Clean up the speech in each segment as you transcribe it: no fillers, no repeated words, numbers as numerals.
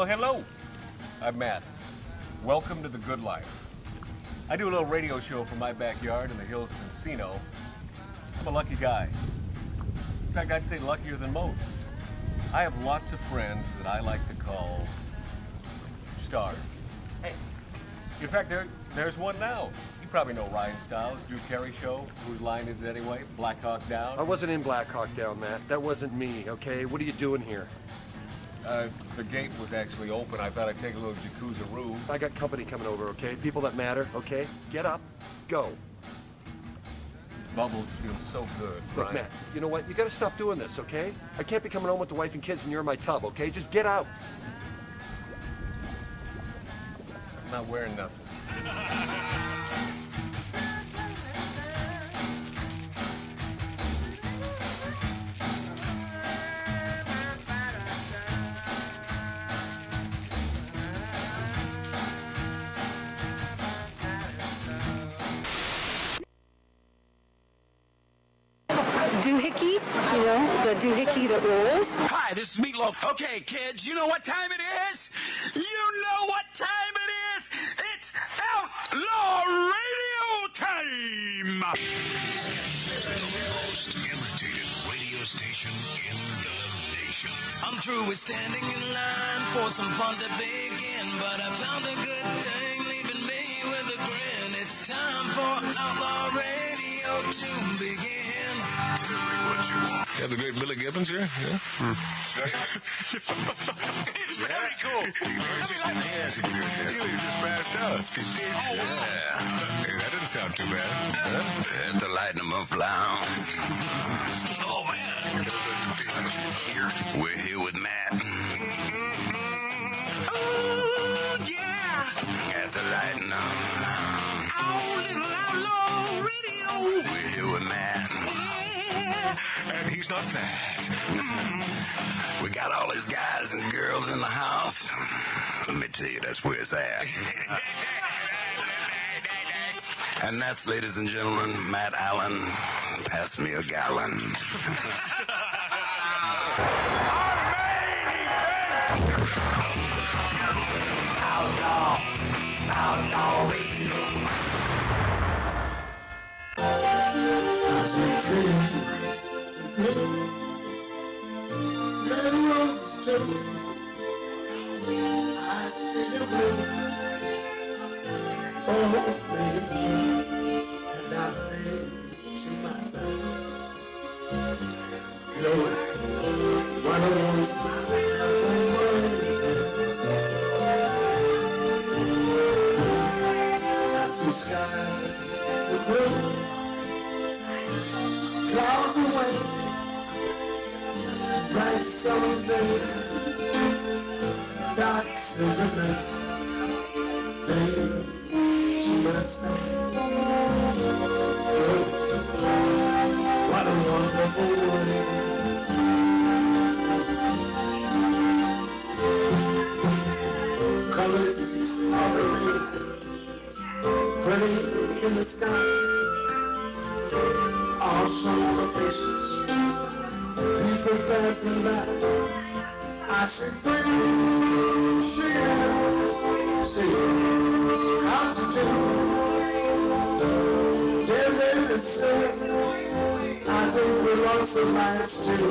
Well, hello. I'm Matt. Welcome to the good life. I do a little radio show from my backyard in the Hills Casino. I'm a lucky guy. In fact, I'd say luckier than most. I have lots of friends that I like to call stars. Hey, in fact, there's one now. You probably know Ryan Stiles, Drew Carey show. Whose line is it anyway? Black Hawk Down? I wasn't in Black Hawk Down, Matt. That wasn't me, okay? What are you doing here? The gate was actually open. I thought I'd take a little jacuzzi-roo. I got company coming over, okay? People that matter, okay? Get up, go. Bubbles feel so good, Look, Ryan. Matt, you know what? You gotta stop doing this, okay? I can't be coming home with the wife and kids and you're in my tub, okay? Just get out. I'm not wearing nothing. Doohickey, you know, the doohickey that rolls. Hi, this is Meatloaf. Okay, kids, you know what time it is? You know what time it is? It's Outlaw Radio time! The most imitated radio station in the nation. I'm through with standing in line for some fun to begin, but I found a good thing leaving me with a grin. It's time for Outlaw Radio to begin. You have the great Billy Gibbons here? Yeah? It's very cool. Yes, he just passed out. He did. Oh, yeah. Hey, that didn't sound too bad. Huh? To lighten them up loud. Oh, man. We're here with Matt. Oh, yeah. Got to lighten them loud. Oh, little Outlaw Radio. We're here with Matt. And he's not fat. We got all these guys and girls in the house. Let me tell you, that's where it's at. And that's, ladies and gentlemen, Matt Allen. Pass me a gallon. Outlaw Radio. Red roses too. I see you blue. Oh, baby, and I think to myself, Lord, what a I see skies with blue, clouds of white. Bright summer's day, dark silver night, think to myself, oh, what a wonderful world. Colors of the rainbow, pretty in the sky, all shown on the faces. People passing by, I said, "Baby, shake hands, say how to do." They're ready to say, I think we lost some lights too.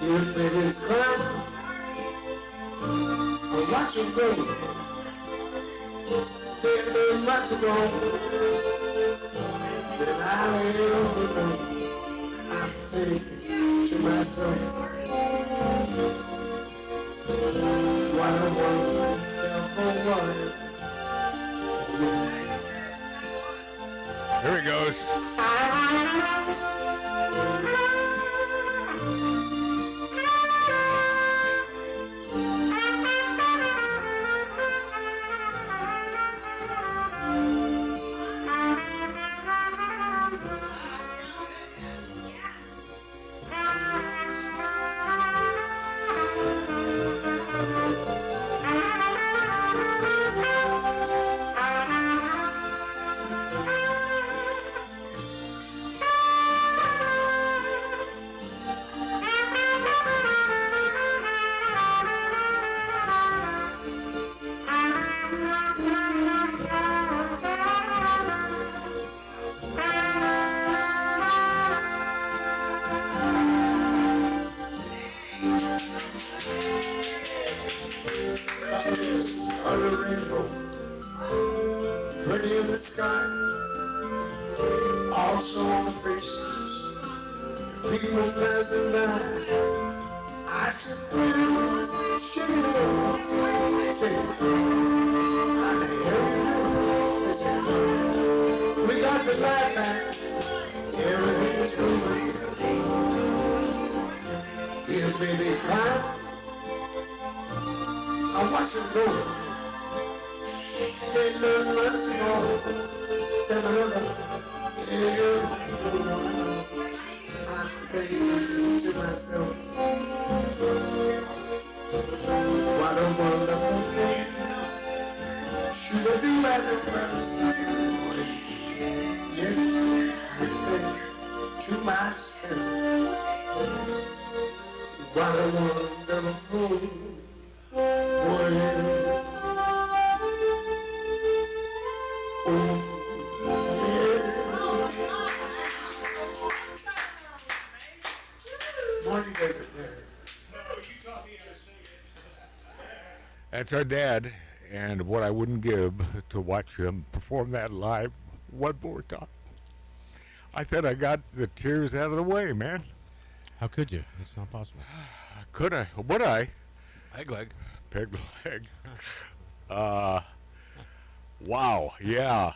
If it is crying, I'll watch them go. They're much to go. Then I ain't over. To myself, what a wonderful world. Here he goes. also on the faces of people passing by. I said, friends, shaking hands, say, how the hell you doing? They said, we got the light back, everything is good. Here's baby's crying, I watch him go. They learn much more than another. I'm thinking to myself, what a wonderful thing. Should I do right around the same way? Yes, I think to myself, what a wonderful world. Marty does it there. That's our dad, and what I wouldn't give to watch him perform that live one more time. I thought I got the tears out of the way, man. How could you? It's not possible. Could I? Would I? Peg leg. Peg leg. Wow, yeah.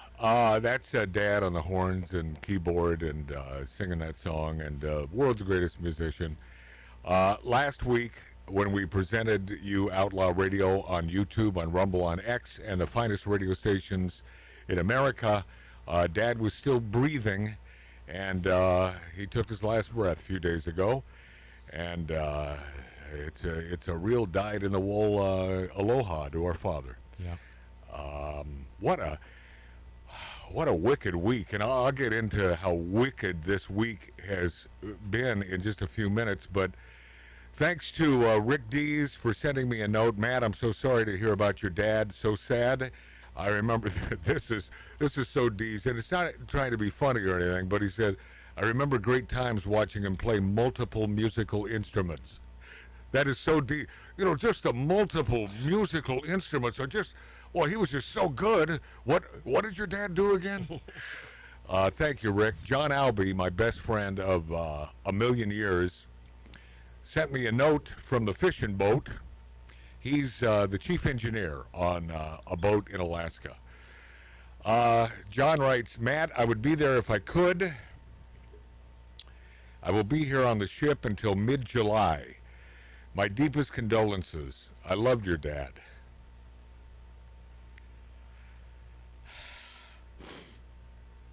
That's Dad on the horns and keyboard and singing that song, and world's greatest musician. Last week, when we presented you Outlaw Radio on YouTube, on Rumble, on X, and the finest radio stations in America, Dad was still breathing, and he took his last breath a few days ago, and it's a real dyed-in-the-wool aloha to our father. Yeah. What a wicked week, and I'll get into how wicked this week has been in just a few minutes, but thanks to Rick Dees for sending me a note. Matt, I'm so sorry to hear about your dad. So sad. I remember this is so Dees, and it's not trying to be funny or anything, but he said, I remember great times watching him play multiple musical instruments. That is so deep. You know, just the multiple musical instruments are just, well, he was just so good. What did your dad do again? Thank you, Rick. John Albee, my best friend of a million years, sent me a note from the fishing boat. He's the chief engineer on a boat in Alaska. John writes, Matt, I would be there if I could. I will be here on the ship until mid-July. My deepest condolences. I loved your dad.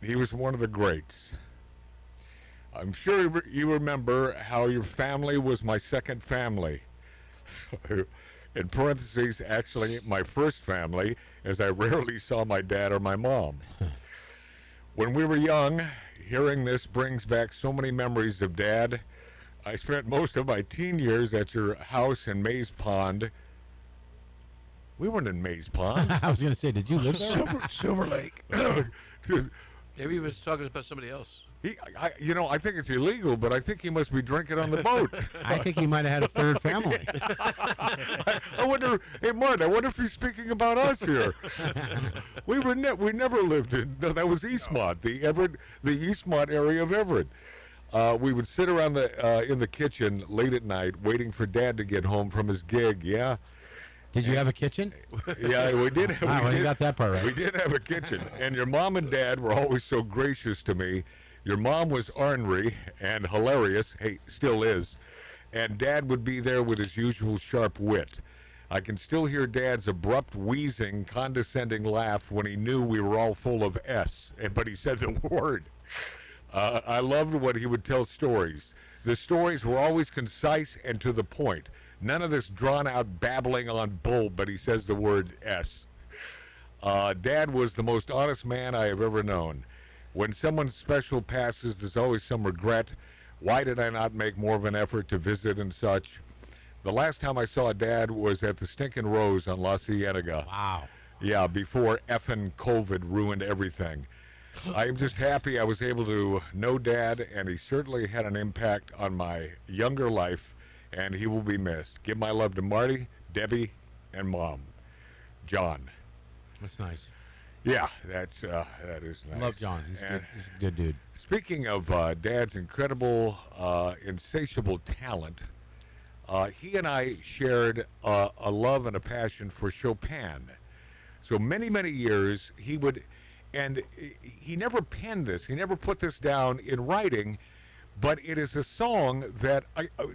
He was one of the greats. I'm sure you remember how your family was my second family. In parentheses, actually my first family, as I rarely saw my dad or my mom. When we were young, hearing this brings back so many memories of Dad. I spent most of my teen years at your house in Mays Pond. We weren't in Mays Pond. I was going to say, did you live there? Silver Lake. Maybe he was talking about somebody else. I think it's illegal, but I think he must be drinking on the boat. I think he might have had a third family. I wonder, hey, Mart, I wonder if he's speaking about us here. we never lived in, no, that was Eastmont, the Eastmont area of Everett. We would sit around in the kitchen late at night waiting for Dad to get home from his gig, yeah. Did you have a kitchen? Yeah, we did. You got that part right. We did have a kitchen, and your mom and Dad were always so gracious to me. Your mom was ornery and hilarious, hey, still is, and Dad would be there with his usual sharp wit. I can still hear Dad's abrupt, wheezing, condescending laugh when he knew we were all full of S, but he said the word. I loved when he would tell stories. The stories were always concise and to the point. None of this drawn-out babbling on bull, but he says the word S. Dad was the most honest man I have ever known. When someone special passes, there's always some regret. Why did I not make more of an effort to visit and such? The last time I saw Dad was at the Stinkin' Rose on La Cienega. Wow. Yeah, before effing COVID ruined everything. I am just happy I was able to know Dad, and he certainly had an impact on my younger life, and he will be missed. Give my love to Marty, Debbie, and Mom. John. That's nice. Yeah, that is nice. Love John. He's And good. He's a good dude. speaking of Dad's incredible, insatiable talent, he and I shared a love and a passion for Chopin. So many years he would, and he never penned this. He never put this down in writing, but it is a song that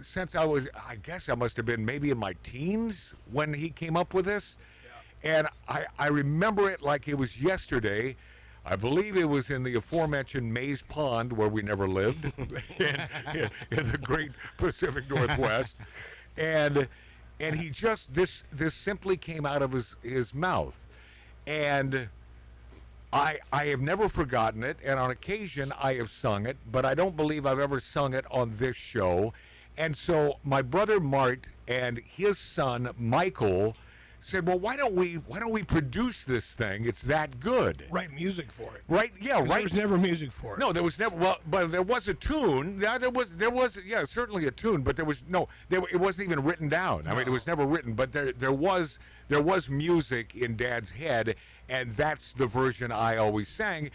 since I guess I must have been maybe in my teens when he came up with this. And I remember it like it was yesterday. I believe it was in the aforementioned Maze Pond where we never lived in the great Pacific Northwest. And he just, this simply came out of his mouth. And I have never forgotten it. And on occasion I have sung it, but I don't believe I've ever sung it on this show. And so my brother Mart and his son Michael said, well, why don't we produce this thing? It's that good. Write music for it. Right? Yeah, right. There was never music for it. No, there was never. Well, but there was a tune. Yeah, there was. Yeah, certainly a tune. But it wasn't even written down. I mean, it was never written. But there was music in Dad's head, and that's the version I always sang.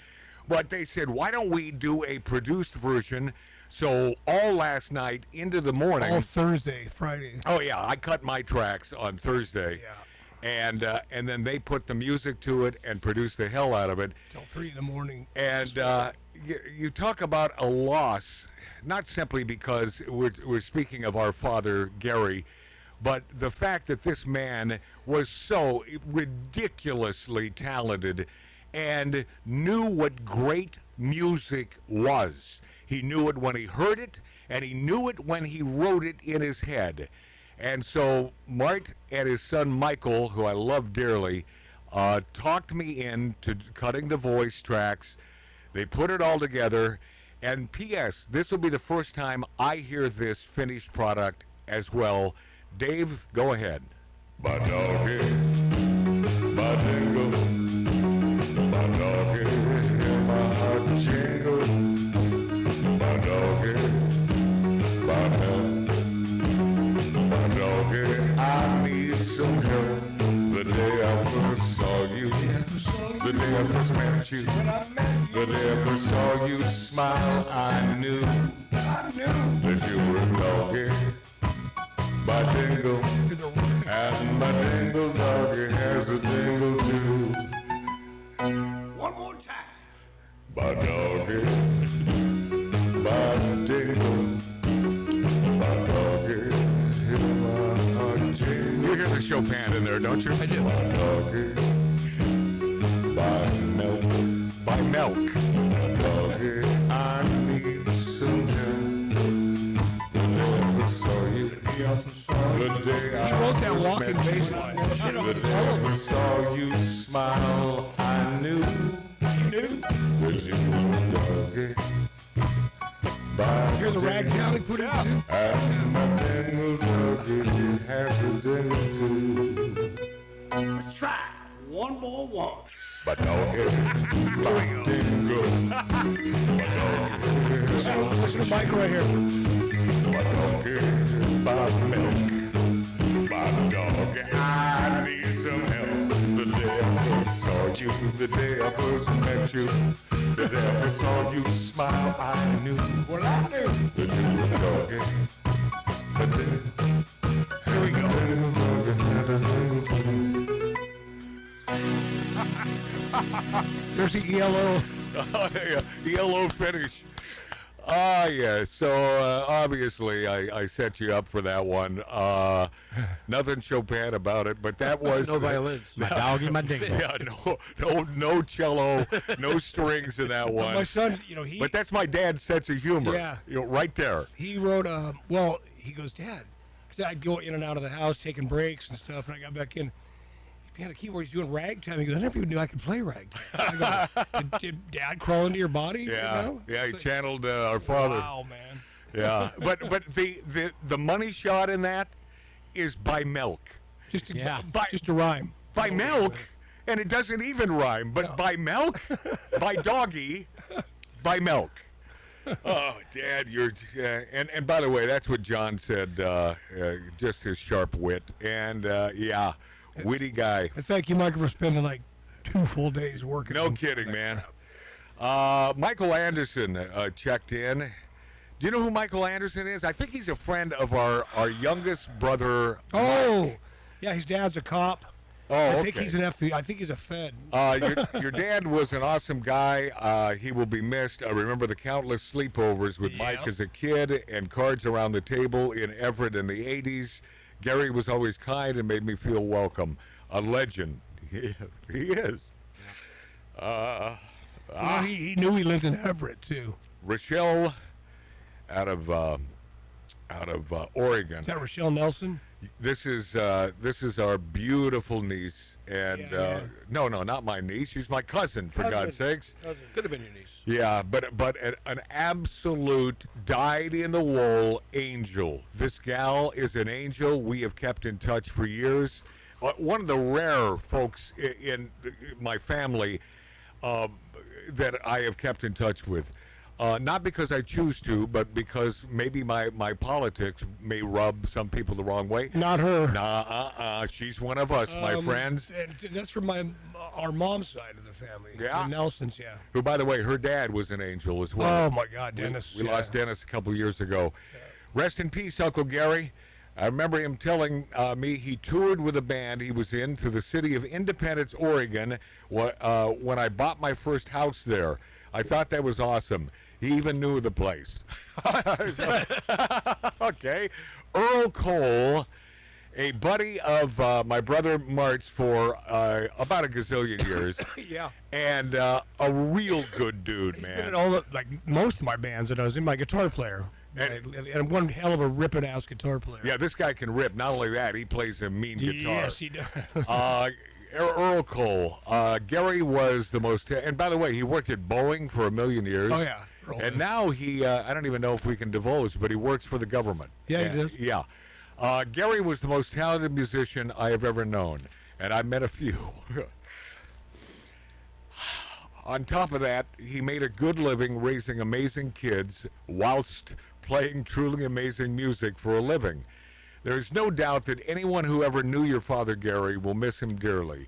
But they said, why don't we do a produced version? So all last night into the morning. All Thursday, Friday. Oh yeah, I cut my tracks on Thursday. Yeah. And then they put the music to it and produced the hell out of it. Till 3 in the morning. And you talk about a loss, not simply because we're speaking of our father Gary, but the fact that this man was so ridiculously talented and knew what great music was. He knew it when he heard it, and he knew it when he wrote it in his head. And so Mart and his son Michael, who I love dearly, talked me into cutting the voice tracks. They put it all together. And P.S., this will be the first time I hear this finished product as well. Dave, go ahead. My doggy, my dingle, my doggy, my heart jingle, my doggy, my doggy. I need some help. The day I first saw you, the day I first met you, the day I first saw you smile, I knew that you were a doggy. My dingle, and my dingle doggy has a dingle too. One more time. My doggy, my dingle, my doggy. You hear the Chopin in there, don't you? I do. By milk. By milk. I need some help. The day I first saw you. The day I wrote that first walking met bass you. line. The day I first saw you smile, I knew that you were a doggy. Hear the ragtime we put out? And my dingle doggy has a dingle too. Let's try one more one. But doggy, my dingle. Listen to Mike right here. My doggy, my milk. My doggy, I need some help. The day I first saw you, the day I first met you, the day I first saw you smile, I knew. Well, I knew. That you were a doggy. But then, Here we go. There's the ELO. ELO finish. Ah, yeah. So obviously, I set you up for that one. Nothing Chopin about it, but that was No violins. My doggy, my dingle. Yeah, no cello, no strings in that one. My son, But that's my dad's sense of humor. Yeah. Right there. he wrote he goes, Dad, because I'd go in and out of the house taking breaks and stuff, and I got back in. He had a keyboard. He's doing ragtime. He goes, I never even knew I could play ragtime. I go, did Dad crawl into your body? Yeah, yeah. He channeled our father. Wow, man. Yeah, but the money shot in that is by milk. Just to, Yeah. just to rhyme. By milk, and it doesn't even rhyme. But by milk, by doggy, by milk. Oh, Dad, you're and by the way, that's what John said. Just his sharp wit and yeah, witty guy. And thank you, Michael, for spending like 2 full days working. No on kidding, that man. crap. Michael Anderson checked in. Do you know who Michael Anderson is? I think he's a friend of our youngest brother. Oh, yeah, his dad's a cop. Oh, I think okay. he's an FBI. I think he's a Fed. Your dad was an awesome guy. He will be missed. I remember the countless sleepovers with Mike Yep. as a kid and cards around the table in Everett in the 80s. Gary was always kind and made me feel welcome. A legend. He is. Well, he knew he lived in Everett too. Rochelle out of Oregon. Is that Rochelle Nelson? This is our beautiful niece, and Yeah. no, not my niece. She's my cousin, for God's sakes. Could have been your niece. Yeah, but an absolute dyed-in-the-wool angel. This gal is an angel. We have kept in touch for years. One of the rare folks in my family that I have kept in touch with. Not because I choose to, but because maybe my politics may rub some people the wrong way. Not her. Nah, she's one of us, my friends. And that's from our mom's side of the family. Yeah. The Nelsons, yeah. Who, by the way, her dad was an angel as well. Oh my God, Dennis. We yeah. lost Dennis a couple years ago. Rest in peace, Uncle Gary. I remember him telling me he toured with a band he was in to the city of Independence, Oregon, when I bought my first house there. I thought that was awesome. He even knew the place. Okay. Earl Cole, a buddy of my brother Mart's for about a gazillion years. Yeah. And a real good dude, He's man. been in all the, like most of my bands that I was in. My guitar player. And one hell of a ripping ass guitar player. Yeah, this guy can rip. Not only that, he plays a mean guitar. Yes, he does. Earl Cole. Gary was the most. And by the way, he worked at Boeing for a million years. Oh yeah. Earl And did. now he, I don't even know if we can divulge, but he works for the government. Yeah, he does. Yeah. Gary was the most talented musician I have ever known, and I met a few. On top of that, he made a good living raising amazing kids whilst playing truly amazing music for a living. There is no doubt that anyone who ever knew your father, Gary, will miss him dearly.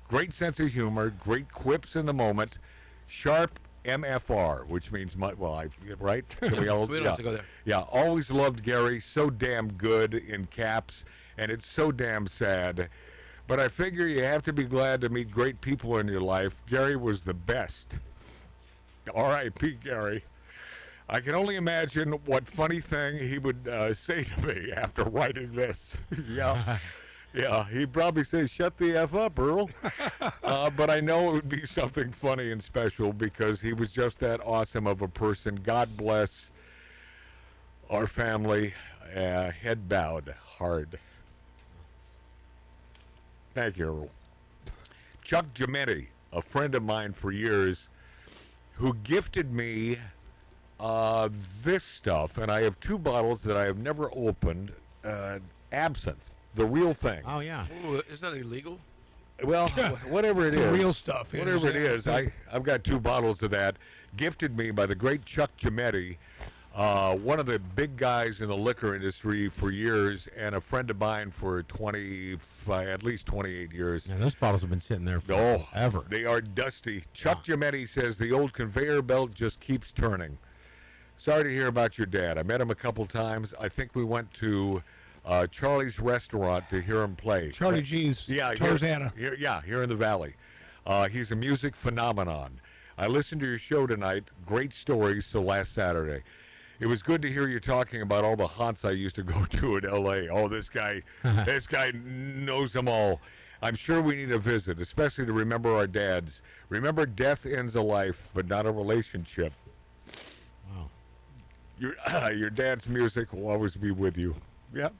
Great sense of humor, great quips in the moment, sharp MFR, which means right? Can we all, We don't have to go there. Yeah, always loved Gary, so damn good in caps, and it's so damn sad. But I figure you have to be glad to meet great people in your life. Gary was the best. R.I.P. Gary. I can only imagine what funny thing he would say to me after writing this. Yeah. Yeah, he'd probably say, "Shut the F up, Earl." But I know it would be something funny and special because he was just that awesome of a person. God bless our family. Head bowed hard. Thank you, Earl. Chuck Gimetti, a friend of mine for years, who gifted me this stuff, and I have 2 bottles that I have never opened. Absinthe, the real thing. Oh yeah. Ooh, is that illegal? Well, whatever it The is. real stuff. yeah. Whatever it Yeah, is, I've got 2 bottles of that, gifted me by the great Chuck Gimetti, one of the big guys in the liquor industry for years, and a friend of mine for at least 28 years. Yeah, those bottles have been sitting there forever. They are dusty. Chuck Gimetti says the old conveyor belt just keeps turning. Sorry to hear about your dad. I met him a couple times. I think we went to Charlie's Restaurant to hear him play. Charlie G's. Yeah, Tarzana. here in the Valley. He's a music phenomenon. I listened to your show tonight. Great stories. So last Saturday, it was good to hear you talking about all the haunts I used to go to in L.A. Oh, this guy knows them all. I'm sure we need a visit, especially to remember our dads. Remember, death ends a life, but not a relationship. Wow. Your dad's music will always be with you. Yep.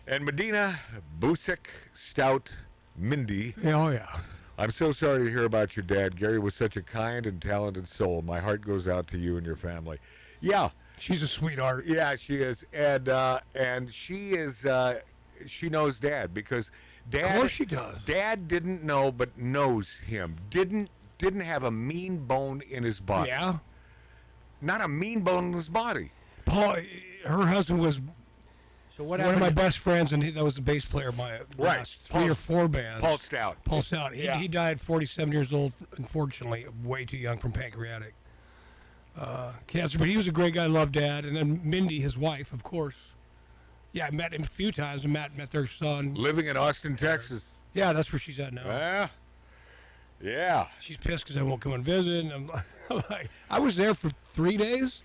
And Medina, Busek, Stout, Mindy. Yeah, oh yeah. I'm so sorry to hear about your dad. Gary was such a kind and talented soul. My heart goes out to you and your family. Yeah. She's a sweetheart. Yeah, she is. And she is she knows Dad because Dad Of course she does. Dad didn't know but knows him. Didn't have a mean bone in his body. Yeah. Not a mean bone in his body. Paul, her husband was So One of my best friends, and that was the bass player of my last 3 or 4 bands. Paul Stout. Paul Stout. He died 47 years old, unfortunately, way too young from pancreatic cancer. But he was a great guy, loved Dad. And then Mindy, his wife, of course. Yeah, I met him a few times, and met their son. Living in Austin, Texas. Yeah, that's where she's at now. Yeah. She's pissed because I won't come and visit. And I'm like, I was there for 3 days.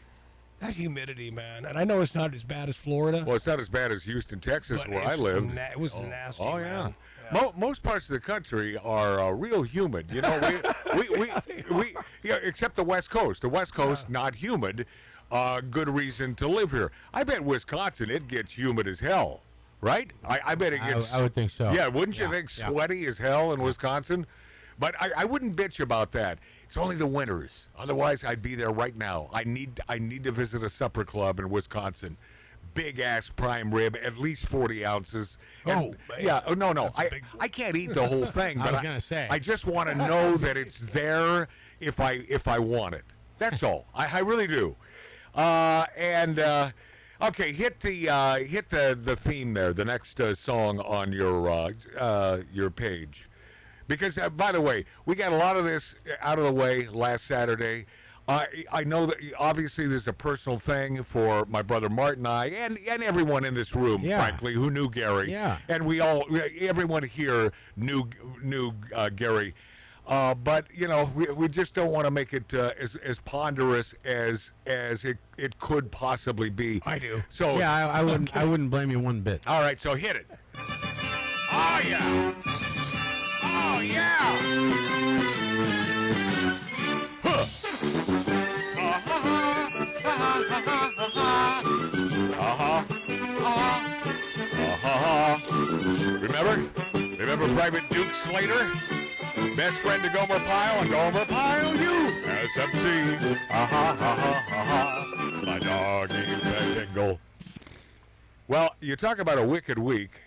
That humidity, man. And I know it's not as bad as Florida. Well, it's not as bad as Houston, Texas, but where I lived. It was nasty. Oh, man. yeah. Most parts of the country are real humid. You know, we except the West Coast. The West Coast, not humid. Good reason to live here. I bet Wisconsin, it gets humid as hell, right? I bet it gets. I would think so. Yeah, wouldn't you think sweaty as hell in Wisconsin? But I wouldn't bitch about that. It's only the winters. Otherwise, I'd be there right now. I need to visit a supper club in Wisconsin. Big ass prime rib, at least 40 ounces. Man. Yeah. No. I can't eat the whole thing. But I was gonna say. I just want to know that it's there if I want it. That's all. I really do. Okay, hit the theme there. The next song on your page. Because, by the way, we got a lot of this out of the way last Saturday. I know that obviously there's a personal thing for my brother Martin and I, and everyone in this room, frankly, who knew Gary. Yeah. And everyone here knew Gary. But, you know, we just don't want to make it as ponderous as it could possibly be. I do. So Yeah, I wouldn't blame you one bit. all right, so hit it. Oh, yeah. Oh, yeah. Huh. Remember Private Duke Slater? Best friend to Gomer Pyle, and Gomer Pyle, you SMC. My dog ain't that tingle. Well, you talk about a wicked week.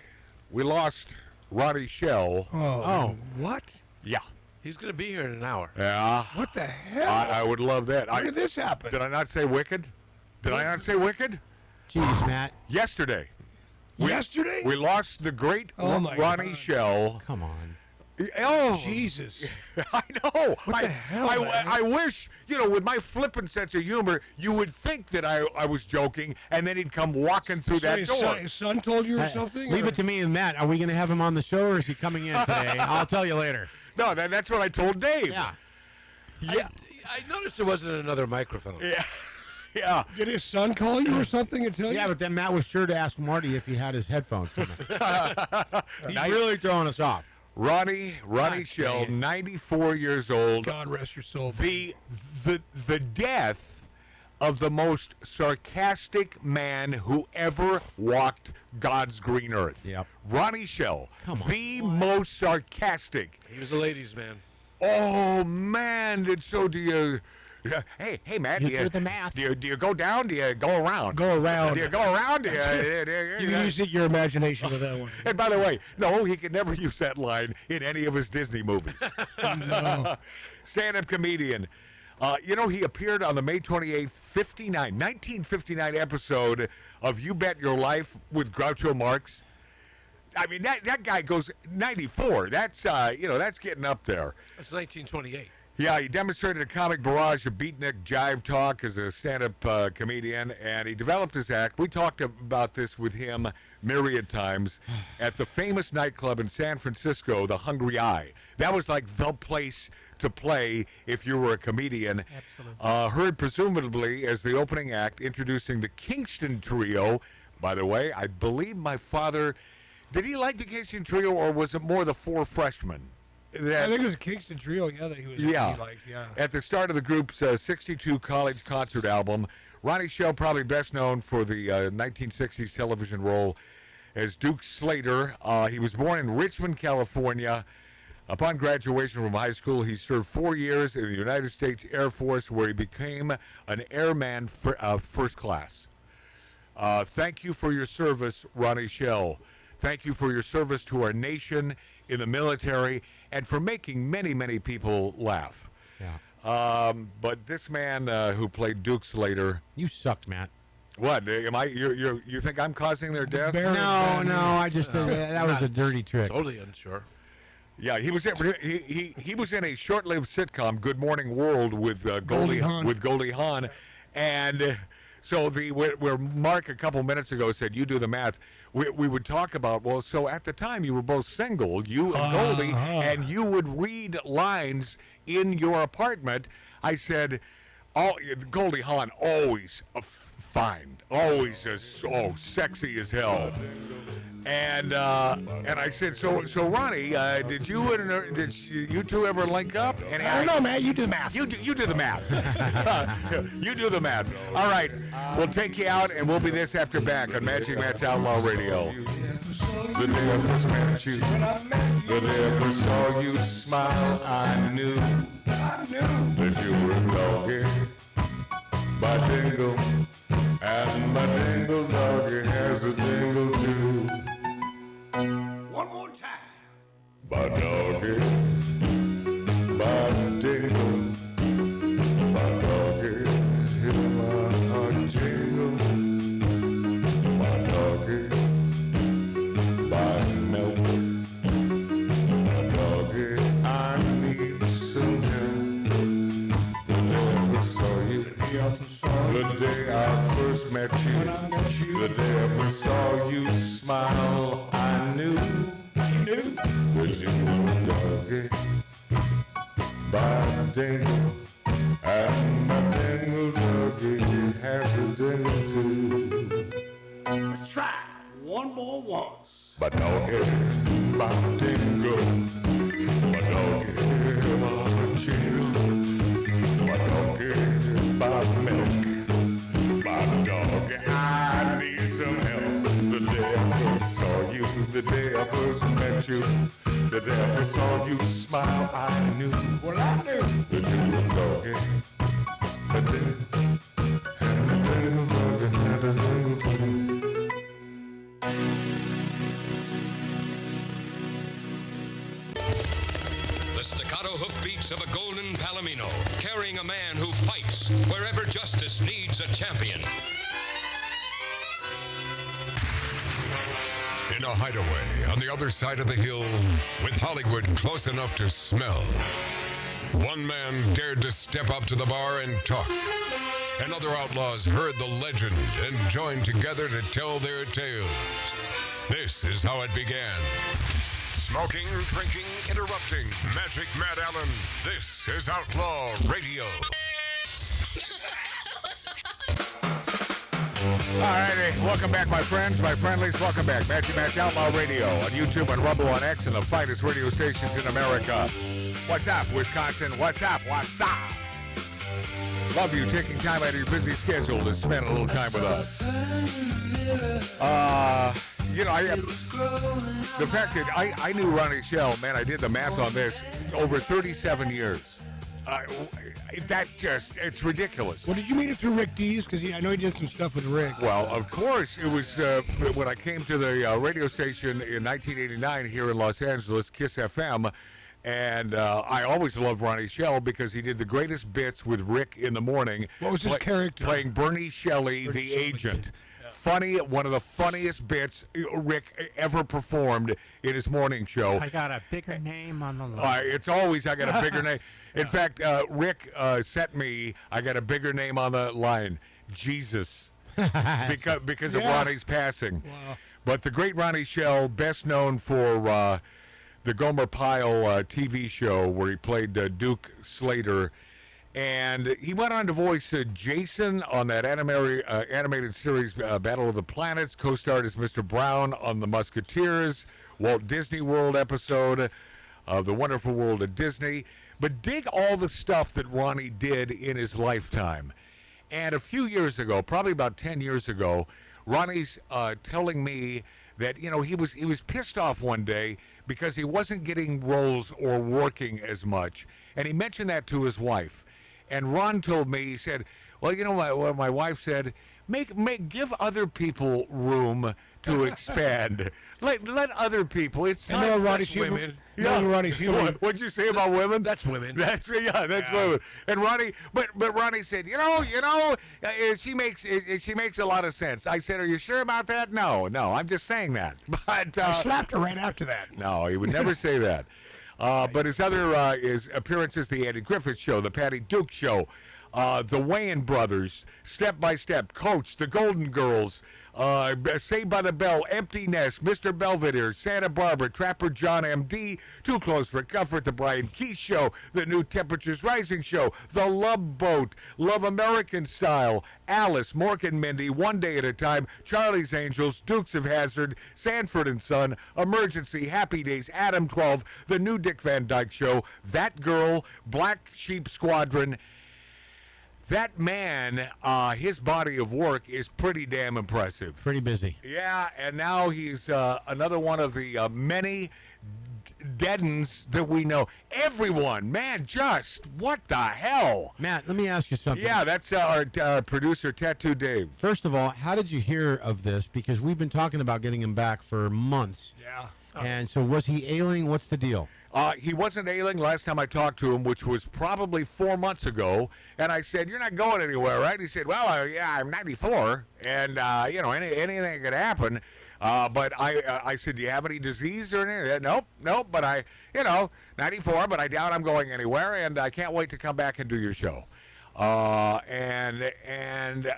We lost Ronnie Schell. Oh, what? Yeah. He's going to be here in an hour. Yeah. What the hell? I would love that. How did this happen? Did I not say wicked? Did I not say wicked? Jeez, Matt. Yesterday. Yesterday? We lost the great Ronnie God. Schell. Come on. Oh, Jesus. I know. What the hell, man? I wish, with my flippant sense of humor, you would think that I was joking, and then he'd come walking through that door. His son told you or something? Leave it to me and Matt. Are we going to have him on the show, or is he coming in today? I'll tell you later. No, that's what I told Dave. Yeah. Yeah. I noticed there wasn't another microphone. Yeah. Yeah. Did his son call you or something and tell you? Yeah, but then Matt was sure to ask Marty if he had his headphones coming. He's really throwing us off. Ronnie Schell, 94 years old. God rest your soul. The death of the most sarcastic man who ever walked God's green earth. Yep. Ronnie Schell. Come on. The most sarcastic. He was a ladies' man. Oh man, do you? Hey, Matt. You do the math. Do you go down? Do you go around? Go around. Do you go around? You can use your imagination with that one. And by the way, no, he could never use that line in any of his Disney movies. No. Stand-up comedian. He appeared on the May 28th, 1959 episode of You Bet Your Life with Groucho Marx. I mean, that guy goes 94. That's getting up there. That's 1928. Yeah, he demonstrated a comic barrage of beatnik jive talk as a stand-up comedian, and he developed his act. We talked about this with him myriad times at the famous nightclub in San Francisco, the Hungry Eye. That was like the place to play if you were a comedian. Absolutely. Heard presumably as the opening act, introducing the Kingston Trio. By the way, I believe my father... Did he like the Kingston Trio, or was it more the Four Freshmen? I think it was a Kingston Trio, that he was. Yeah. He liked, yeah. At the start of the group's 62 college concert album, Ronnie Schell, probably best known for the 1960s television role as Duke Slater. He was born in Richmond, California. Upon graduation from high school, he served 4 years in the United States Air Force, where he became an airman first class. Thank you for your service, Ronnie Schell. Thank you for your service to our nation in the military, and for making many, many people laugh. Yeah. But this man who played Duke Slater... You sucked, Matt. What? Am I? You think I'm causing their death? No, I just that was a dirty trick. Totally unsure. Yeah, he was in a short-lived sitcom, Good Morning World, with Goldie Hawn, and so where Mark a couple minutes ago said you do the math. We would talk about, well, so at the time you were both single, you and Goldie, and you would read lines in your apartment. I said, Goldie Hawn always fine, always sexy as hell. And I said, so Ronnie, did you two ever link up? And I don't know, man. You do the math. You do the math. You do the math. All right, we'll take you out, and we'll be this after back on Magic Matt's Outlaw Radio. The day I first met you, the day I first saw you smile, I knew that you were a doggy. My dingle, and my dingle doggy has a dingle too. One more time. My doggy, my dingle, my doggy, hear my heart jingle. My doggy, my milk, my doggy, I need some help. The day I first saw you, the day I first met you, the day I first saw you smile, I knew that you were a doggy. My dingle, and my dingle doggy has a dingle too. Let's try one more once. My doggy, my dingle, my doggy, my jingle, my doggy, my milk, my doggy, I need some help. The day I first saw you, the day I first met you, the day I first saw you smile, I knew, well I knew that you were a doggy. But then, and the dingle doggy had a dingle too. The staccato hoofbeats of a golden palomino, carrying a man who fights wherever justice needs a champion. In a hideaway on the other side of the hill, with Hollywood close enough to smell, one man dared to step up to the bar and talk, and other outlaws heard the legend and joined together to tell their tales. This is how it began. Smoking, drinking, interrupting. Magic Matt Allen. This is Outlaw Radio. All righty, welcome back, my friends, my friendlies. Welcome back. Magic Matt's Outlaw Radio on YouTube and Rumble on X and the finest radio stations in America. What's up, Wisconsin? What's up? What's up? Love you taking time out of your busy schedule to spend a little time with us. The fact that I knew Ronnie Schell, man, I did the math on this, over 37 years. It's ridiculous. Well, did you meet it through Rick Dees? Because I know he did some stuff with Rick. Well, of course. It was when I came to the radio station in 1989 here in Los Angeles, Kiss FM, and I always loved Ronnie Schell because he did the greatest bits with Rick in the morning. What was his character? Playing Bernie Shelley, the agent. Funny, one of the funniest bits Rick ever performed in his morning show. I got a bigger name on the line. It's always I got a bigger name. In fact, Rick sent me, I got a bigger name on the line, Jesus, because of Ronnie's passing. Wow. But the great Ronnie Schell, best known for the Gomer Pyle TV show where he played Duke Slater. And he went on to voice Jason on that animated series Battle of the Planets, co-starred as Mr. Brown on The Musketeers, Walt Disney World episode of The Wonderful World of Disney. But dig all the stuff that Ronnie did in his lifetime. And a few years ago, probably about 10 years ago, Ronnie's telling me that, he was pissed off one day because he wasn't getting roles or working as much. And he mentioned that to his wife. And Ron told me, he said, well, what my wife said, give other people room to expand. Let other people. It's And time. no, Ronnie's human. No, Ronnie's human. What'd you say about women? That's women. That's women. And Ronnie, but Ronnie said, she makes a lot of sense. I said, are you sure about that? No, I'm just saying that. But I slapped her right after that. no, he would never say that. But his other his appearances, the Andy Griffith Show, the Patty Duke Show, the Wayans Brothers, Step by Step, Coach, the Golden Girls, Saved by the Bell, Empty Nest, Mr. Belvedere, Santa Barbara, Trapper John M.D., Too Close for Comfort, the Brian Keith Show, the New Temperatures Rising Show, The Love Boat, Love American Style, Alice, Mork and Mindy, One Day at a Time, Charlie's Angels, Dukes of Hazzard, Sanford and Son, Emergency, Happy Days, Adam 12, The New Dick Van Dyke Show, That Girl, Black Sheep Squadron. That man, his body of work is pretty damn impressive. Pretty busy. Yeah, and now he's another one of the many deadens that we know. Everyone, man, just what the hell? Matt, let me ask you something. Yeah, that's our producer, Tattoo Dave. First of all, how did you hear of this? Because we've been talking about getting him back for months. Yeah. And so was he ailing? What's the deal? He wasn't ailing last time I talked to him, which was probably 4 months ago. And I said, "You're not going anywhere, right?" He said, "Well, yeah, I'm 94, and anything could happen." But I said, "Do you have any disease or anything?" Nope. But 94, but I doubt I'm going anywhere, and I can't wait to come back and do your show. And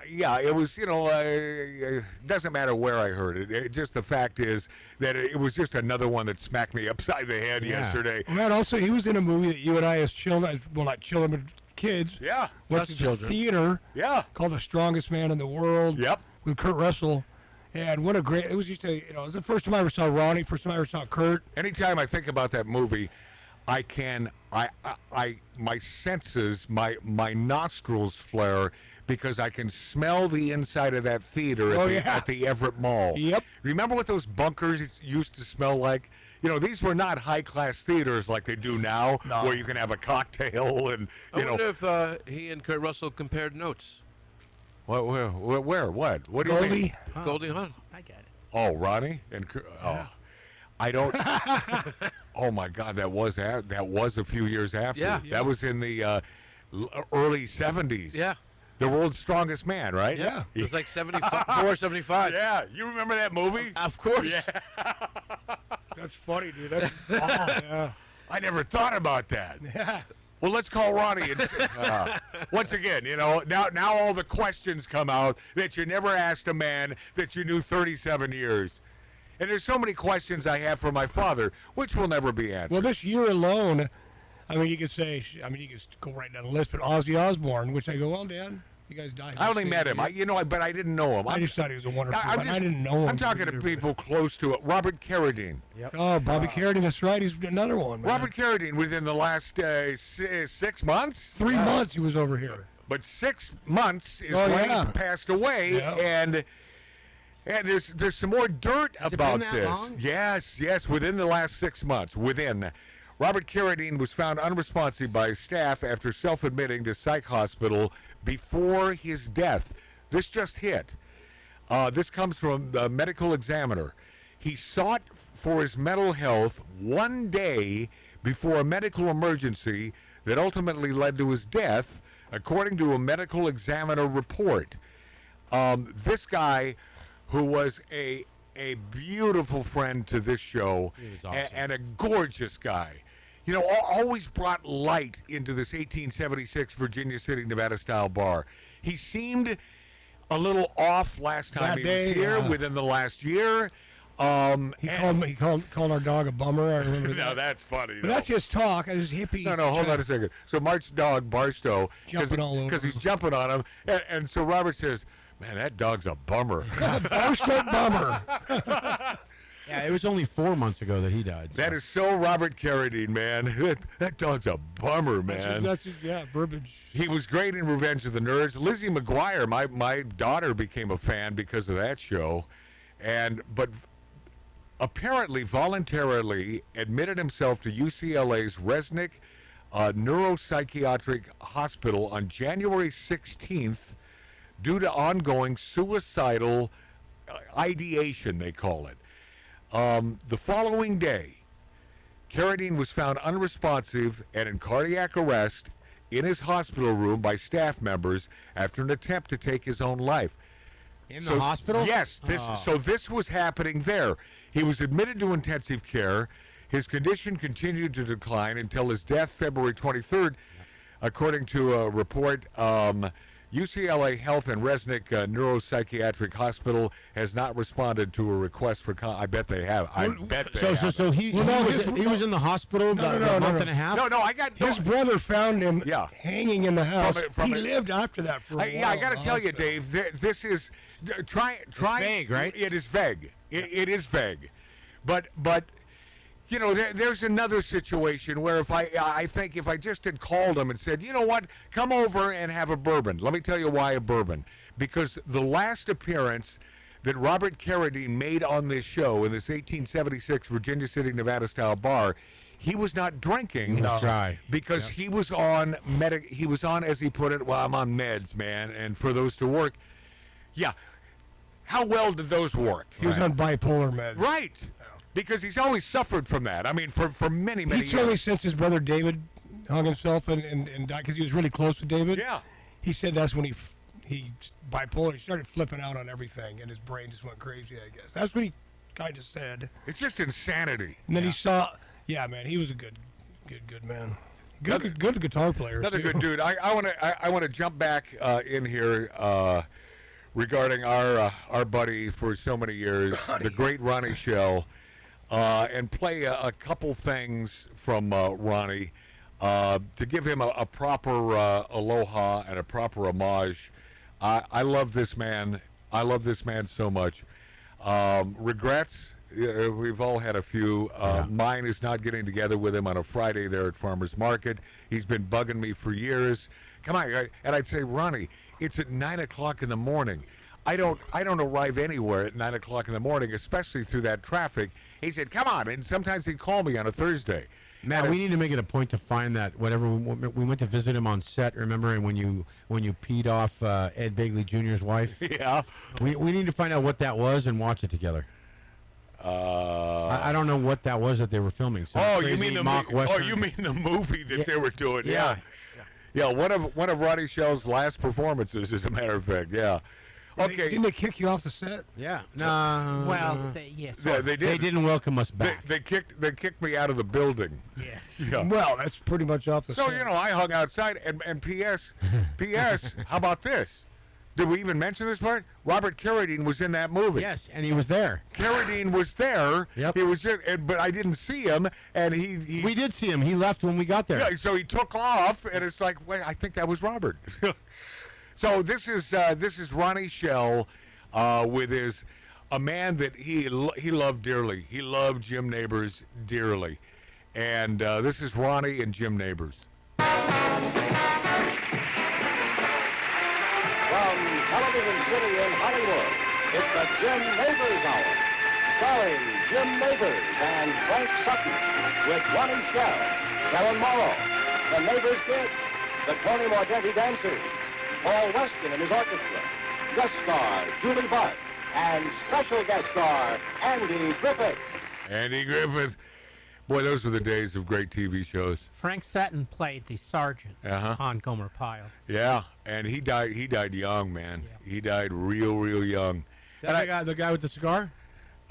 yeah, it was, it doesn't matter where I heard it. Just the fact is that it was just another one that smacked me upside the head yesterday. Well, Matt, also, he was in a movie that you and I as children, well, not children, but kids. Yeah. Went to the theater. Yeah. Called The Strongest Man in the World. Yep. With Kurt Russell. And what a great, it was just it was the first time I ever saw Ronnie, first time I ever saw Kurt. Anytime I think about that movie, my senses, my nostrils flare because I can smell the inside of that theater at the Everett Mall. Yep. Remember what those bunkers used to smell like? These were not high-class theaters like they do now, where you can have a cocktail and, I wonder if he and Kurt Russell compared notes. Where? What do you mean? Goldie Hawn. I get it. Oh, Ronnie? I don't. Oh my God, that was a few years after. Yeah. That was in the early 70s. Yeah. The World's Strongest Man, right? Yeah. It was like 74, 75. Yeah. You remember that movie? Of course. Yeah. That's funny, dude. That's yeah. I never thought about that. Yeah. Well, let's call Ronnie and once again, now all the questions come out that you never asked a man that you knew 37 years. And there's so many questions I have for my father, which will never be answered. Well, this year alone, you could say, you could go right down the list, but Ozzy Osbourne, which I go, well, Dad, you guys died. I only met him, but I didn't know him. I just thought he was a wonderful man. I didn't know him. I'm talking to people close to it. Robert Carradine. Yep. Oh, Bobby Carradine, that's right. He's another one, man. Robert Carradine, within the last 6 months? 3 months he was over here. But 6 months is when he passed away, yeah. And there's some more dirt about this. Long? Yes, within the last 6 months. Robert Carradine was found unresponsive by his staff after self-admitting to psych hospital before his death. This just hit. This comes from the medical examiner. He sought for his mental health 1 day before a medical emergency that ultimately led to his death, according to a medical examiner report. This guy, who was a beautiful friend to this show, awesome. and a gorgeous guy, always brought light into this 1876 Virginia City, Nevada-style bar. He seemed a little off last time he was here, within the last year. He called our dog a bummer. I remember that. No, that's funny. But that's his talk. His hippie. No, hold on a second. So Mark's dog, Barstow, Jumping all over because he's jumping on him, and so Robert says, "Man, that dog's a bummer." Barstow bummer. Yeah, it was only 4 months ago that he died. That is so Robert Carradine, man. That dog's a bummer, man. That's verbiage. He was great in Revenge of the Nerds. Lizzie McGuire, my daughter became a fan because of that show, but apparently voluntarily admitted himself to UCLA's Resnick Neuropsychiatric Hospital on January 16th due to ongoing suicidal ideation, they call it. The following day, Carradine was found unresponsive and in cardiac arrest in his hospital room by staff members after an attempt to take his own life. In the hospital? Yes. So this was happening there. He was admitted to intensive care. His condition continued to decline until his death February 23rd, according to a report. UCLA Health and Resnick Neuropsychiatric Hospital has not responded to a request for. I bet they have. I bet they have. So he was in the hospital the month and a half. No, I got his brother found him hanging in the house. He lived after that for a while. Yeah, I got to tell you, Dave. This is try. It's vague, right? It is vague. It is vague, but. You know, there's another situation where I think if I just had called him and said, you know what, come over and have a bourbon. Let me tell you why a bourbon. Because the last appearance that Robert Carradine made on this show in this 1876 Virginia City, Nevada-style bar, he was not drinking because he was on he was on, as he put it, well, I'm on meds, man, and for those to work, how well did those work? He was on bipolar meds. Right. Because he's always suffered from that. I mean, for many years. He's only since his brother David hung himself and died, because he was really close with David. Yeah. He said that's when he bipolar. He started flipping out on everything, and his brain just went crazy, I guess. That's what he kind of said. It's just insanity. And then he saw, man, he was a good man. Good guitar player. Another too. good dude. I want to jump back in here regarding our buddy for so many years, the great Ronnie Schell. And play a couple things from Ronnie to give him a proper aloha and a proper homage. I love this man. I love this man so much. Regrets? We've all had a few. Mine is not getting together with him on a Friday there at Farmer's Market. He's been bugging me for years. Come on, and I'd say, Ronnie, it's at 9 o'clock in the morning. I don't arrive anywhere at 9 o'clock in the morning, especially through that traffic. He said, come on, and sometimes he'd call me on a Thursday. Matt, we need to make it a point to find that whatever we went to visit him on set. Remember, and when you peed off Ed Begley Jr.'s wife? Yeah. We need to find out what that was and watch it together. I don't know what that was that they were filming. You mean the movie that they were doing? Yeah. One of Ronnie Schell's last performances, as a matter of fact. Yeah. Okay. Didn't they kick you off the set? Yeah. No. Well, yes. They did. They didn't welcome us back. They kicked me out of the building. Yes. Yeah. Well, that's pretty much off the set. So, I hung outside, and P.S., how about this? Did we even mention this part? Robert Carradine was in that movie. Yes, and he was there. Carradine was there. Yep. He was there, but I didn't see him, and he We did see him. He left when we got there. Yeah, so he took off, and it's like, wait, I think that was Robert. So this is Ronnie Schell with a man that he loved dearly. He loved Jim Nabors dearly, and this is Ronnie and Jim Nabors. From Television City in Hollywood, it's the Jim Nabors Hour, starring Jim Nabors and Frank Sutton, with Ronnie Schell, Karen Morrow, the Nabors Kids, the Tony Mordenti Dancers, Paul Weston and his orchestra, guest star Julie Bart, and special guest star Andy Griffith. Andy Griffith. Boy, those were the days of great TV shows. Frank Sutton played the sergeant on Gomer Pyle. Yeah, and he died young, man. Yeah. He died real young. The guy with the cigar?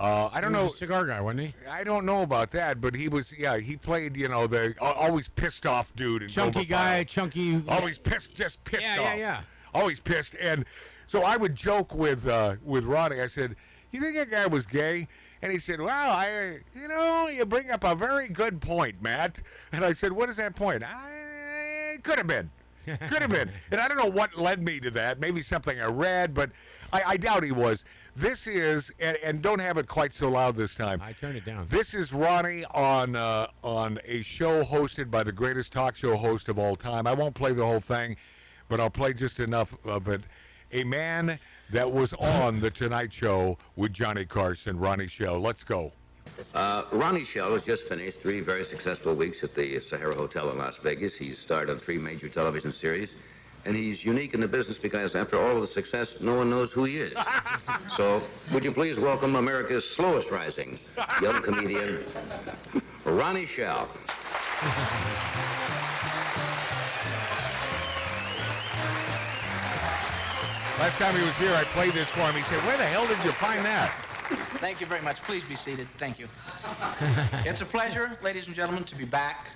I don't know. He was a cigar guy, wasn't he? I don't know about that, but he was. Yeah, he played. The always pissed off dude. In chunky guy, chunky. Always pissed off. Yeah. Always pissed, and so I would joke with Ronnie. I said, "You think that guy was gay?" And he said, "Well, you bring up a very good point, Matt." And I said, "What is that point?" Could have been. Could have been. And I don't know what led me to that. Maybe something I read, but I doubt he was. This is, and don't have it quite so loud this time. I turned it down. This is Ronnie on a show hosted by the greatest talk show host of all time. I won't play the whole thing, but I'll play just enough of it. A man that was on The Tonight Show with Johnny Carson, Ronnie Schell. Let's go. Ronnie Schell has just finished 3 very successful weeks at the Sahara Hotel in Las Vegas. He's starred on 3 major television series, And he's unique in the business because after all of the success, no one knows who he is. So, would you please welcome America's slowest rising young comedian, Ronnie Schell. Last time he was here, I played this for him. He said, where the hell did you find that? Thank you very much. Please be seated. Thank you. It's a pleasure, ladies and gentlemen, to be back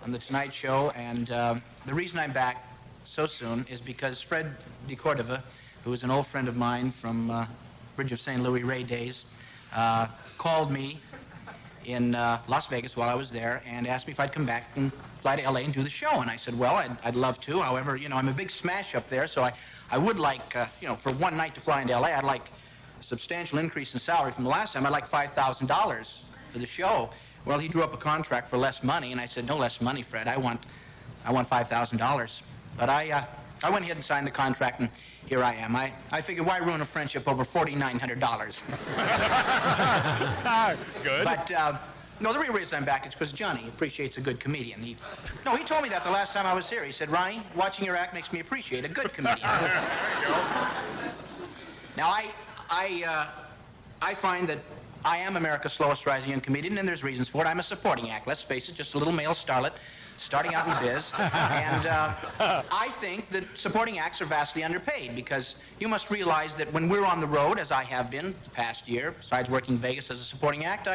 on The Tonight Show. And the reason I'm back so soon is because Fred DeCordova, who is an old friend of mine from Bridge of St. Louis Ray days, called me in Las Vegas while I was there and asked me if I'd come back and fly to L.A. and do the show. And I said, well, I'd love to. However, you know, I'm a big smash up there, so I would like, you know, for one night to fly into L.A., I'd like a substantial increase in salary from the last time. I'd like $5,000 for the show. Well, he drew up a contract for less money, and I said, no less money, Fred. I want $5,000. But I went ahead and signed the contract, and here I am. I figured, why ruin a friendship over $4,900? Good. But, no, the real reason I'm back is because Johnny appreciates a good comedian. He told me that the last time I was here. He said, Ronnie, watching your act makes me appreciate a good comedian. There you go. Now, I find that I am America's slowest rising young comedian, and there's reasons for it. I'm a supporting act. Let's face it, just a little male starlet starting out in the biz. And I think that supporting acts are vastly underpaid because you must realize that when we're on the road, as I have been the past year, besides working in Vegas as a supporting act,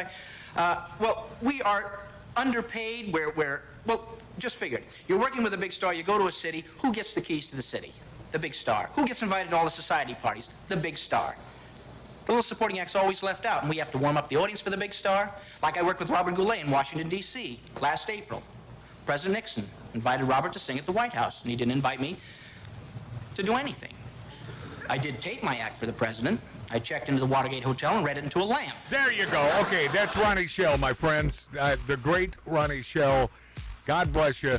well, we are underpaid. Well, just figure it. You're working with a big star, you go to a city, who gets the keys to the city? The big star. Who gets invited to all the society parties? The big star. The little supporting act's always left out, and we have to warm up the audience for the big star. Like I worked with Robert Goulet in Washington, D.C. last April. President Nixon invited Robert to sing at the White House, and he didn't invite me to do anything. I did tape my act for the president. I checked into the Watergate Hotel and read it into a lamp. There you go. Okay, that's Ronnie Schell, my friends. The great Ronnie Schell. God bless you.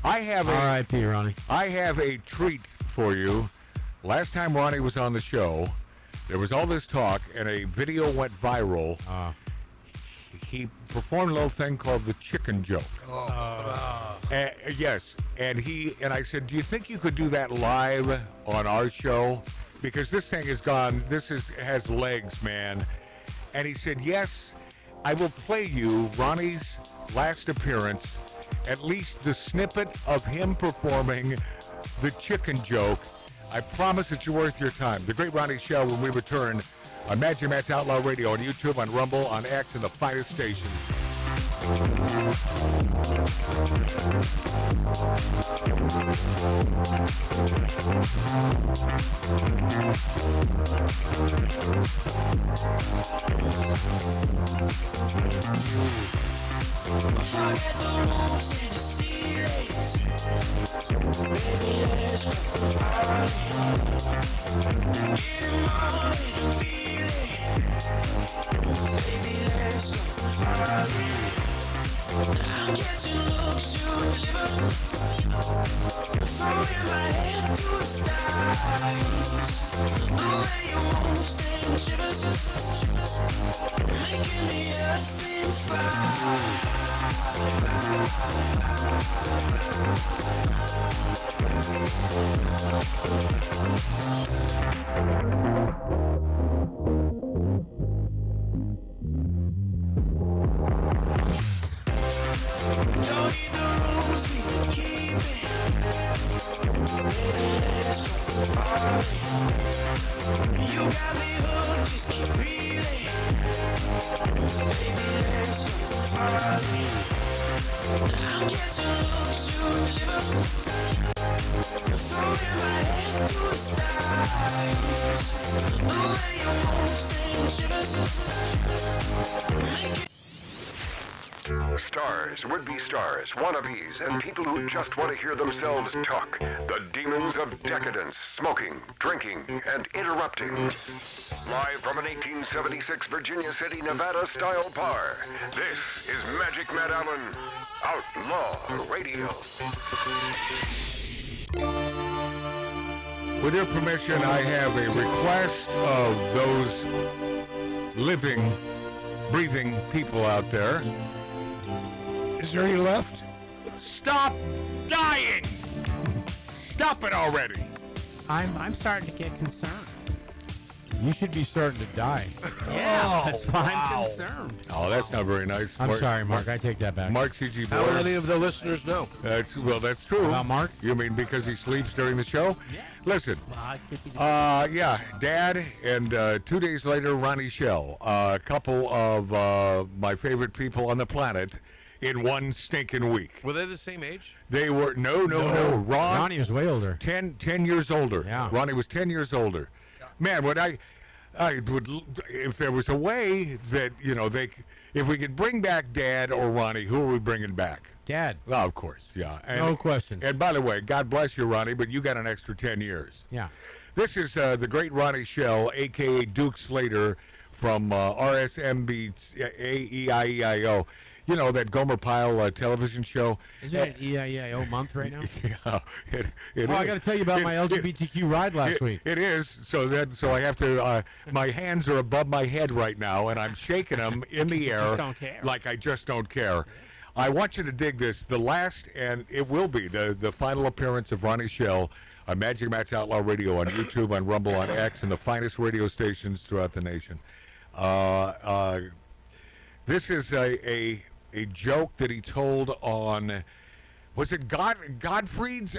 R.I.P. Ronnie. I have a treat for you. Last time Ronnie was on the show, there was all this talk, and a video went viral. He performed a little thing called the chicken joke. Yes, and I said, do you think you could do that live on our show? Because this thing has has legs, man. And he said, yes, I will play you Ronnie's last appearance, at least the snippet of him performing the chicken joke. I promise it's worth your time. The great Ronnie Schell when we return on Magic Matt's Outlaw Radio, on YouTube, on Rumble, on X, and the finest stations. Forget the rooms in the ceilings. Baby, let's go party. Get 'em all in the feeling. Baby, let's go party. I'm catching looks you deliver. Throwing my head to the skies. The way you move sends shivers, making the earth seem fine. Don't need the rules, we can keep it. Baby, let's go party. You got me hooked, just keep reading. Baby, let's go party. I'm catching looks you deliver. Throwing my head to the skies. The way you move sends shivers, make it. Stars, would-be stars, wannabes, and people who just want to hear themselves talk. The demons of decadence, smoking, drinking, and interrupting. Live from an 1876 Virginia City, Nevada-style bar, this is Magic Matt Allen, Outlaw Radio. With your permission, I have a request of those living, breathing people out there. Is there any left? Stop dying! Stop it already. I'm starting to get concerned. You should be starting to die. Yeah, that's why I'm concerned. Oh, that's not very nice. I'm sorry, Mark. I take that back. Mark C.G. How will Boyer. any of the listeners know? That's true. About Mark? You mean because he sleeps during the show? Yeah. Listen. Well, I could be the Yeah, Dad, and 2 days later, Ronnie Schell, a couple of my favorite people on the planet in one stinking week. Were they the same age? They were, no. Ronnie was way older. 10 years older. Yeah. Ronnie was 10 years older. Man, what I would, if there was a way that, if we could bring back Dad or Ronnie, who are we bringing back? Dad. Well, of course, yeah. No questions. And by the way, God bless you, Ronnie, but you got an extra 10 years. Yeah. This is the great Ronnie Schell, a.k.a. Duke Slater from RSMB AEIEIO. You know, that Gomer Pyle television show. Isn't it EIEIO month right now? Yeah. It I is. got to tell you about my LGBTQ ride last week. It is. So I have to, my hands are above my head right now, and I'm shaking them in the air. just don't care. Like I just don't care. I want you to dig this. The last, and it will be, the final appearance of Ronnie Schell on Magic Matt's Outlaw Radio on YouTube, on Rumble, on X, and the finest radio stations throughout the nation. This is a joke that he told on, was it Godfried's?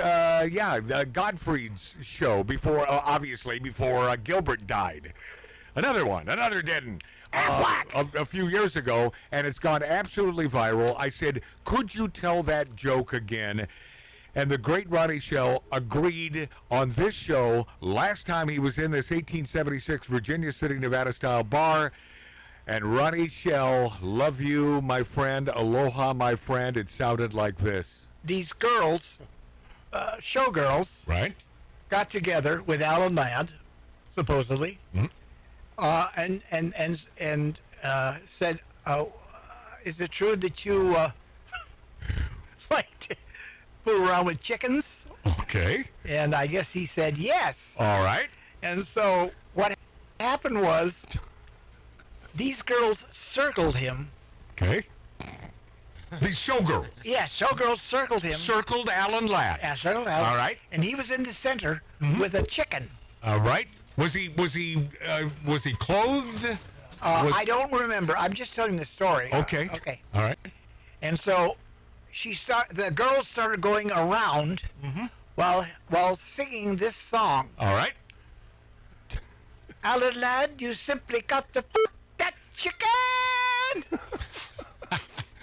Godfried's show before, obviously, before Gilbert died. Another dead one. A few years ago, and it's gone absolutely viral. I said, could you tell that joke again? And the great Ronnie Schell agreed on this show last time he was in this 1876 Virginia City, Nevada-style bar. And Ronnie Schell, love you, my friend. Aloha, my friend. It sounded like this. These girls, showgirls, right, got together with Alan Ladd, supposedly, and said, "Is it true that you like to fool around with chickens?" Okay. And I guess he said yes. All right. And so what happened was, these girls circled him. Okay. These showgirls. Yeah, showgirls circled him. Circled Alan Ladd. Yeah, circled Alan. All right. And he was in the center with a chicken. All right. Was he clothed? I don't remember. I'm just telling the story. Okay. Okay. All right. And so the girls started going around while singing this song. All right. Alan Ladd, you simply got to that chicken.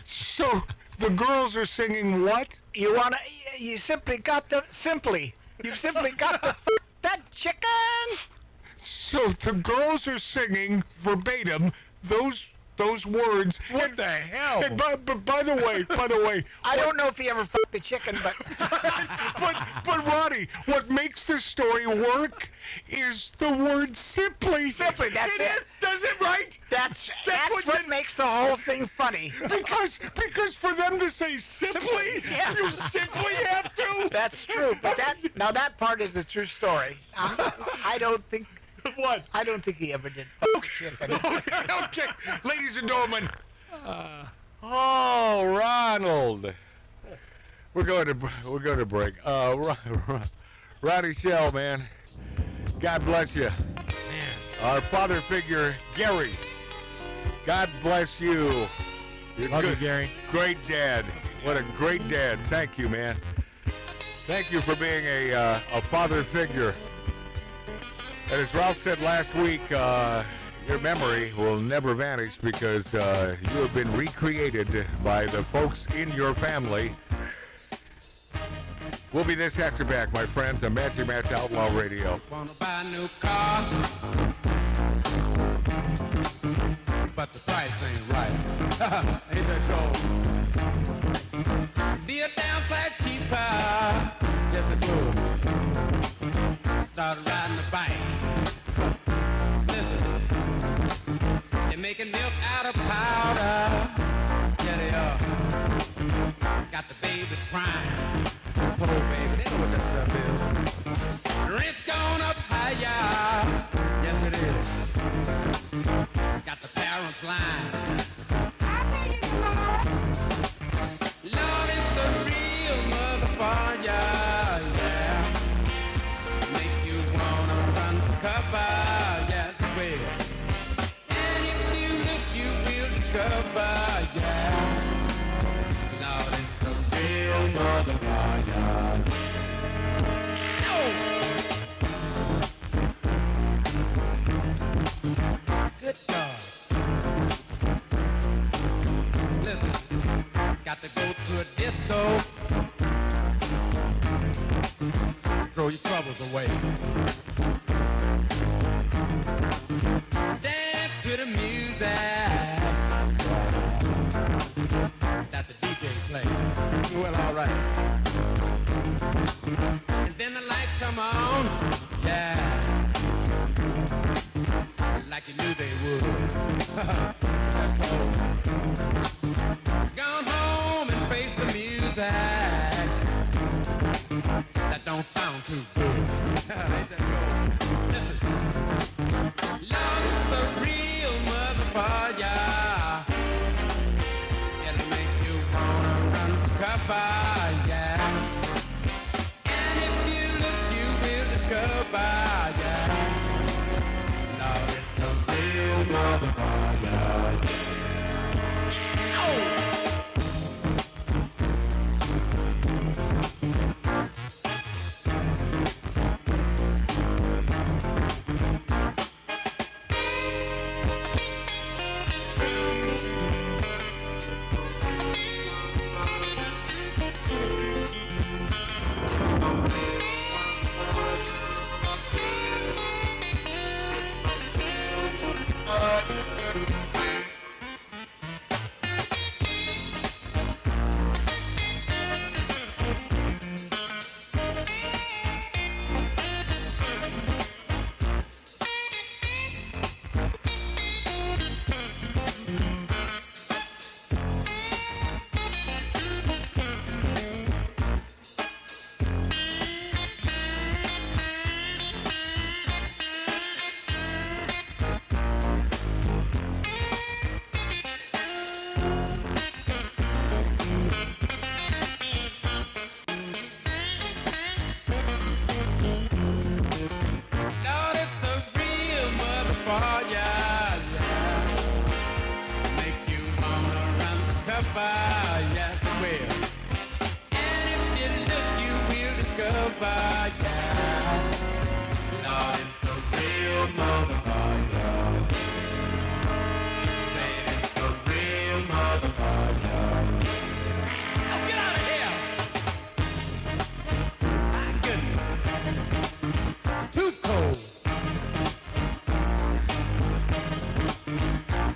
So the girls are singing what? You've simply got to that chicken. So the girls are singing verbatim those words. What the hell? And by the way, I don't know if he ever fucked the chicken, but but Ronnie, what makes this story work is the word simply. Simply, that's it. Does it right? That's what makes the whole thing funny. Because for them to say simply, yeah. you simply have to. That's true. But that part is a true story. I don't think. What? I don't think he ever did fuck chicken. Okay. Ladies and gentlemen. Ronald. We're going to break. Ronnie Schell, man. God bless you. Our father figure, Gary. God bless you. You're Love you, good. Gary. Great dad. What a great dad. Thank you, man. Thank you for being a father figure. And as Ralph said last week, your memory will never vanish because you have been recreated by the folks in your family. We'll be this after back, my friends, on Magic Matt's Outlaw Radio. Wanna buy a new car, but the price ain't right. Ain't that cold? Be a damn sight cheaper. Yes, it would. Started riding a bike. Listen, they're making milk out of powder. Yeah, they are. Got the babies crying. Poor baby, they know what that stuff is. The rent's gone up higher. Yes, it is. Got the parents lying. I'll tell you tomorrow. Lord, it's a real motherfucker. Yeah. motherfucker. Good God. Listen, got to go to a disco. Throw your troubles away. Dance to the music that the DJ plays. Well, all right. And then the lights come on. Yeah. Like you knew they would. That cold. Gone home and face the music. That don't sound too good. Ain't that cold? Listen. Lord, it's a real motherfucker. It'll make you wanna run for cover, yeah. And if you look, you will discover, yeah. Lord, it's a real motherfucker, yeah. Oh!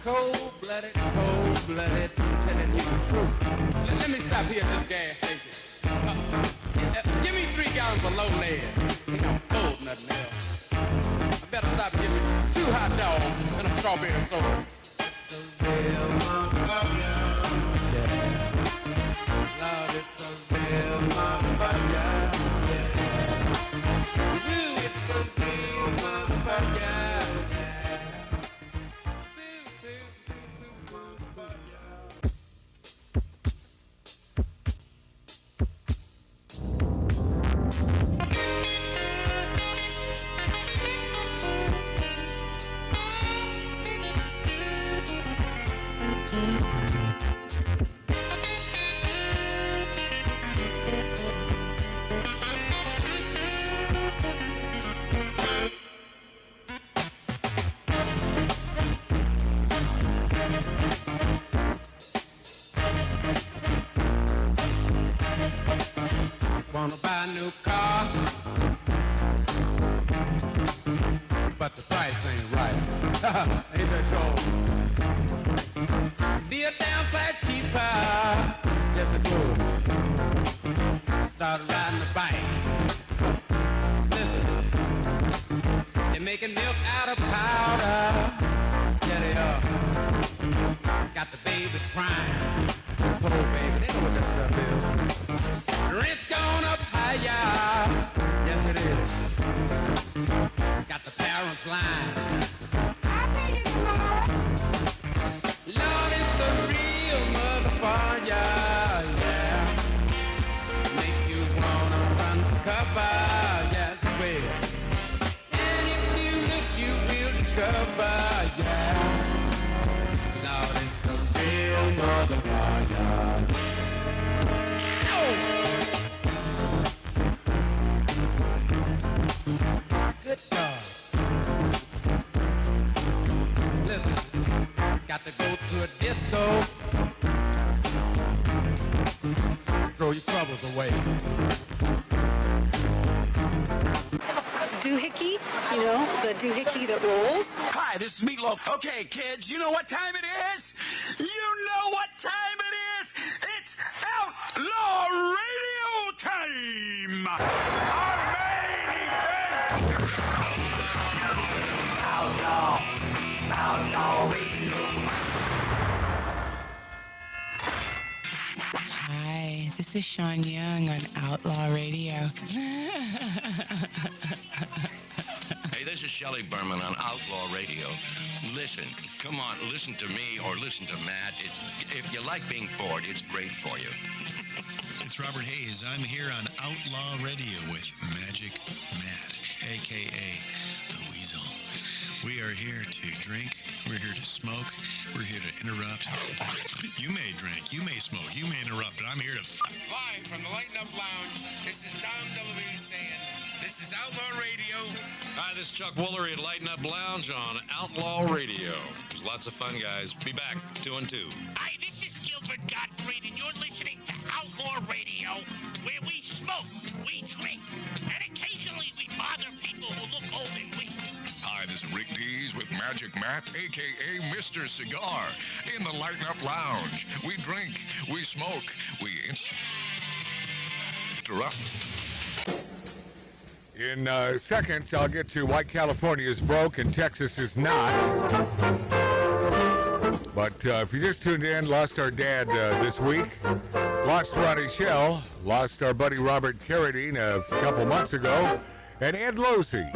Cold-blooded, I'm telling you the truth. Let me stop here at this gas station. Give me 3 gallons of low lead. Ain't I'm full, nothing else. I better stop and get me 2 hot dogs and a strawberry soda. It's a real motherfucker. Yeah. Lord, it's a real motherfucker. Yeah. Ooh, it's a real motherfucker. Wanna buy a new car, but the price ain't right. Ain't that cold? Be a damn sight cheaper. Yes, it would. Start riding the bike. Listen, they're making milk out of powder. Yeah, they are. Got the babies crying. Poor baby, they know what that stuff is. Rent's gone up higher. Yes, it is. Got the parents lying. I'll pay you tomorrow. Lord, it's a real motherfucker. Yeah. Make you wanna run for cover. Yes, it will. And if you look, you will discover. Yeah. Lord, it's a real motherfucker. Oh! Listen, got to go to a disco. Throw your troubles away. Doohickey, you know, the doohickey that rolls. Hi, this is Meatloaf. Okay, kids, you know what time it is? You know what time it is? It's Outlaw Radio time! Outlaw Radio. Hi, this is Sean Young on Outlaw Radio. Hey, this is Shelley Berman on Outlaw Radio. Listen, come on, listen to me or listen to Matt. If you like being bored, it's great for you. It's Robert Hayes. I'm here on Outlaw Radio with Magic Matt, a.k.a. The Weasel. We are here to drink. We're here to smoke. We're here to interrupt. You may drink. You may smoke. You may interrupt, but I'm here to... Live from the Lighten Up Lounge, this is Dom DeLuise saying, this is Outlaw Radio. Hi, this is Chuck Woolery at Lighten Up Lounge on Outlaw Radio. Lots of fun, guys. Be back 2 and 2. Hi, this is Gilbert Gottfried, and you're listening to Outlaw Radio, where we smoke, we drink, and occasionally we bother people who look old and weak. Hi, this is Rick Dees with Magic Matt, a.k.a. Mr. Cigar, in the Lighten Up Lounge. We drink, we smoke, we interrupt. In seconds, I'll get to why California is broke and Texas is not. But if you just tuned in, lost our dad this week. Lost Ronnie Schell. Lost our buddy Robert Carradine a couple months ago. And Ed Losey,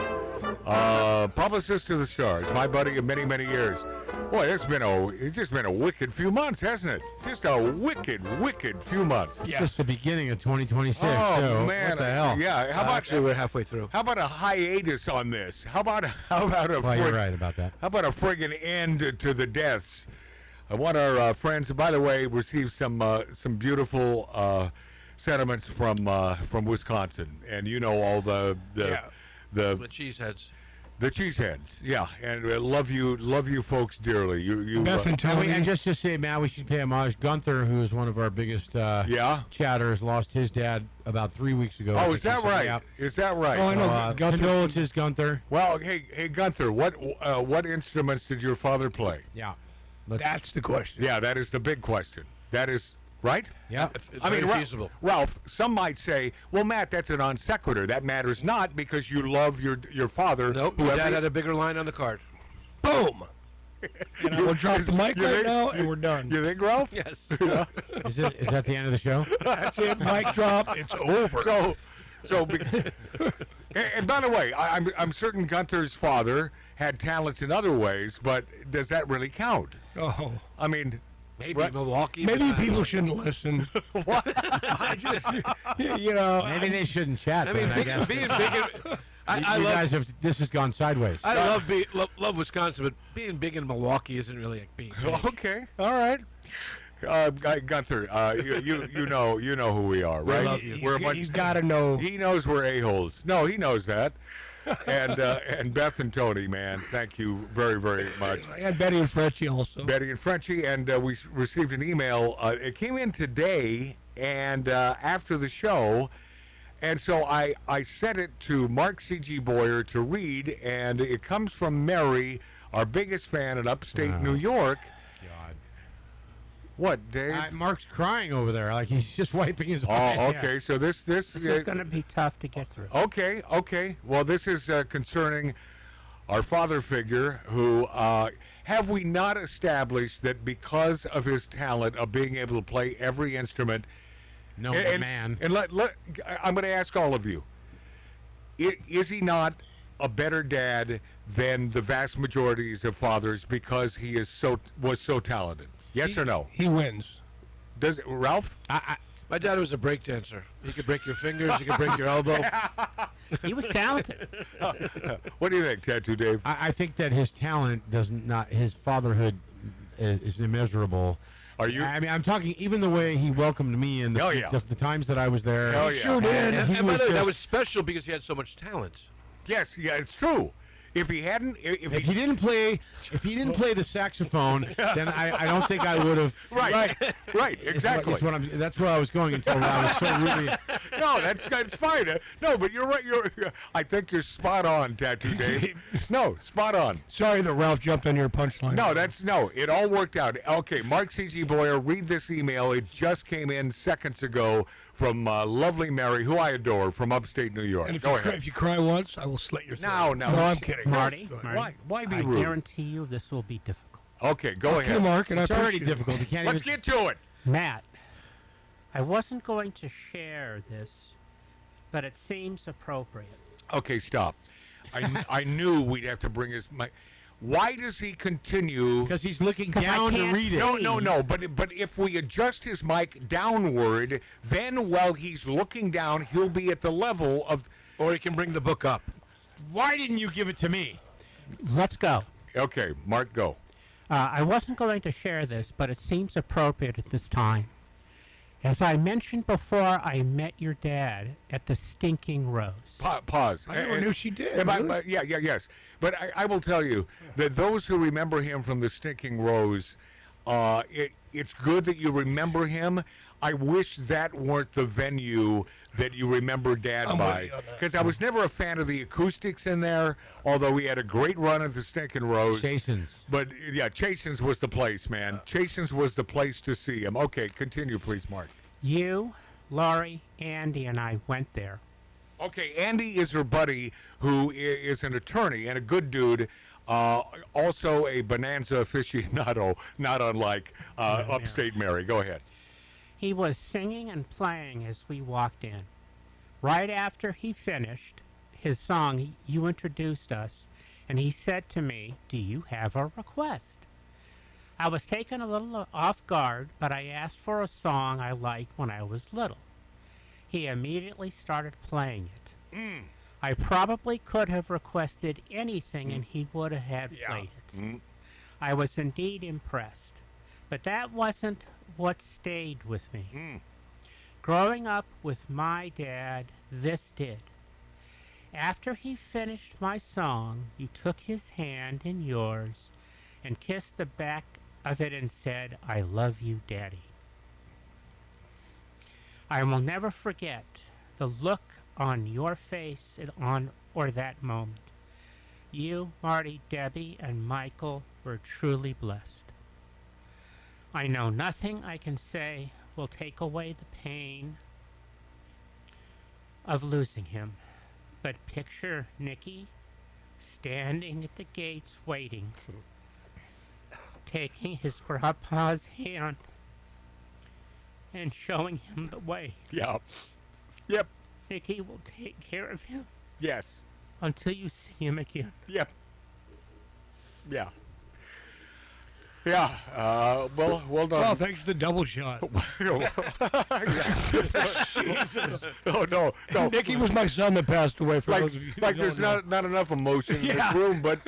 publicist to the stars, my buddy of many, many years. Boy, it's just been a wicked few months, hasn't it? Just a wicked few months. It's just the beginning of 2026. Oh, too. man. What the hell? Yeah. How about Actually, we're halfway through. How about a hiatus on this? How about a Well, you're right about that. How about a friggin' end to the deaths? I want our friends, by the way, received some beautiful sentiments from Wisconsin, and you know all the cheeseheads. The cheeseheads, yeah, and love you folks dearly. You Beth and Tony. And just to say, Matt, we should pay homage. Gunther, who is one of our biggest chatters, lost his dad about 3 weeks ago. Oh, is that right? Yeah. Is that right? Oh, I know. Condolences, Gunther. Well, hey, Gunther, what instruments did your father play? Yeah, that's the question. Yeah, that is the big question. That is. Right? Yeah. I mean, feasible. Ralph, some might say, well, Matt, that's a non sequitur. That matters not because you love your father. Nope, your dad had a bigger line on the card. Boom! And I will drop the mic right now, and we're done. You think, Ralph? Yes. Yeah. Is that the end of the show? That's it. Mic drop. It's over. And by the way, I'm certain Gunther's father had talents in other ways, but does that really count? Oh. I mean... Maybe Milwaukee. Maybe people shouldn't listen. What? I just, you know. Maybe they shouldn't chat. I mean, then, I guess. being big. This has gone sideways. I love Wisconsin, but being big in Milwaukee isn't really like being big. Okay, all right. Gunther, you know who we are, right? Love you. He's got to know. He knows we're a-holes. No, he knows that. And Beth and Tony, man, thank you very, very much. And Betty and Frenchie also. Betty and Frenchie, and we received an email. It came in today, and after the show, and so I sent it to Mark C.G. Boyer to read, and it comes from Mary, our biggest fan in upstate New York. God. What, Dave? Mark's crying over there, like he's just wiping his eyes. Oh, okay. So this is going to be tough to get through. Okay. Well, this is concerning our father figure, who have we not established that because of his talent of being able to play every instrument, no man. And I'm going to ask all of you: is he not a better dad than the vast majorities of fathers because he was so talented? Yes or no? He wins. Does Ralph? My dad was a break dancer. He could break your fingers. He could break your elbow. He was talented. What do you think, Tattoo Dave? I think that his talent his fatherhood is immeasurable. Are you? I mean, I'm talking even the way he welcomed me and the times that I was there. Oh, yeah. Sure did. And by the way, that was special because he had so much talent. Yes, yeah, it's true. If he hadn't, If he didn't play the saxophone, then I don't think I would have. Right, exactly. That's where I was going until I was so really. No, that's fine. No, but you're right. I think you're spot on, Tattoo Dave. No, spot on. Sorry that Ralph jumped on your punchline. No, it all worked out. Okay, Mark C.G. Boyer, read this email. It just came in seconds ago from lovely Mary, who I adore, from upstate New York. And if, Go ahead. If you cry once, I will slit your throat. No, I'm kidding. Marty, Why be I rude? guarantee you this will be difficult. Okay, go ahead. Mark, and It's I already appreciate it. difficult. You can't Let's even. get to it. Matt, I wasn't going to share this, but it seems appropriate. Okay, stop. I knew we'd have to bring his mic. Why does he continue? Because he's looking 'Cause I down to can't read it. see. No. But if we adjust his mic downward, then while he's looking down, he'll be at the level of. Or he can bring the book up. Why didn't you give it to me? Let's go. Okay, Mark, go. I wasn't going to share this, but it seems appropriate at this time. As I mentioned before, I met your dad at the Stinking Rose. Pause. I never knew she did. But yes. But I will tell you that those who remember him from the Stinking Rose, it's good that you remember him. I wish that weren't the venue that you remember Dad by. Because I was never a fan of the acoustics in there, although we had a great run at the Stinking Rose. Chasen's. But, yeah, Chasen's was the place, man. Chasen's was the place to see him. Okay, continue, please, Mark. You, Laurie, Andy, and I went there. Okay, Andy is her buddy, who is an attorney and a good dude, also a Bonanza aficionado, not unlike Upstate Mary. Go ahead. He was singing and playing as we walked in. Right after he finished his song, you introduced us, and he said to me, "Do you have a request?" I was taken a little off guard, but I asked for a song I liked when I was little. He immediately started playing it. I probably could have requested anything, and he would have played it. I was indeed impressed, but that wasn't what stayed with me. Growing up with my dad, this did. After he finished my song, you took his hand in yours and kissed the back of it and said, "I love you, Daddy." I will never forget the look on your face or that moment. You, Marty, Debbie, and Michael were truly blessed. I know nothing I can say will take away the pain of losing him, but picture Nicky standing at the gates waiting, taking his grandpa's hand and showing him the way. Yeah. Yep. Nicky will take care of him. Yes. Until you see him again. Yep. Yeah. Yeah. Well done. Well, thanks for the double shot. Jesus. No. Nicky was my son that passed away. For those of you who there's don't know. not enough emotion in this room, but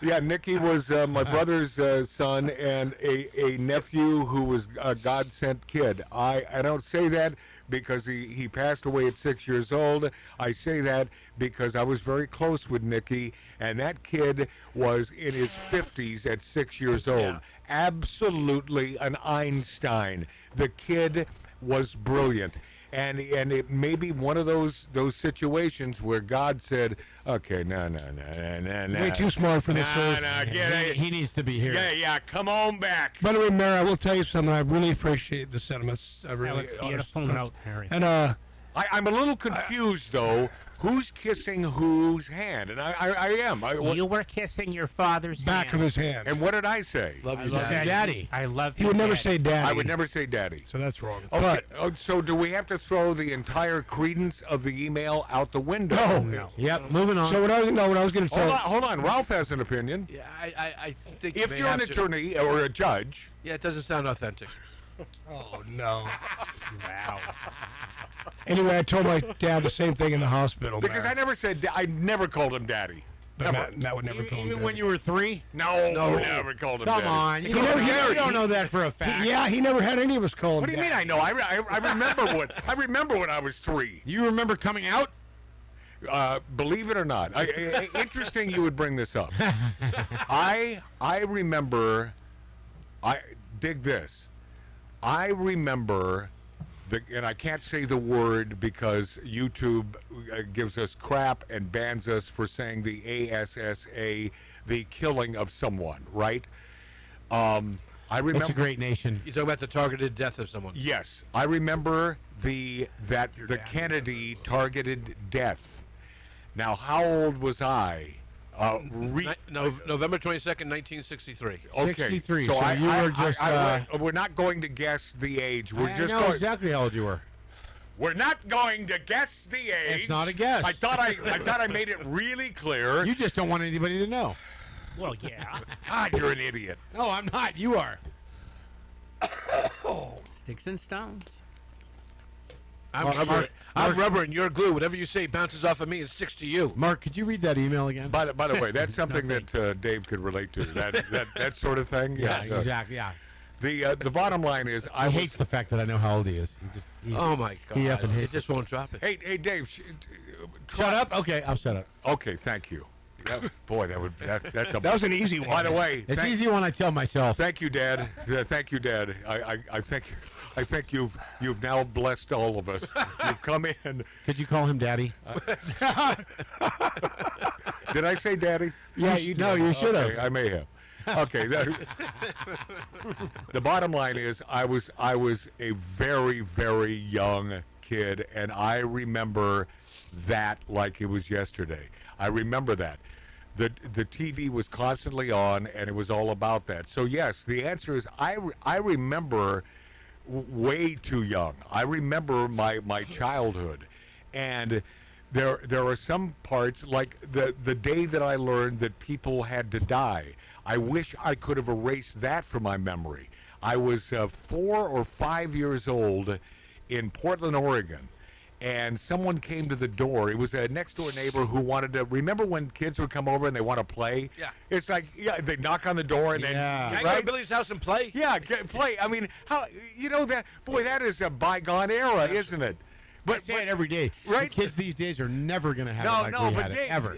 yeah, Nicky was my brother's son and a nephew who was a God-sent kid. I don't say that because he passed away at 6 years old. I say that because I was very close with Nicky, and that kid was in his 50s at 6 years old. Yeah. Absolutely an Einstein. The kid was brilliant. And it may be one of those situations where God said, "Okay, no. Way too smart for this earth. He needs to be here. Yeah, come on back." By the way, Mary, I will tell you something. I really appreciate the sentiments. I really, That was a beautiful note, Harry. And I'm a little confused though. Who's kissing whose hand? And I am. You were kissing your father's back of his hand. And what did I say? Love you, Daddy. I love He you, would never Daddy. say daddy. I would never say daddy. So that's wrong. Okay. So do we have to throw the entire credence of the email out the window? No. Yep. Moving on. So what I was going to tell. Hold on. Ralph has an opinion. Yeah, I think If may you're an have to- attorney or a judge. Yeah, it doesn't sound authentic. Oh no. Wow. Anyway, I told my dad the same thing in the hospital. Because Mary. I never called him daddy. But Never. Matt would never call him Even daddy. when you were 3? No, No. never called him Come daddy. on. You don't know that for a fact. He never had any of us call him What do you mean daddy. I know? I remember when I was 3. You remember coming out? Believe it or not, interesting you would bring this up. I remember. Dig this. I remember. And I can't say the word because YouTube gives us crap and bans us for saying the ASSA, the killing of someone, right? I remember. It's a great nation. You're talking about the targeted death of someone. Yes, I remember the Kennedy targeted death. Now, how old was I? November 22nd, 1963. Okay, 63. so you were just. we're not going to guess the age. We're I just know going, exactly how old you were. We're not going to guess the age. It's not a guess. I thought I made it really clear. You just don't want anybody to know. Well, yeah. God, you're an idiot. No, I'm not. You are. Sticks and stones. I'm rubber and you're glue. Whatever you say bounces off of me and sticks to you. Mark, could you read that email again? By the way, that's something that Dave could relate to. That sort of thing. Yeah, Yes. exactly. Yeah. The bottom line is He hates the fact that I know how old he is. Oh my God! He effing It hates just won't drop it. Hey, Dave. Shut up. Okay, I'll shut up. Okay, thank you. Boy, that's a. That was an easy one. By the way, It's easy when I tell myself. Thank you, Dad. Thank you, Dad. I think you've now blessed all of us. You've come in. Could you call him Daddy? Did I say Daddy? Yeah, you should have. Okay, I may have. Okay. The bottom line is, I was a very, very young kid, and I remember that like it was yesterday. I remember that. The TV was constantly on, and it was all about that. So yes, the answer is I remember way too young. I remember my childhood, and there are some parts like the day that I learned that people had to die. I wish I could have erased that from my memory. I was 4 or 5 years old in Portland, Oregon. And someone came to the door. It was a next-door neighbor who wanted to. Remember when kids would come over and they want to play? Yeah. It's like, they knock on the door and Can I then. go to Billy's house and play? Yeah, play. I mean, how that? Boy, that is a bygone era, isn't it? But I say it every day. Right? The kids these days are never going to have it like we had it, ever.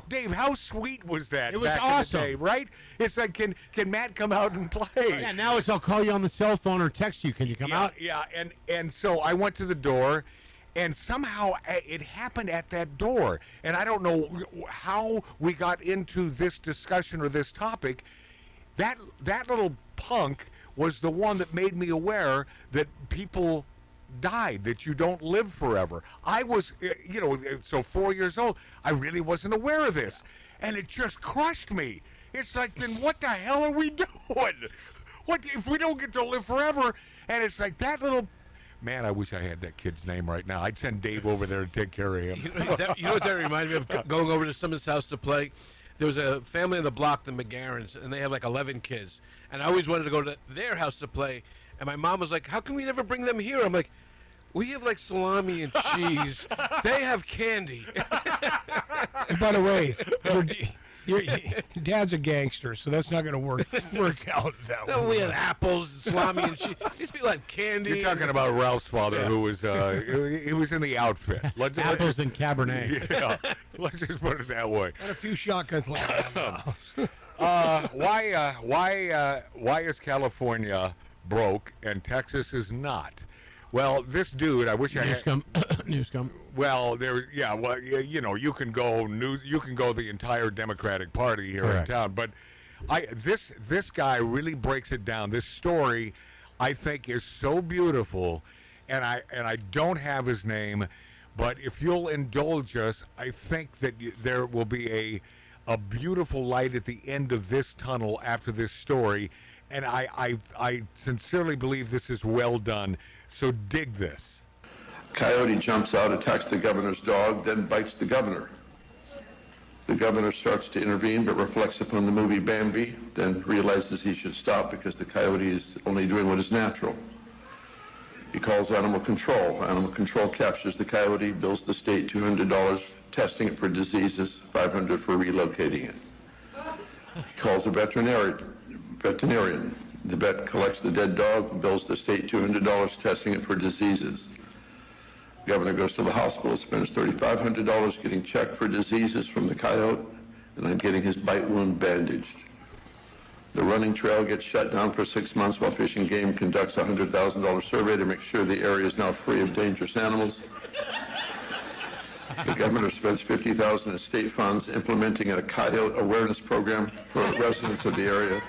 Dave, how sweet was that? It was back awesome, in the day, right? It's like, can Matt come out and play? Yeah, now it's I'll call you on the cell phone or text you. Can you come out? Yeah, and so I went to the door. And somehow it happened at that door. And I don't know how we got into this discussion or this topic. That little punk was the one that made me aware that people died, that you don't live forever. I was, so 4 years old, I really wasn't aware of this. And it just crushed me. It's like, then what the hell are we doing? What if we don't get to live forever? And it's like that little... Man, I wish I had that kid's name right now. I'd send Dave over there to take care of him. You know what that reminded me of? Going over to someone's house to play. There was a family on the block, the McGarrens, and they had like 11 kids. And I always wanted to go to their house to play. And my mom was like, how can we never bring them here? I'm like, we have like salami and cheese. They have candy. And by the way, your Dad's a gangster, so that's not going to work out that No, way. we had apples and salami and cheese. These people had candy. You're talking about Ralph's father, who was he was in the outfit. Apples and Cabernet. Yeah, let's just put it that way. And a few shotguns lying around the house. Why is California broke and Texas is not? Well, this dude, I wish I had. Newscom. Well, you can go the entire Democratic Party here Correct. in town, but this guy really breaks it down. This story, I think, is so beautiful, and I don't have his name, but if you'll indulge us, I think that there will be a beautiful light at the end of this tunnel after this story, and I sincerely believe this is well done. So dig this. Coyote jumps out, attacks the governor's dog, then bites the governor. The governor starts to intervene, but reflects upon the movie Bambi, then realizes he should stop because the coyote is only doing what is natural. He calls animal control. Animal control captures the coyote, bills the state $200, testing it for diseases, $500 for relocating it. He calls a veterinarian. The vet collects the dead dog, bills the state $200, testing it for diseases. Governor goes to the hospital, spends $3,500 getting checked for diseases from the coyote, and then getting his bite wound bandaged. The running trail gets shut down for 6 months while Fish and Game conducts a $100,000 survey to make sure the area is now free of dangerous animals. The governor spends $50,000 in state funds implementing a coyote awareness program for residents of the area.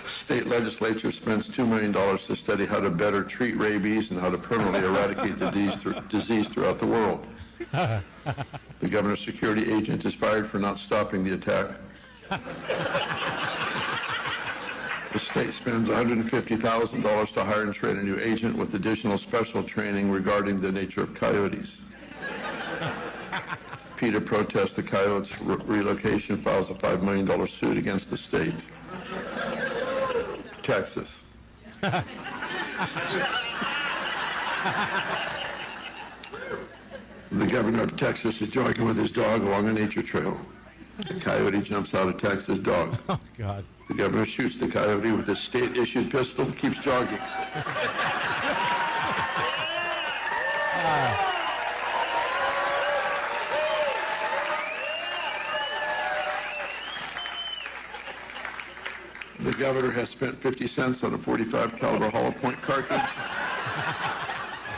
State legislature spends $2 million to study how to better treat rabies and how to permanently eradicate the disease throughout the world. The governor's security agent is fired for not stopping the attack. The state spends $150,000 to hire and train a new agent with additional special training regarding the nature of coyotes. PETA protests the coyotes' relocation, files a $5 million suit against the state. Texas. The governor of Texas is jogging with his dog along a nature trail. The coyote jumps out, attacks his dog. Oh, God. The governor shoots the coyote with his state-issued pistol and keeps jogging. The governor has spent 50 cents on a .45 caliber hollow point cartridge.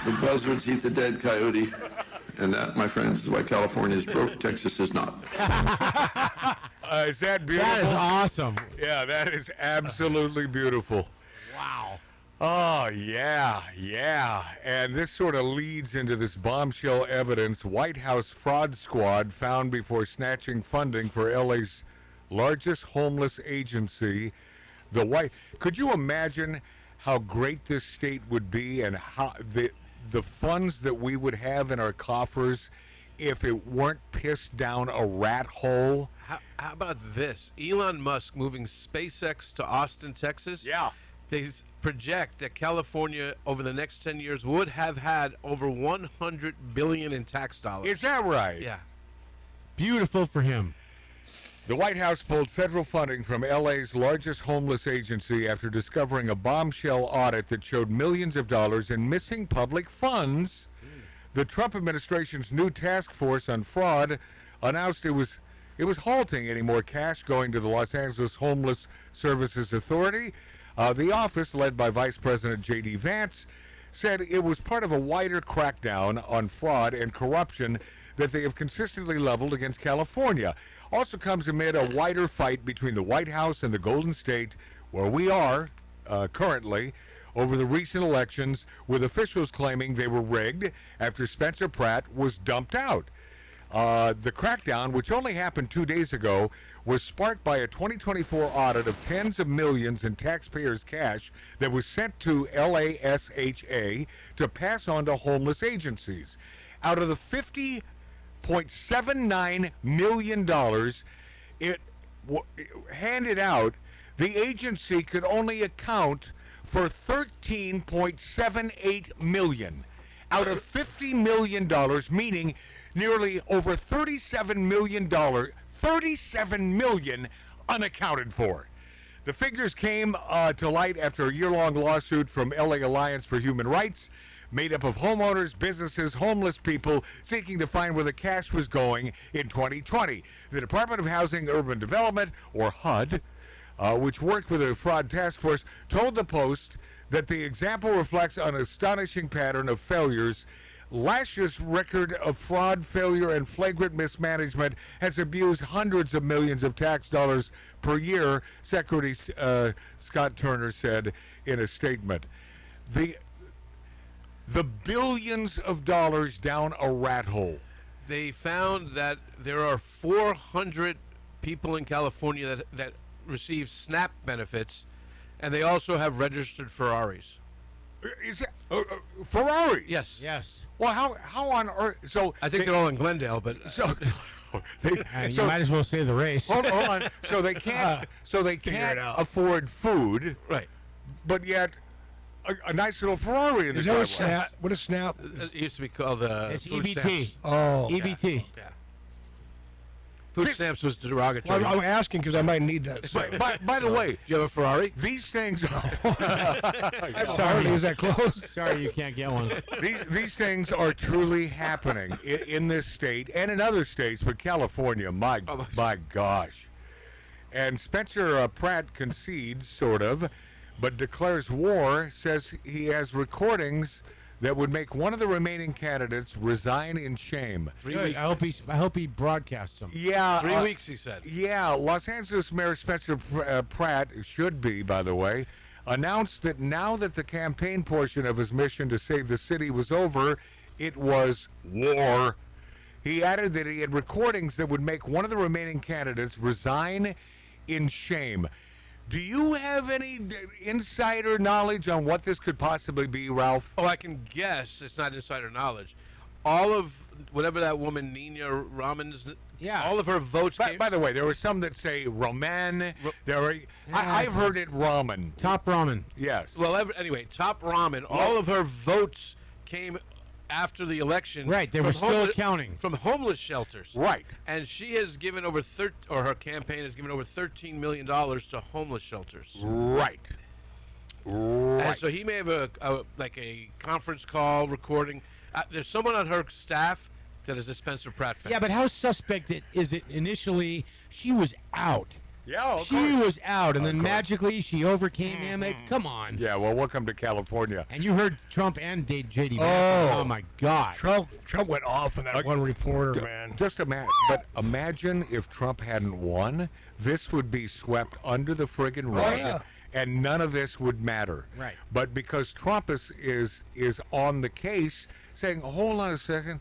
The buzzards eat the dead coyote. And that, my friends, is why California is broke, Texas is not. Is that beautiful? That is awesome. Yeah, that is absolutely beautiful. Wow. Oh, yeah, yeah. And this sort of leads into this bombshell evidence. White House fraud squad found before snatching funding for LA's largest homeless agency. Could you imagine how great this state would be and how the funds that we would have in our coffers if it weren't pissed down a rat hole? How about this? Elon Musk moving SpaceX to Austin, Texas. Yeah. They project that California over the next 10 years would have had over $100 billion in tax dollars. Is that right? Yeah. Beautiful for him. The White House pulled federal funding from LA's largest homeless agency after discovering a bombshell audit that showed millions of dollars in missing public funds. The Trump administration's new task force on fraud announced it was halting any more cash going to the Los Angeles Homeless Services Authority. The office, led by Vice President J.D. Vance, said it was part of a wider crackdown on fraud and corruption that they have consistently leveled against California. Also comes amid a wider fight between the White House and the Golden State, where we are currently, over the recent elections, with officials claiming they were rigged after Spencer Pratt was dumped out. The crackdown, which only happened 2 days ago, was sparked by a 2024 audit of tens of millions in taxpayers' cash that was sent to LASHA to pass on to homeless agencies. Out of the $50.79 million it handed out, the agency could only account for $13.78 million out of $50 million, meaning nearly over $37 million, $37 million unaccounted for. The figures came to light after a year-long lawsuit from LA Alliance for Human Rights, made up of homeowners, businesses, homeless people seeking to find where the cash was going in 2020. The Department of Housing and Urban Development, or HUD, which worked with a fraud task force, told the Post that the example reflects an astonishing pattern of failures. Last year's record of fraud, failure, and flagrant mismanagement has abused hundreds of millions of tax dollars per year, Secretary Scott Turner said in a statement. The billions of dollars down a rat hole. They found that there are 400 people in California that receive SNAP benefits, and they also have registered Ferraris. Is it Ferrari? Yes. Yes. Well, how on earth? So I think they're all in Glendale, but so you might as well say the race. Hold on. So they can't. Afford food, right? But yet, a nice little Ferrari in the driveway. SNAP? What is SNAP? It used to be called it's food EBT. stamps. Oh, EBT. Yeah. Food stamps was derogatory. Well, I'm asking because I might need that. By the way, do you have a Ferrari? These things are. Sorry, is that close? Sorry, you can't get one. These things are truly happening in this state and in other states, but California, my gosh. And Spencer Pratt concedes, sort of, but declares war, says he has recordings that would make one of the remaining candidates resign in shame. 3 weeks. I hope he broadcasts them. Yeah. 3 weeks, he said. Yeah, Los Angeles Mayor Spencer Pratt, should be, by the way, announced that now that the campaign portion of his mission to save the city was over, it was war. He added that he had recordings that would make one of the remaining candidates resign in shame. Do you have any insider knowledge on what this could possibly be, Ralph? Oh, I can guess. It's not insider knowledge. All of whatever that woman, Nina Raman's, all of her votes came. By the way, there were some that say Roman. I've heard it ramen. Top ramen. Yes. Well, anyway, top ramen. All of her votes came after the election. Right, they were still counting. From homeless shelters. Right. And she has given over her campaign has given over $13 million to homeless shelters. Right. And so he may have a conference call recording. There's someone on her staff that is a Spencer Pratt fan. Yeah, but how suspect is it initially? She was out. Yeah, she was out, and then magically she overcame him. Come on. Yeah, well, welcome to California. And you heard Trump and J.D. Vance. Oh my God. Trump went off on that one reporter, man. Just imagine if Trump hadn't won, this would be swept under the friggin' rug. yeah. And none of this would matter. Right. But because Trump is on the case, saying, hold on a second,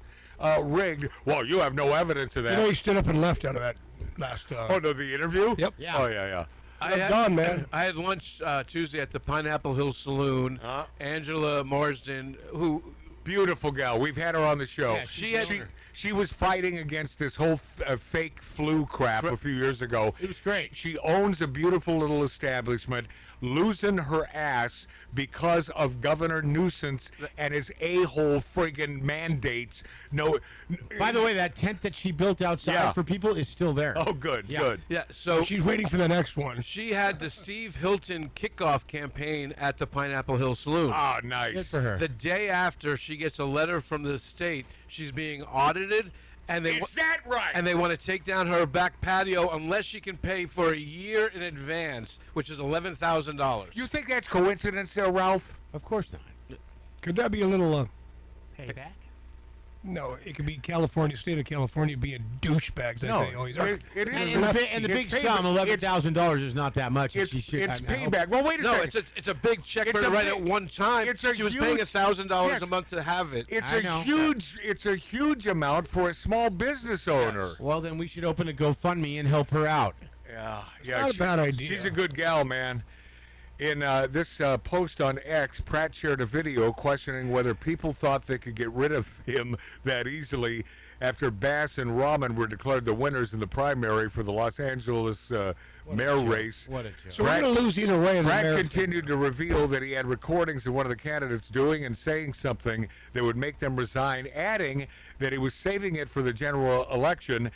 rigged. Well, you have no evidence of that. You know, he stood up and left out of that last. Oh, no, the interview? Yep. Yeah. Oh, yeah. Man. I had lunch Tuesday at the Pineapple Hill Saloon. Angela Marsden, who beautiful gal. We've had her on the show. Yeah, she was fighting against this whole fake flu crap a few years ago. It was great. She owns a beautiful little establishment, losing her ass because of Governor Nuisance and his a-hole friggin' mandates. No. By the way, that tent that she built outside for people is still there. Oh, good, good. Yeah, so she's waiting for the next one. She had the Steve Hilton kickoff campaign at the Pineapple Hill Saloon. Ah, nice. Good for her. The day after, she gets a letter from the state. She's being audited, and Is that right? And they want to take down her back patio unless she can pay for a year in advance, which is $11,000. You think that's coincidence there, Ralph? Of course not. Could that be a little? Payback? No, it could be California, state of California being douchebags. They say always are. It is. And the big sum, $11,000, is not that much. It's payback. Well, wait a No, second. it's a big check It's for a right big- at one time. She was paying $1,000 a month to have it. It's a huge amount for a small business owner. Well, then we should open a GoFundMe and help her out. Yeah, not a bad idea. She's a good gal, man. In this post on X, Pratt shared a video questioning whether people thought they could get rid of him that easily after Bass and Rahman were declared the winners in the primary for the Los Angeles mayor race. What a joke. So we're going to lose either way in the Pratt mayor continued to reveal that he had recordings of one of the candidates doing and saying something that would make them resign, adding that he was saving it for the general election.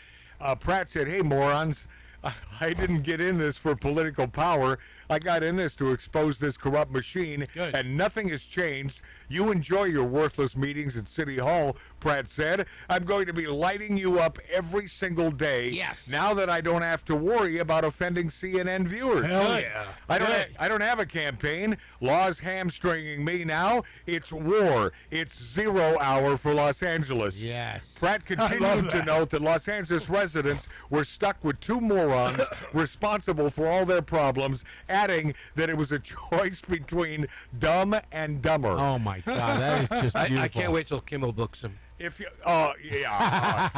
Pratt said, "Hey, morons, I didn't get in this for political power. I got in this to expose this corrupt machine, and nothing has changed. You enjoy your worthless meetings at City Hall," Pratt said. "I'm going to be lighting you up every single day. Yes. Now that I don't have to worry about offending CNN viewers." Hell yeah. I don't have a campaign. Law's hamstringing me now. It's war. It's 0 hour for Los Angeles. Yes. Pratt continued to note that Los Angeles residents were stuck with two morons responsible for all their problems, adding that it was a choice between dumb and dumber. Oh my God, that is just beautiful. I can't wait till Kimmel books him. If you, oh yeah.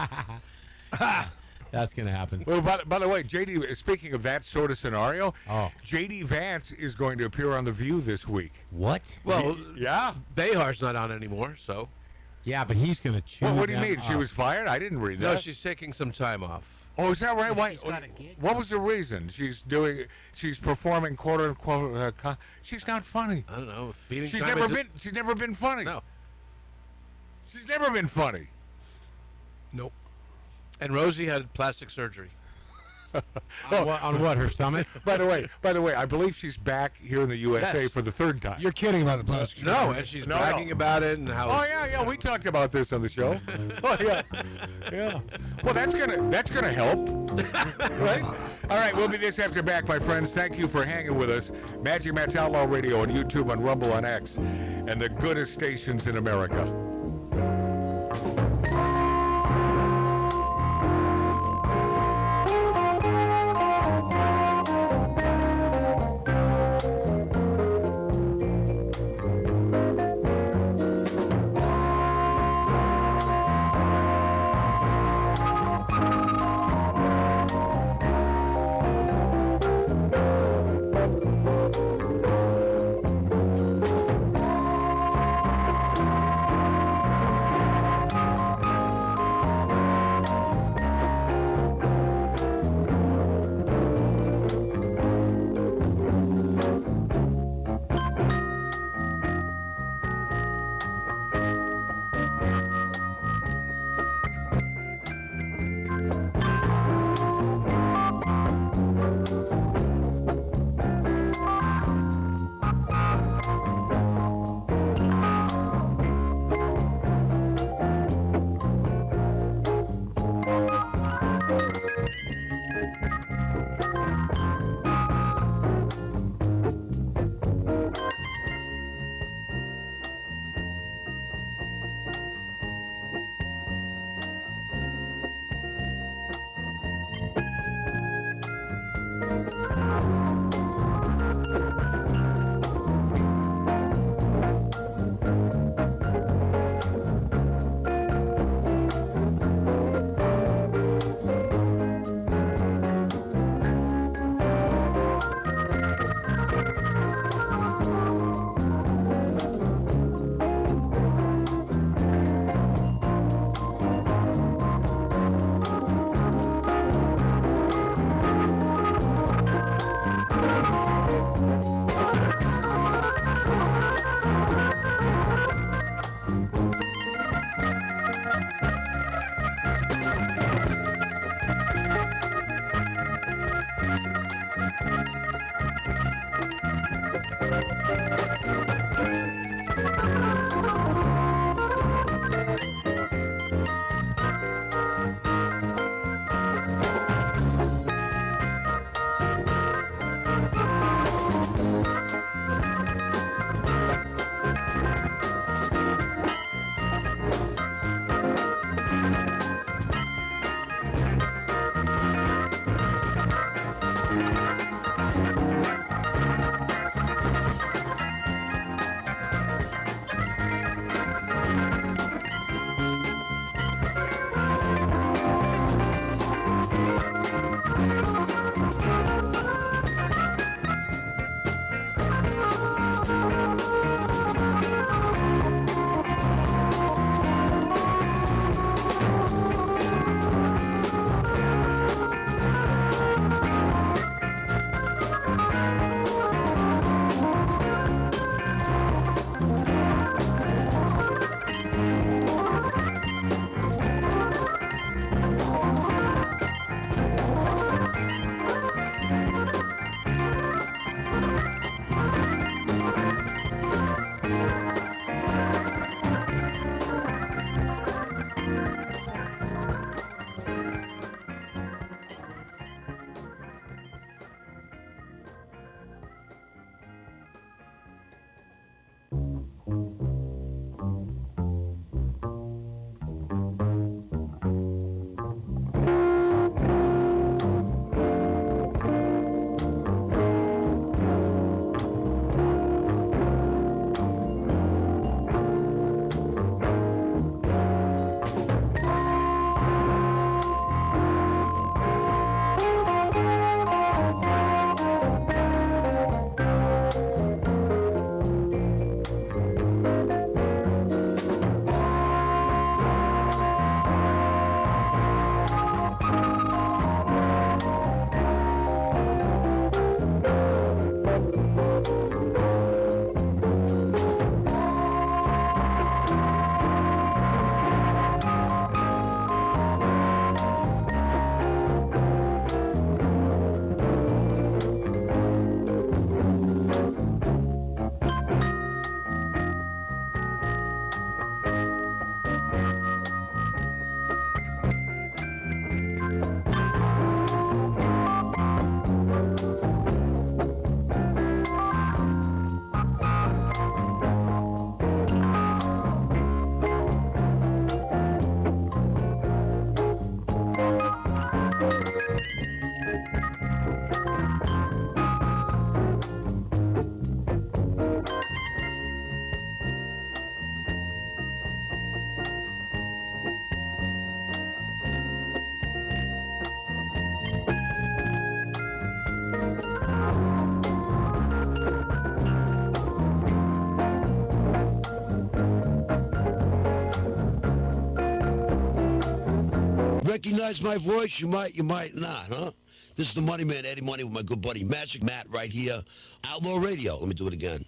That's going to happen. Well, by the way, JD, speaking of that sort of scenario, JD Vance is going to appear on The View this week. What? Well, yeah. Behar's not on anymore, so. Yeah, but he's going to chew Well, what do you them mean? She up. was fired? I didn't read that. No, she's taking some time off. Oh, is that right? Why? She's got a gig. What was the reason? She's performing quote unquote. She's not funny. I don't know. Feeding She's time never been funny. No. She's never been funny. Nope. And Rosie had plastic surgery. On what? Her stomach? By the way, I believe she's back here in the USA Yes. for the third time. You're kidding about the plastic. No, and she's bragging about it and how. Oh yeah, we talked about this on the show. Oh yeah. Well, that's gonna help, right? All right, we'll be this after back, my friends. Thank you for hanging with us. Magic Matt's Outlaw Radio on YouTube, on Rumble, on X, and the goodest stations in America. recognize my voice? You might not, huh? This is the Money Man, Eddie Money, with my good buddy Magic Matt right here. Outlaw Radio. Let me do it again.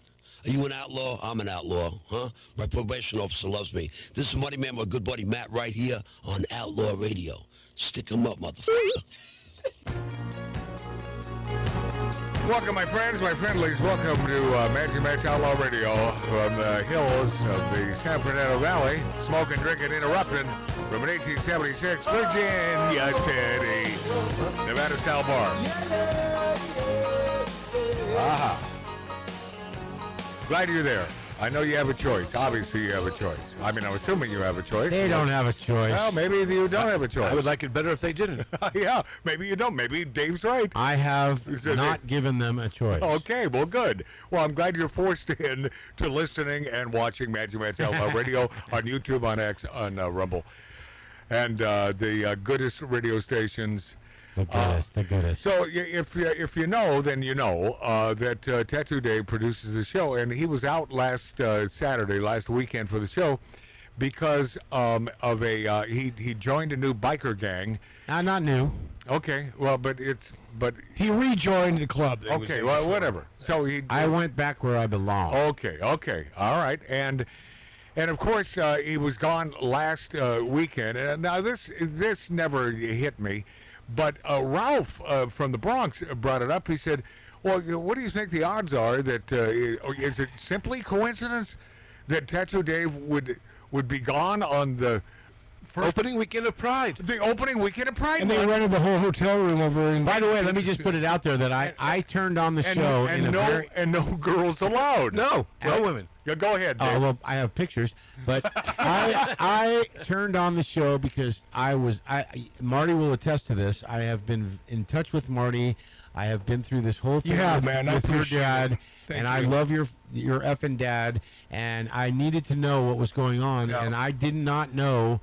Are you an outlaw? I'm an outlaw, huh? My probation officer loves me. This is Money Man, my good buddy Matt right here on Outlaw Radio. Stick 'em up, motherfucker. Welcome, my friends, my friendlies. Welcome to Magic Matt's Outlaw Radio from the hills of the San Fernando Valley. Smoking, drinking, interrupting from an 1876 Virginia City, Nevada-style bar. Aha. Glad you're there. I know you have a choice. Obviously, you have a choice. I mean, I'm assuming you have a choice. They don't have a choice. Well, maybe you don't have a choice. I would like it better if they didn't. Yeah, maybe you don't. Maybe Dave's right. I have not given them a choice. Okay, well, good. Well, I'm glad you're forced in to listening and watching Magic Matt's Outlaw Radio on YouTube, on X, on Rumble, and the goodest radio stations. The goodest. So if you know, then you know that Tattoo Dave produces the show, and he was out last weekend for the show because of a he joined a new biker gang. Not new. Okay, well, but he rejoined the club. Okay, well, whatever. So I went back where I belong. Okay, all right, and of course he was gone last weekend. And now this never hit me. But Ralph from the Bronx brought it up. He said, well, what do you think the odds are that, is it simply coincidence that Tattoo Dave would be gone on the first opening weekend of Pride? The opening weekend of Pride. And they rented the whole hotel room over in... By the way, let me just put it out there that I turned on the show and no girls allowed. No women. Yeah, go ahead, Dave. Well, I have pictures, but I turned on the show because Marty will attest to this. I have been in touch with Marty. I have been through this whole thing with your dad, and I love your effing dad, and I needed to know what was going on, and I did not know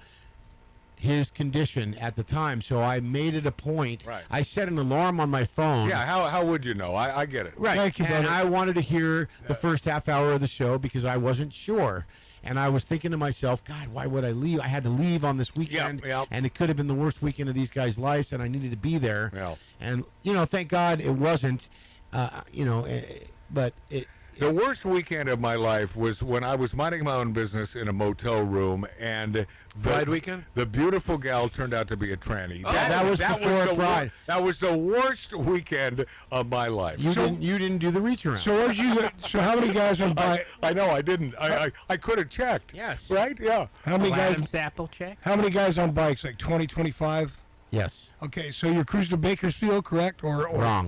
his condition at the time, so I made it a point. Right. I set an alarm on my phone. Yeah, how would you know? I get it. Right. Thank you, and brother. I wanted to hear the first half hour of the show because I wasn't sure. And I was thinking to myself, God, why would I leave? I had to leave on this weekend, and it could have been the worst weekend of these guys' lives, and I needed to be there. Yeah. And, thank God it wasn't, but it... The worst weekend of my life was when I was minding my own business in a motel room, and Pride weekend? The beautiful gal turned out to be a tranny. Oh, that was before Pride. That was the worst weekend of my life. You didn't do the reach around. So where'd you go? So how many guys on bike? I know I didn't. I could have checked. Yes. Right? Yeah. How many guys? Adam's apple check. How many guys on bikes? Like 20, 25? Yes. Okay, so you're cruising to Bakersfield, correct? Or Wrong.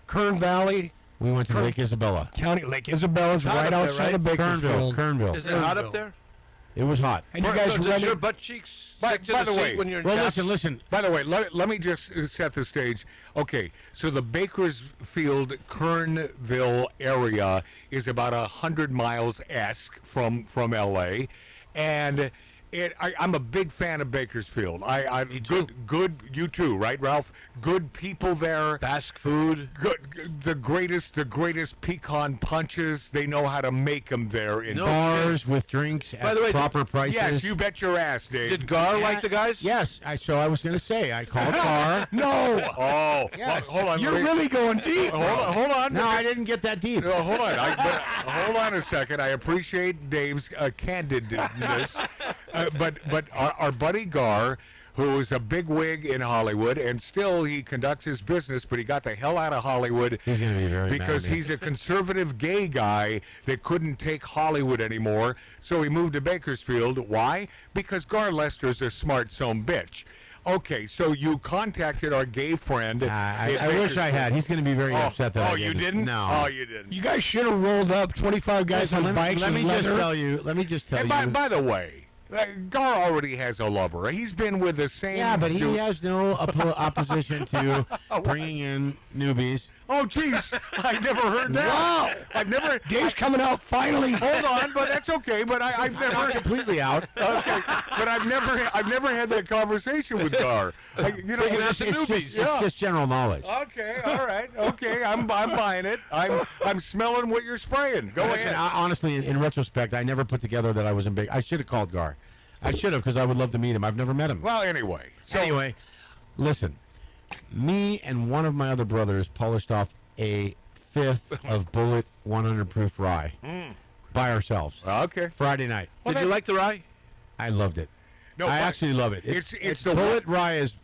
Kern Valley? We went to Lake Isabella. Lake Isabella's right outside of Bakersfield. Kernville. Is it hot up there? It was hot. And you guys so does rented... your butt cheeks By stick to the the way, seat when you're in Well, chaps? listen. By the way, let me just set the stage. Okay, so the Bakersfield, Kernville area is about 100 miles from L.A., and I'm a big fan of Bakersfield. Good. You too, right, Ralph? Good people there. Basque food. Good. The greatest pecan punches. They know how to make them there in Bars with drinks at proper prices. Yes, you bet your ass, Dave. Did Gar like the guys? Yes. So I was going to say I called Gar. No. Oh, Yes. hold on. You're really going deep. Hold on. No, I didn't get that deep. No, hold on. Hold on a second. I appreciate Dave's candidness. But our buddy Gar, who is a big wig in Hollywood, and still he conducts his business, but he got the hell out of Hollywood. He's going to be very because mad at me. he's a conservative gay guy that couldn't take Hollywood anymore, so he moved to Bakersfield. Why? Because Gar Lester's a smart son bitch. Okay, so you contacted our gay friend. I wish I had. He's going to be very upset that I didn't. Oh, you didn't? No. Oh, you didn't. You guys should have rolled up 25 guys on bikes Let me with just leather. tell you. And by the way, Gar already has a lover. He's been with the same... Yeah, but he has no opposition to bringing in newbies. Oh, jeez. I never heard that. Wow. I've never... Dave's coming out finally. Hold on, but that's okay. But I've never... Not completely out. Okay, but I've never had that conversation with Gar. It's just general knowledge. Okay, all right. Okay, I'm buying it. I'm smelling what you're spraying. Go Listen, ahead. honestly, in retrospect, I never put together that I was in big. I should have called Gar. I should have because I would love to meet him. I've never met him. Well, anyway. Anyway, listen. Me and one of my other brothers polished off a fifth of Bullet 100 proof rye by ourselves. Okay. Friday night. Did you like the rye? I loved it. No, I but actually love it. It's the Bullet one- rye is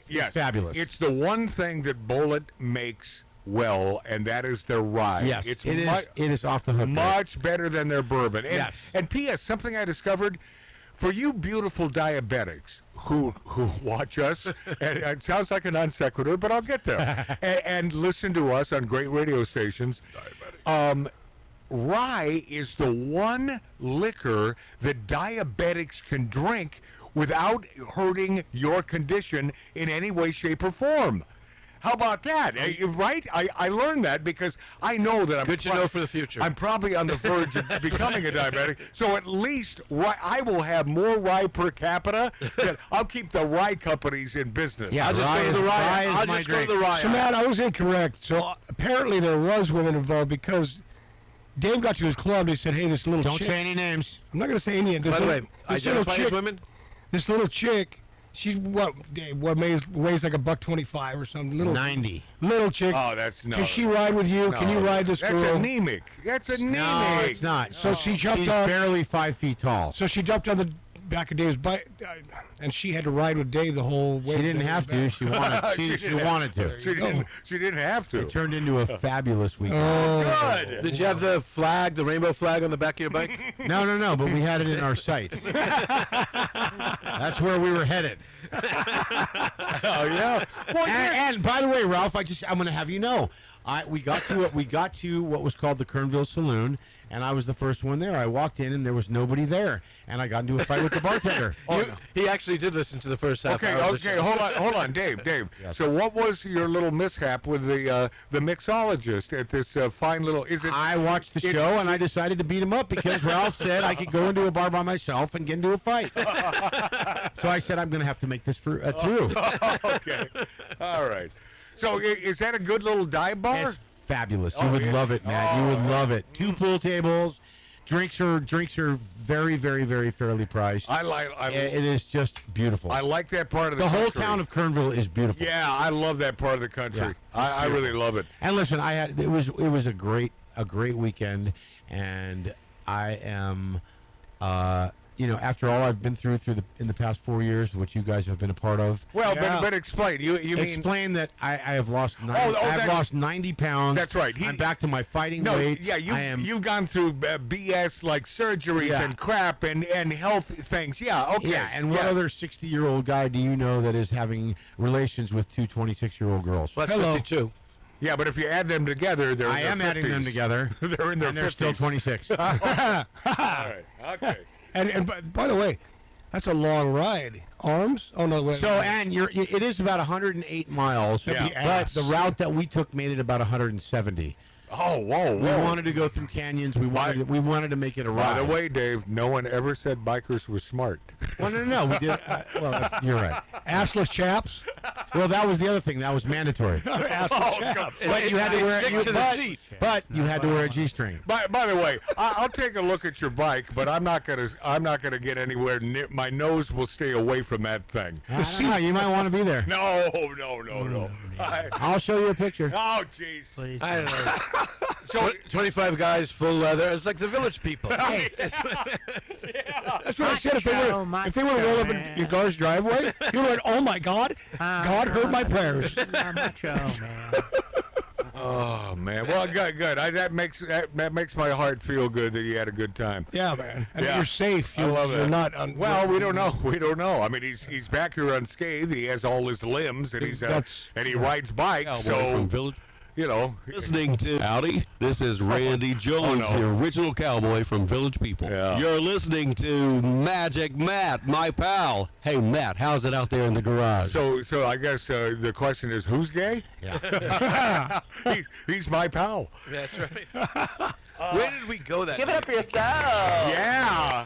Yes, fabulous. It's the one thing that Bullet makes well, and that is their rye. Yes, it's it is. It is off the hook. much better than their bourbon. And, Yes. And P.S. Something I discovered for you beautiful diabetics who watch us, and it sounds like a non sequitur, but I'll get there, and listen to us on great radio stations. Rye is the one liquor that diabetics can drink without hurting your condition in any way, shape, or form. How about that? Right? I learned that because I know that I'm Good to know for the future. I'm probably on the verge of becoming a diabetic. So at least I will have more rye per capita. I'll keep the rye companies in business. Yeah, I'll just go to the rye. I'll just go to the rye. So, Matt, I was incorrect. So apparently there was women involved because Dave got to his club and he said, hey, this little Don't chick. say any names. I'm not going to say any. By the way, identify as women? This little chick, she's what, Dave, weighs like $125 or something. Little 90. Little chick. Oh, that's no. Can she ride with you? Can you ride this That's girl? anemic. That's anemic. No, it's not. So she jumped She's on. barely 5 feet tall. So she jumped on the back of Dave's bike, and she had to ride with Dave the whole way. She didn't have to. She wanted. She wanted to. She didn't have to. It turned into a fabulous weekend. Oh, Good. Did you have the flag, the rainbow flag on the back of your bike? No, but we had it in our sights. That's where we were headed. Oh yeah. Well, And by the way, Ralph, I'm going to have you know, we got to what was called the Kernville Saloon, and I was the first one there. I walked in and there was nobody there, and I got into a fight with the bartender. He actually did listen to the first half. Okay, hour of the okay, show. hold on, Dave. Yes. So what was your little mishap with the mixologist at this fine little? I watched the show and I decided to beat him up because Ralph said I could go into a bar by myself and get into a fight. So I said I'm going to have to make this through. Okay, all right. So is that a good little dive bar? It's fabulous. You would love it, Matt. You would love it. 2 pool tables. Drinks are very, very, very fairly priced. It is just beautiful. I like that part of the whole country. town of Kernville is beautiful. Yeah, I love that part of the country. Yeah, I really love it. And listen, it was a great weekend, and I am after all I've been through in the past 4 years, which you guys have been a part of. Well, but explain. You mean explain that I have lost 90 pounds. That's right. I'm back to my fighting weight. Yeah, you've gone through BS like surgeries and crap and health things. Yeah, okay. Yeah, and what other 60-year-old guy do you know that is having relations with 2 26-year-old girls? Well, that's 52. Yeah, but if you add them together, they're I am adding them together. They're in their and they're 50s. still 26. All right. Okay. And by the way, that's a long ride. Arms? Oh no! Wait, So, and it is about 108 miles. Yeah. But the route that we took made it about 170. Oh, whoa! We wanted to go through canyons. We wanted to make it a ride. By the way, Dave, no one ever said bikers were smart. Well, no, we did. You're right. Assless chaps. Well, that was the other thing. That was mandatory. Assless chaps. But you had to wear but you had to wear a G-string. By the way, I'll take a look at your bike, but I'm not gonna get anywhere near. My nose will stay away from that thing. You might want to be there. No. I'll show you a picture. Oh, jeez. Please. I don't know. So 25 guys, full leather. It's like the village people. Hey. That's what I said. If they would have rolled up in your car's driveway, you would have went, "Oh my God, God heard my prayers." Macho, man. Oh man. Well, good. That makes my heart feel good that you had a good time. Yeah, man. And you're safe. I love you're that. not. Well, we don't know. We don't know. I mean, he's back here unscathed. He has all his limbs, and he rides bikes. So from Village. You know, listening to howdy. This is Randy Jones, the original cowboy from Village People. Yeah. You're listening to Magic Matt, my pal. Hey Matt, how's it out there in the garage? So I guess the question is, who's gay? Yeah. He's my pal. That's right. Where did we go that Give it night? up for yourself. Yeah.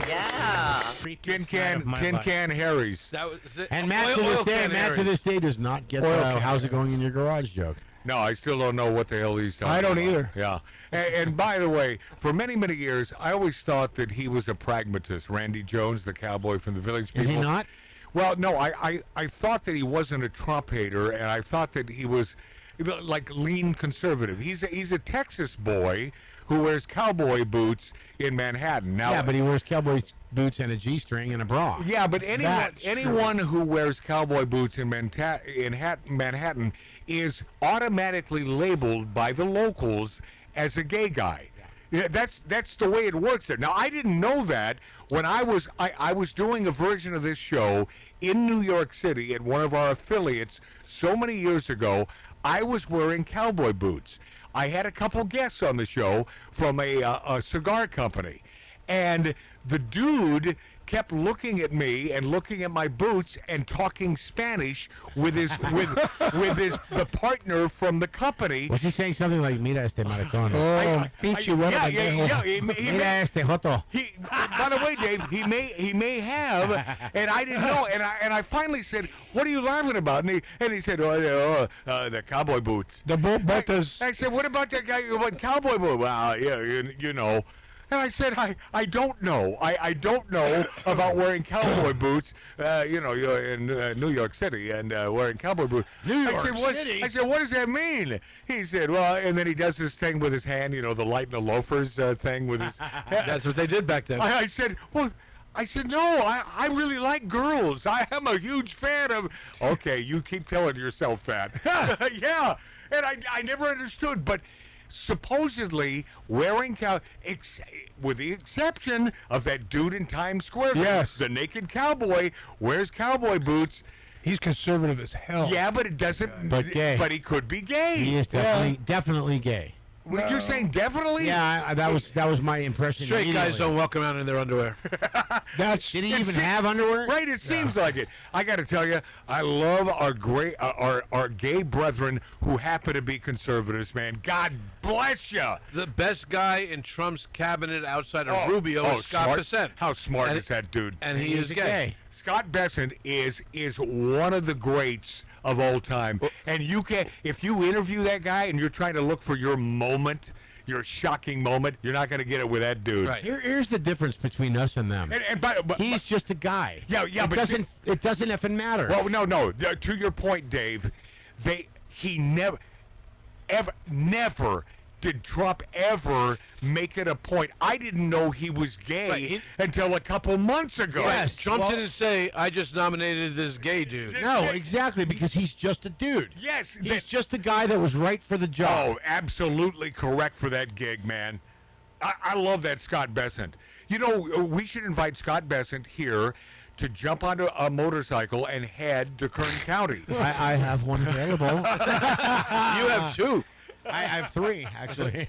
Yeah. Tin Can Harry's. That was it. And Matt to this day does not get the "How's it going in your garage" joke. No, I still don't know what the hell he's talking about. I don't either. Yeah. And by the way, for many, many years, I always thought that he was a pragmatist. Randy Jones, the cowboy from the Village People. Is he not? Well, no, I thought that he wasn't a Trump hater, and I thought that he was like lean conservative. He's a Texas boy who wears cowboy boots in Manhattan. Now, Yeah, but he wears cowboy boots and a G-string and a bra. yeah, but That's anyone who wears cowboy boots in Manhattan is automatically labeled by the locals as a gay guy. Yeah, that's the way it works there. Now, I didn't know that when I was doing a version of this show in New York City at one of our affiliates so many years ago. I was wearing cowboy boots. I had a couple guests on the show from a cigar company, and the dude kept looking at me and looking at my boots and talking Spanish with his the partner from the company. Was he saying something like "Mira este maricón"? Mira este joto. By the way, Dave, he may have, and I didn't know. And I finally said, "What are you laughing about?" And he said, the cowboy boots. The botas. I said, "What about that guy with cowboy boots?" Well, yeah, you know. And I said, I don't know. I don't know about wearing cowboy boots, you're in New York City and wearing cowboy boots. City? I said, what does that mean? He said, well, and then he does this thing with his hand, the light and the loafers thing with his... That's what they did back then. I said, no, I really like girls. I am a huge fan of... Okay, you keep telling yourself that. Yeah, and I never understood, but... supposedly wearing with the exception of that dude in Times Square. Yes. The naked cowboy wears cowboy boots. He's conservative as hell. Yeah, but it doesn't. But gay. But he could be gay. He is definitely gay. Well, you're saying definitely? Yeah, that was my impression. Straight guys don't walk around in their underwear. Did he even have underwear? Right, it seems like it. I got to tell you, I love our gay brethren who happen to be conservatives, man. God bless you. The best guy in Trump's cabinet outside of Rubio is Scott Bessent. How smart is that dude? And he is gay. Scott Bessent is one of the greats of all time. And you can, if you interview that guy and you're trying to look for your moment, your shocking moment, you're not going to get it with that dude. Right. Here's the difference between us and them. But he's just a guy. Yeah, it doesn't effing matter. Well, no. To your point, Dave, he never did Trump ever make it a point. I didn't know he was gay until a couple months ago. Yes. Trump didn't say, I just nominated this gay dude. No, exactly, because he's just a dude. Yes. He's just the guy that was right for the job. Oh, absolutely correct for that gig, man. I love that Scott Bessent. We should invite Scott Bessent here to jump onto a motorcycle and head to Kern County. I have one available. You have two. I have three, actually.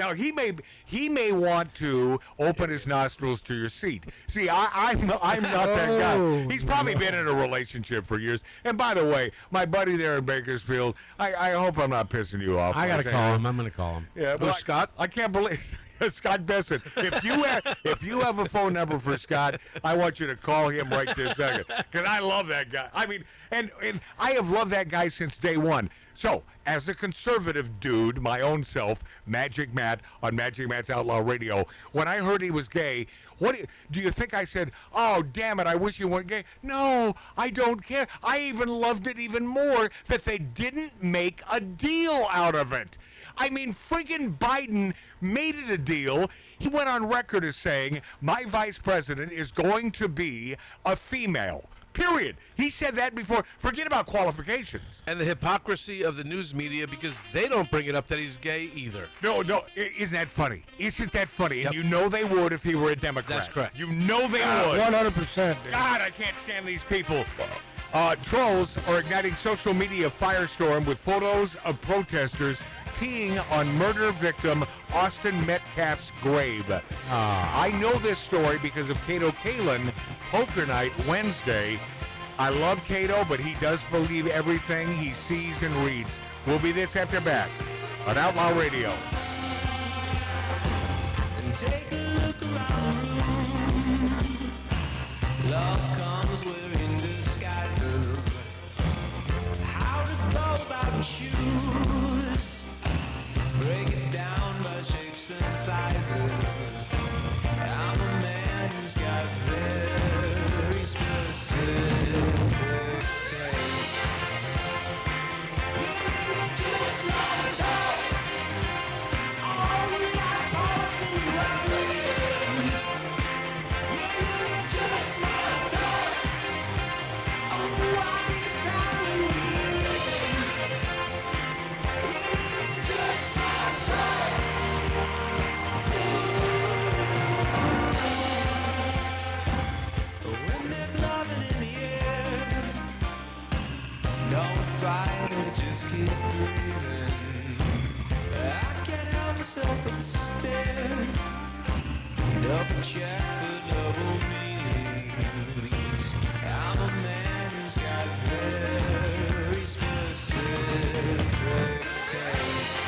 Now he may want to open his nostrils to your seat. See, I'm not that guy. He's probably been in a relationship for years. And by the way, my buddy there in Bakersfield, I hope I'm not pissing you off. I gotta call him. I'm gonna call him. Yeah, but Scott? I can't believe. Scott Bessent. If you have a phone number for Scott, I want you to call him right this second, because I love that guy. I mean, and I have loved that guy since day one. So, as a conservative dude, my own self, Magic Matt on Magic Matt's Outlaw Radio, when I heard he was gay, what do you think I said? Oh, damn it! I wish you weren't gay. No, I don't care. I even loved it even more that they didn't make a deal out of it. I mean, friggin' Biden made it a deal. He went on record as saying, my vice president is going to be a female. Period. He said that before. Forget about qualifications. And the hypocrisy of the news media, because they don't bring it up that he's gay either. No. Isn't that funny? Isn't that funny? Yep. And you know they would if he were a Democrat. That's correct. You know they would. 100%. God, I can't stand these people. Trolls are igniting social media firestorm with photos of protesters peeing on murder victim Austin Metcalf's grave. I know this story because of Cato Kalin, Poker Night Wednesday. I love Cato, but he does believe everything he sees and reads. We'll be this after back on Outlaw Radio. Take a look around the room. Love comes wearing disguises. How to go about your shoes. Break it down by shapes and sizes. I'm a man who's got very specific taste. You're just my type. All you got passing around. You're just my type. Oh, I think it's time to leave. You're just my type. When there's loving in the air, don't fight it, just keep breathing. I can't help myself but stare. Double check for double meanings. I'm a man who's got very specific taste.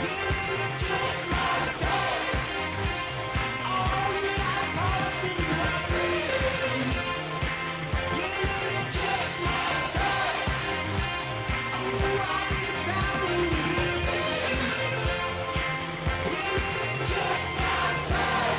You're just my type. All you got passing my brain. You're just my type. Oh, I think it's time to leave. You're just my type.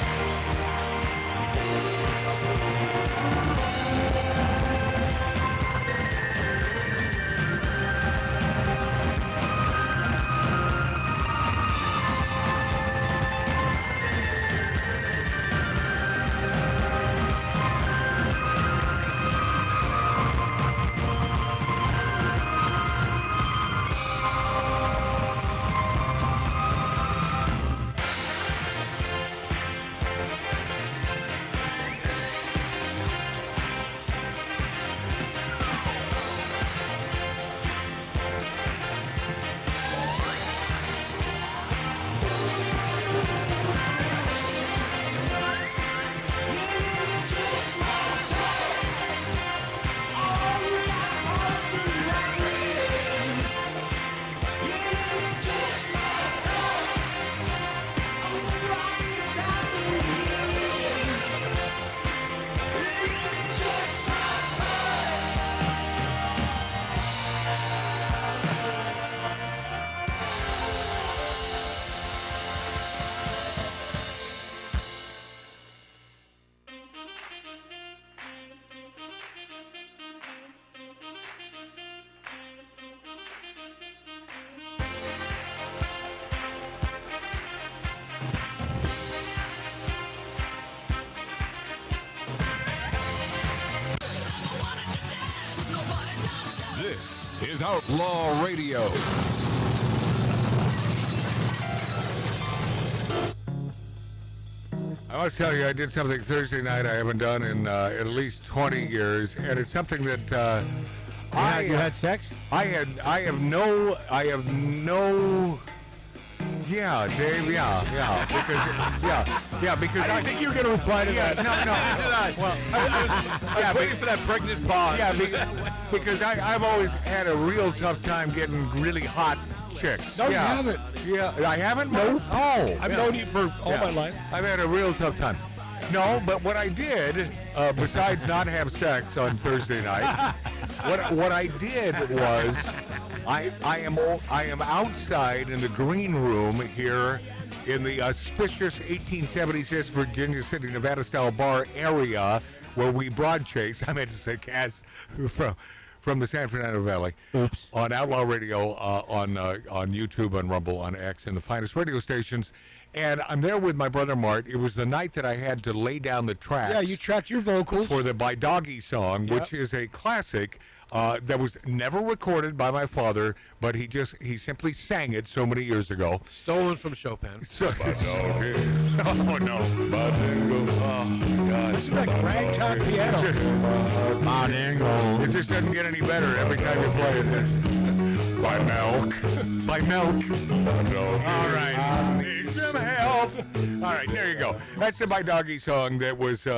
This is Outlaw Radio. I must tell you, I did something Thursday night I haven't done in at least 20 years, and it's something that You had sex? I have no. Yeah, Dave. Yeah. Because I think you were going to reply to that. No. Well, I was waiting for that pregnant pause. Yeah, because I've always had a real tough time getting really hot chicks. No, you haven't. Yeah, I haven't? Nope. Oh. I've known you for all my life. I've had a real tough time. No, but what I did, besides not have sex on Thursday night, what I did was I am outside in the green room here in the auspicious 1876 Virginia City, Nevada style bar area where we broadcast. I meant to say cast from the San Fernando Valley. Oops. On Outlaw Radio, on YouTube, on Rumble, on X, and the finest radio stations. And I'm there with my brother Mart. It was the night that I had to lay down the tracks. Yeah, you tracked your vocals. For the By Doggy song, which is a classic that was never recorded by my father, but he simply sang it so many years ago. Stolen from Chopin. Oh, no. Oh, God. It's like ragtime piano. It just doesn't get any better every time you play it. By milk. All right. Need some help. All right, there you go. That's the By Doggy song that was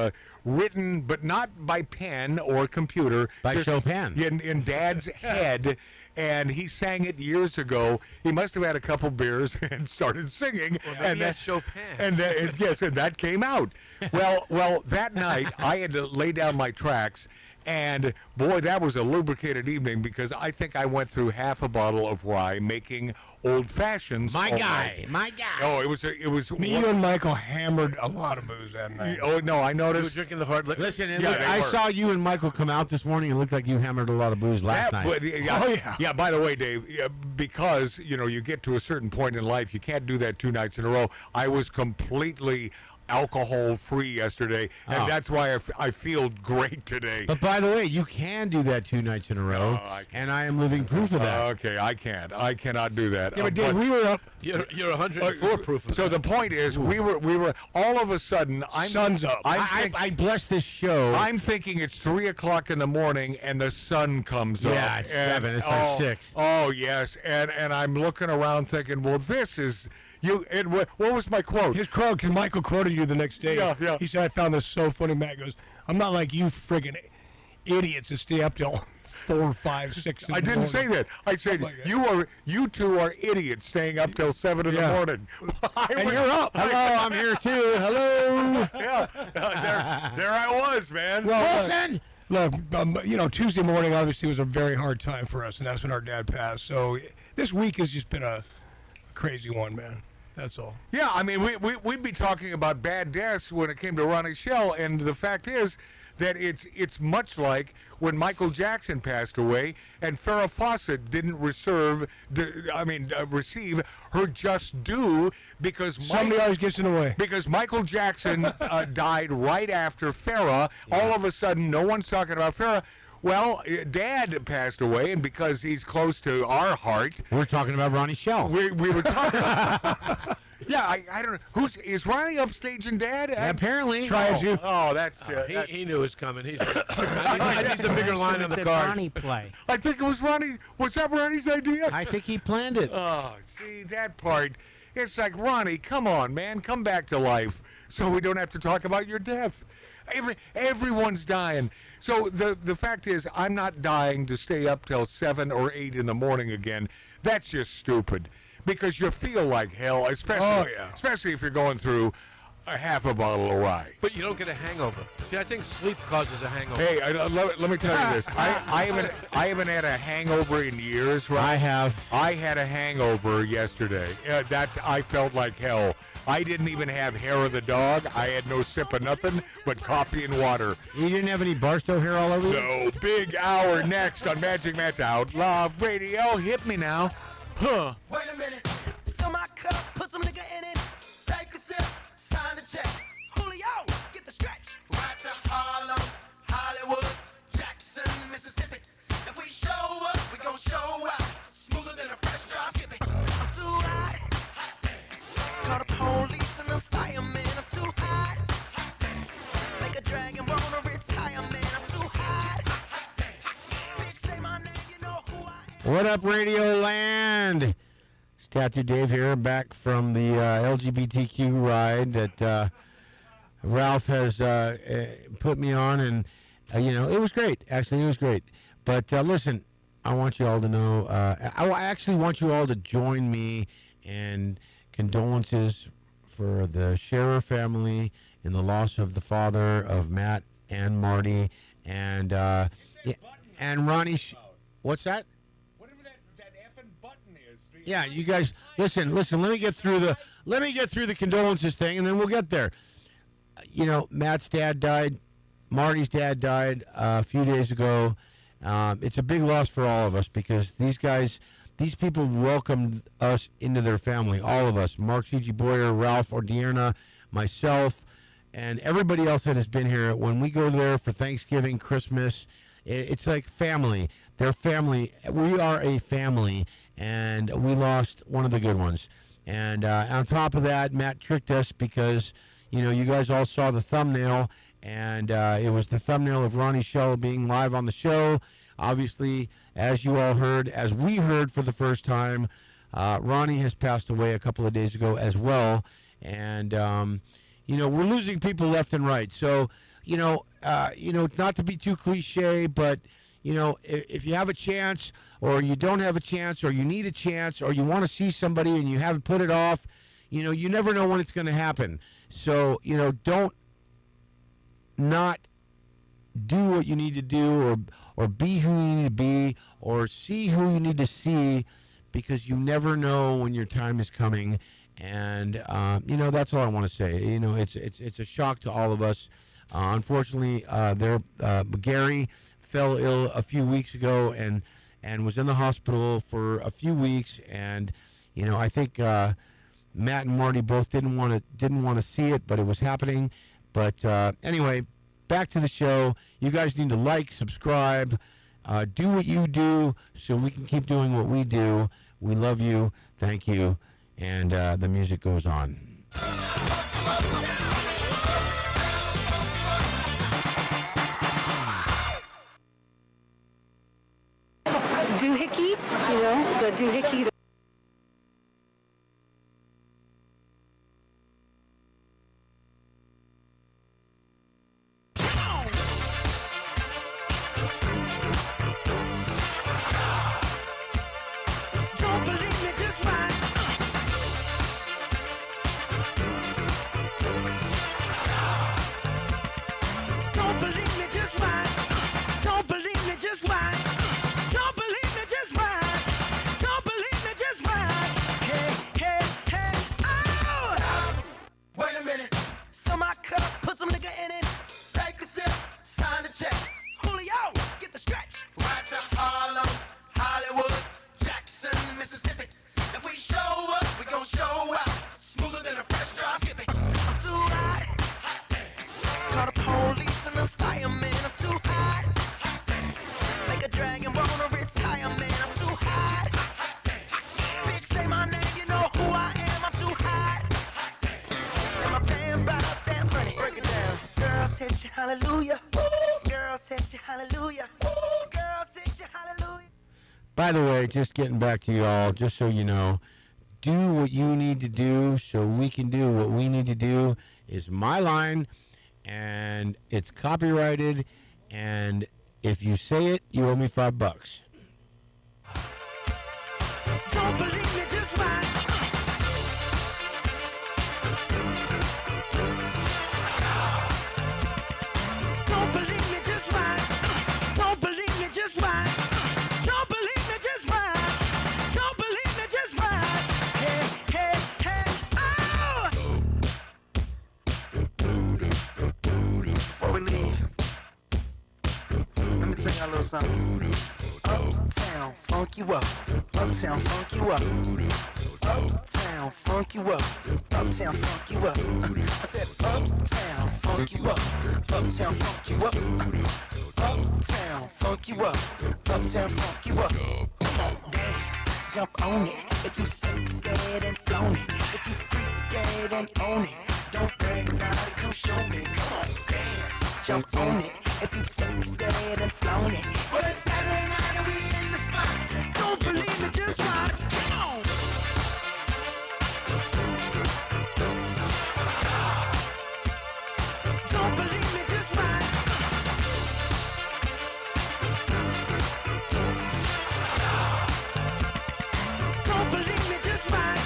written, but not by pen or computer. By just Chopin. In Dad's head. and he sang it years ago. He must have had a couple beers and started singing, and that's Chopin. And yes, and that came out. Well, that night I had to lay down my tracks. And boy, that was a lubricated evening because I think I went through half a bottle of rye making old fashions. My guy. Oh, it was. Me, you, and Michael hammered a lot of booze that night. Oh no, I noticed. You were drinking the hard liquor. Listen, and Yeah, look, they I were. saw you and Michael come out this morning. It looked like you hammered a lot of booze last night. Yeah. By the way, Dave, because you get to a certain point in life, you can't do that 2 nights in a row. I was completely alcohol free yesterday, and that's why I feel great today. But by the way, you can do that 2 nights in a row, and I am living proof of that. Okay, I can't. I cannot do that. Yeah, but Dave, we were up. You're 104 proof. So the point is, we were all of a sudden. Sun's up. I bless this show. I'm thinking it's 3 o'clock in the morning, and the sun comes up. Yeah, it's 7. It's like 6. Oh yes, and I'm looking around thinking, well, this is. And what was my quote? His quote, because Michael quoted you the next day. Yeah. He said, I found this so funny. Matt goes, I'm not like you friggin' idiots that stay up till 4, 5, 6 in the I didn't morning. say that. I said, you two are idiots staying up till 7 in the morning. And you're up. Hello, I'm here too. Hello. There I was, man. Wilson. Look, Tuesday morning obviously was a very hard time for us, and that's when our dad passed. So this week has just been a crazy one, man. That's all. Yeah, I mean, we'd be talking about bad deaths when it came to Ronnie Schell, and the fact is that it's much like when Michael Jackson passed away and Farrah Fawcett didn't receive her just due because somebody always gets in the way. Because Michael Jackson died right after Farrah. All of a sudden, no one's talking about Farrah. Well, Dad passed away, and because he's close to our heart, we're talking about Ronnie Schell. We were talking. Yeah, I don't know. Is Ronnie upstaging Dad? Yeah, apparently. Trying to. Oh, that's. He knew it was coming. I need the bigger line on the card. Ronnie play. I think it was Ronnie. Was that Ronnie's idea? I think he planned it. Oh, see that part. It's like, Ronnie, come on, man, come back to life, so we don't have to talk about your death. Everyone's dying. So the fact is, I'm not dying to stay up till 7 or 8 in the morning again. That's just stupid, because you feel like hell, especially if you're going through a half a bottle of rye. But you don't get a hangover. See, I think sleep causes a hangover. Hey, let me tell you this. I haven't had a hangover in years. Right? I have. I had a hangover yesterday. I felt like hell. I didn't even have hair of the dog. I had no sip of nothing but coffee and water. You didn't have any Barstow hair all over you? No. Big hour next on Magic Matt's Outlaw Radio. Hit me now. Huh. Wait a minute. Fill my cup, put some nigga in it. Take a sip, sign the check. Julio, get the stretch. Right to Harlem, Hollywood, Jackson, Mississippi. If we show up, we gon' show out. Smoother than a fresh drop skipping. I'm too hot. Call the police and the fireman. I'm too hot. Make a dragon wanna retire, man. I'm too hot. Bitch, say my name, you know who I am. What up, Radio Land? Statue Dave here, back from the LGBTQ ride that Ralph has put me on, and it was great. Actually, it was great. But listen, I want you all to know. I actually want you all to join me in condolences for the Scherer family in the loss of the father of Matt and Marty, and and Ronnie. What's that? Yeah, you guys, listen. Let me get through the condolences thing, and then we'll get there. Matt's dad died. Marty's dad died a few days ago. It's a big loss for all of us because these people welcomed us into their family, all of us. Mark C.G. Boyer, Ralph Ordierna, myself, and everybody else that has been here. When we go there for Thanksgiving, Christmas, it's like family. They're family. We are a family. And we lost one of the good ones. And on top of that, Matt tricked us because, you guys all saw the thumbnail, and it was the thumbnail of Ronnie Schell being live on the show. Obviously, as you all heard, as we heard for the first time, Ronnie has passed away a couple of days ago as well. And, we're losing people left and right. So, not to be too cliche, but, you know, if you have a chance or you don't have a chance or you need a chance or you want to see somebody and you haven't put it off, you know, you never know when it's going to happen. So, you know, don't not do what you need to do or be who you need to be or see who you need to see, because you never know when your time is coming. And, you know, that's all I want to say. You know, it's a shock to all of us. Unfortunately, Gary fell ill a few weeks ago and was in the hospital for a few weeks. And, you know, I think Matt and Marty both didn't want to see it, but it was happening. But anyway, back to the show. You guys need to like, subscribe, do what you do so we can keep doing what we do. We love you. Thank you. And the music goes on. Doohickey, you know, the doohickey. Don't believe me, just watch. Don't believe me, just watch. Don't believe me, just watch. Don't believe me, just watch. Don't believe me, just watch. Hey, hey, hey, oh! Stop. Wait a minute. Fill my cup, put some nigga in it. Take a sip, sign the check. Julio, get the stretch. Right to Harlem, Hollywood, Jackson, Mississippi. If we show up, we gon' show out. Smoother than a fresh drop skipping. I'm too hot. Call the police and the fireman. I'm too hot. Make a dragon wanna retire, man. I'm too hot. Bitch, say my name, you know who I am. I'm too hot. And my band bought that money. Break it down. Girls hit you, hallelujah. Girls hit you, hallelujah. Girls hit you, hallelujah. By the way, just getting back to y'all, just so you know, do what you need to do so we can do what we need to do is my line, and it's copyrighted, and if you say it, you owe me $5. Don't believe me, just watch. Don't believe me, just watch. Don't believe me, just watch. Don't believe me, just watch. Don't believe me, just watch. Hey, hey, hey, oh! Before we leave, let me tell y'all a little something. Uptown, funk you up. Uptown, funk you up. Uptown, funk you up. Uptown, funk you up. I said uptown, funk you up. Uptown, funk you up. Uptown, funk you up. Uptown, funk you up. Come on, dance, jump on it. If you said and flown it. If you freak dead and own it. Don't brag about it, come show me. Come on, dance, jump on it. If you said and flown it. Well, it's Saturday night and we in the spot. Don't believe me, just watch. Come on. Don't believe me, just watch. Don't believe me, just watch.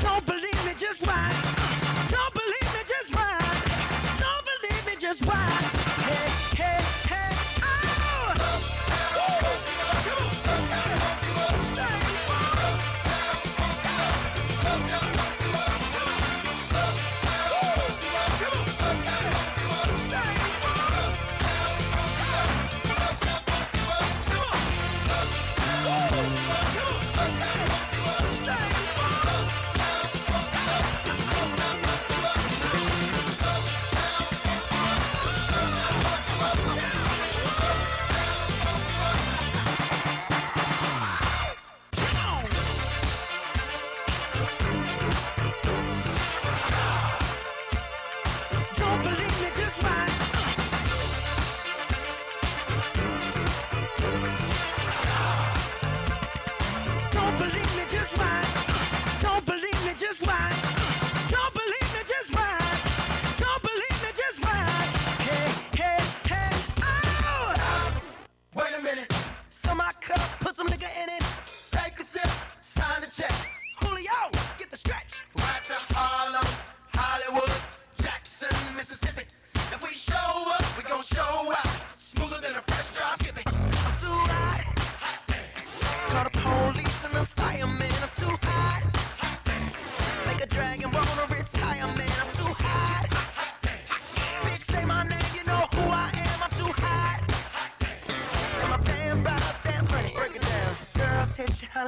Don't believe me, just watch. Don't believe me, just watch. Don't believe me, just watch. Hey, hey, hey, oh!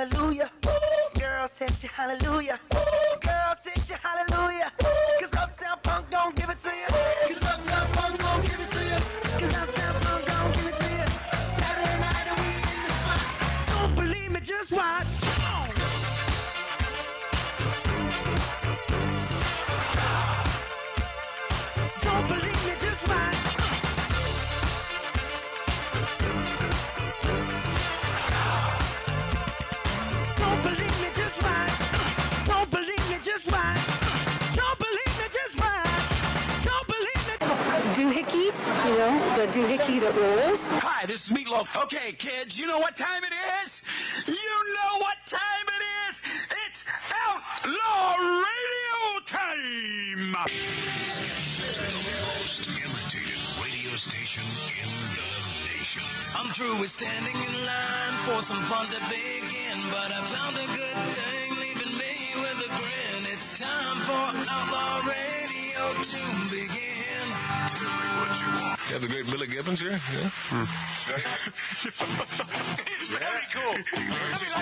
hallelujah. Girls hit you hallelujah. Girls hit you hallelujah. Cause Uptown Funk don't give it to you. Cause Uptown Funk don't give it to you. Cause Uptown Funk don't give it to you. Saturday night and we in the spot. Don't believe me, just watch. Don't believe me, just watch. Don't believe me, just watch. Don't believe me, just watch. Don't believe me, just watch. Don't believe me. Doohickey, you know, the doohickey that rolls. Hi, this is Meatloaf. Okay, kids, you know what time it is? You know what time it is? It's Outlaw Radio time! Most imitated radio station in the nation. I'm through with standing in line for some fun to begin, but I found a good thing leaving me with a grin. It's time for Outlaw Radio to begin. You have the great Billy Gibbons here? Yeah. It's very cool. He just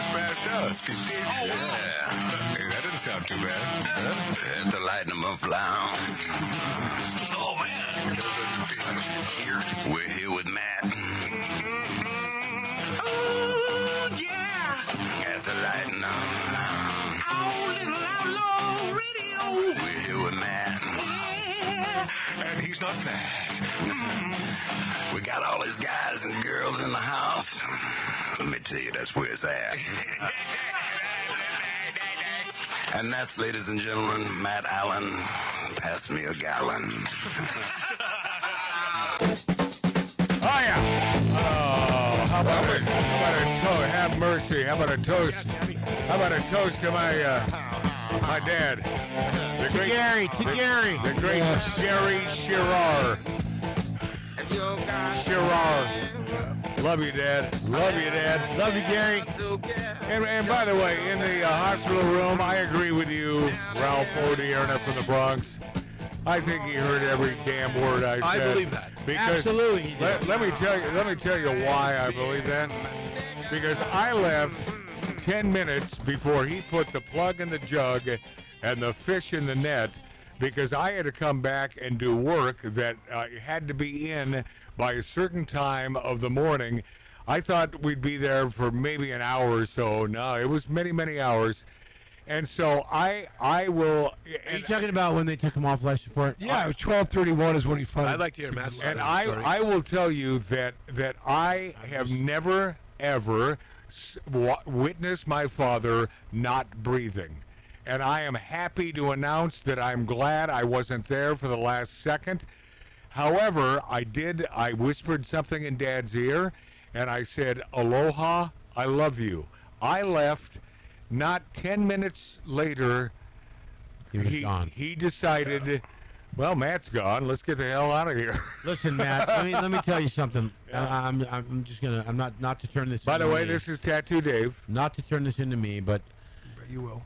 passed out. Oh, yeah. Hey, that didn't sound too bad. Had to lighten them up, loud. Oh, man. We're here with Matt. Oh, yeah. Had to lighten them. Oh, little Outlaw Radio. We're here with Matt. And he's not fat. We got all these guys and girls in the house. Let me tell you, that's where it's at. And that's, ladies and gentlemen, Matt Allen. Pass me a gallon. Oh, yeah. Oh, how about a toast? Have mercy. How about a toast? How about a toast to my dad? The Gary. The great Gary Shearer. Shearer. Love you, Dad. Love you, Dad. Love you, Gary. And by the way, in the hospital room, I agree with you, Ralph Odierna from the Bronx. I think he heard every damn word I said. I believe that. Because Absolutely, he did. Let me tell you why I believe that. Because I left 10 minutes before he put the plug in the jug and the fish in the net, because I had to come back and do work that had to be in by a certain time of the morning. I thought we'd be there for maybe an hour or so. No, it was many, many hours. And so I will. Are you talking about when they took him off last report? Yeah, 12:31 is when he finally. I'd like to hear Matt's And story. I will tell you that I have never, ever witnessed my father not breathing. And I am happy to announce that I'm glad I wasn't there for the last second. However, I whispered something in Dad's ear, and I said, "Aloha, I love you." I left. Not 10 minutes later, He was gone. He decided, well, Matt's gone. Let's get the hell out of here. Listen, Matt. let me tell you something. I'm just gonna. I'm not to turn this. By the into way, me. this is Tattoo Dave. Not to turn this into me, but You will.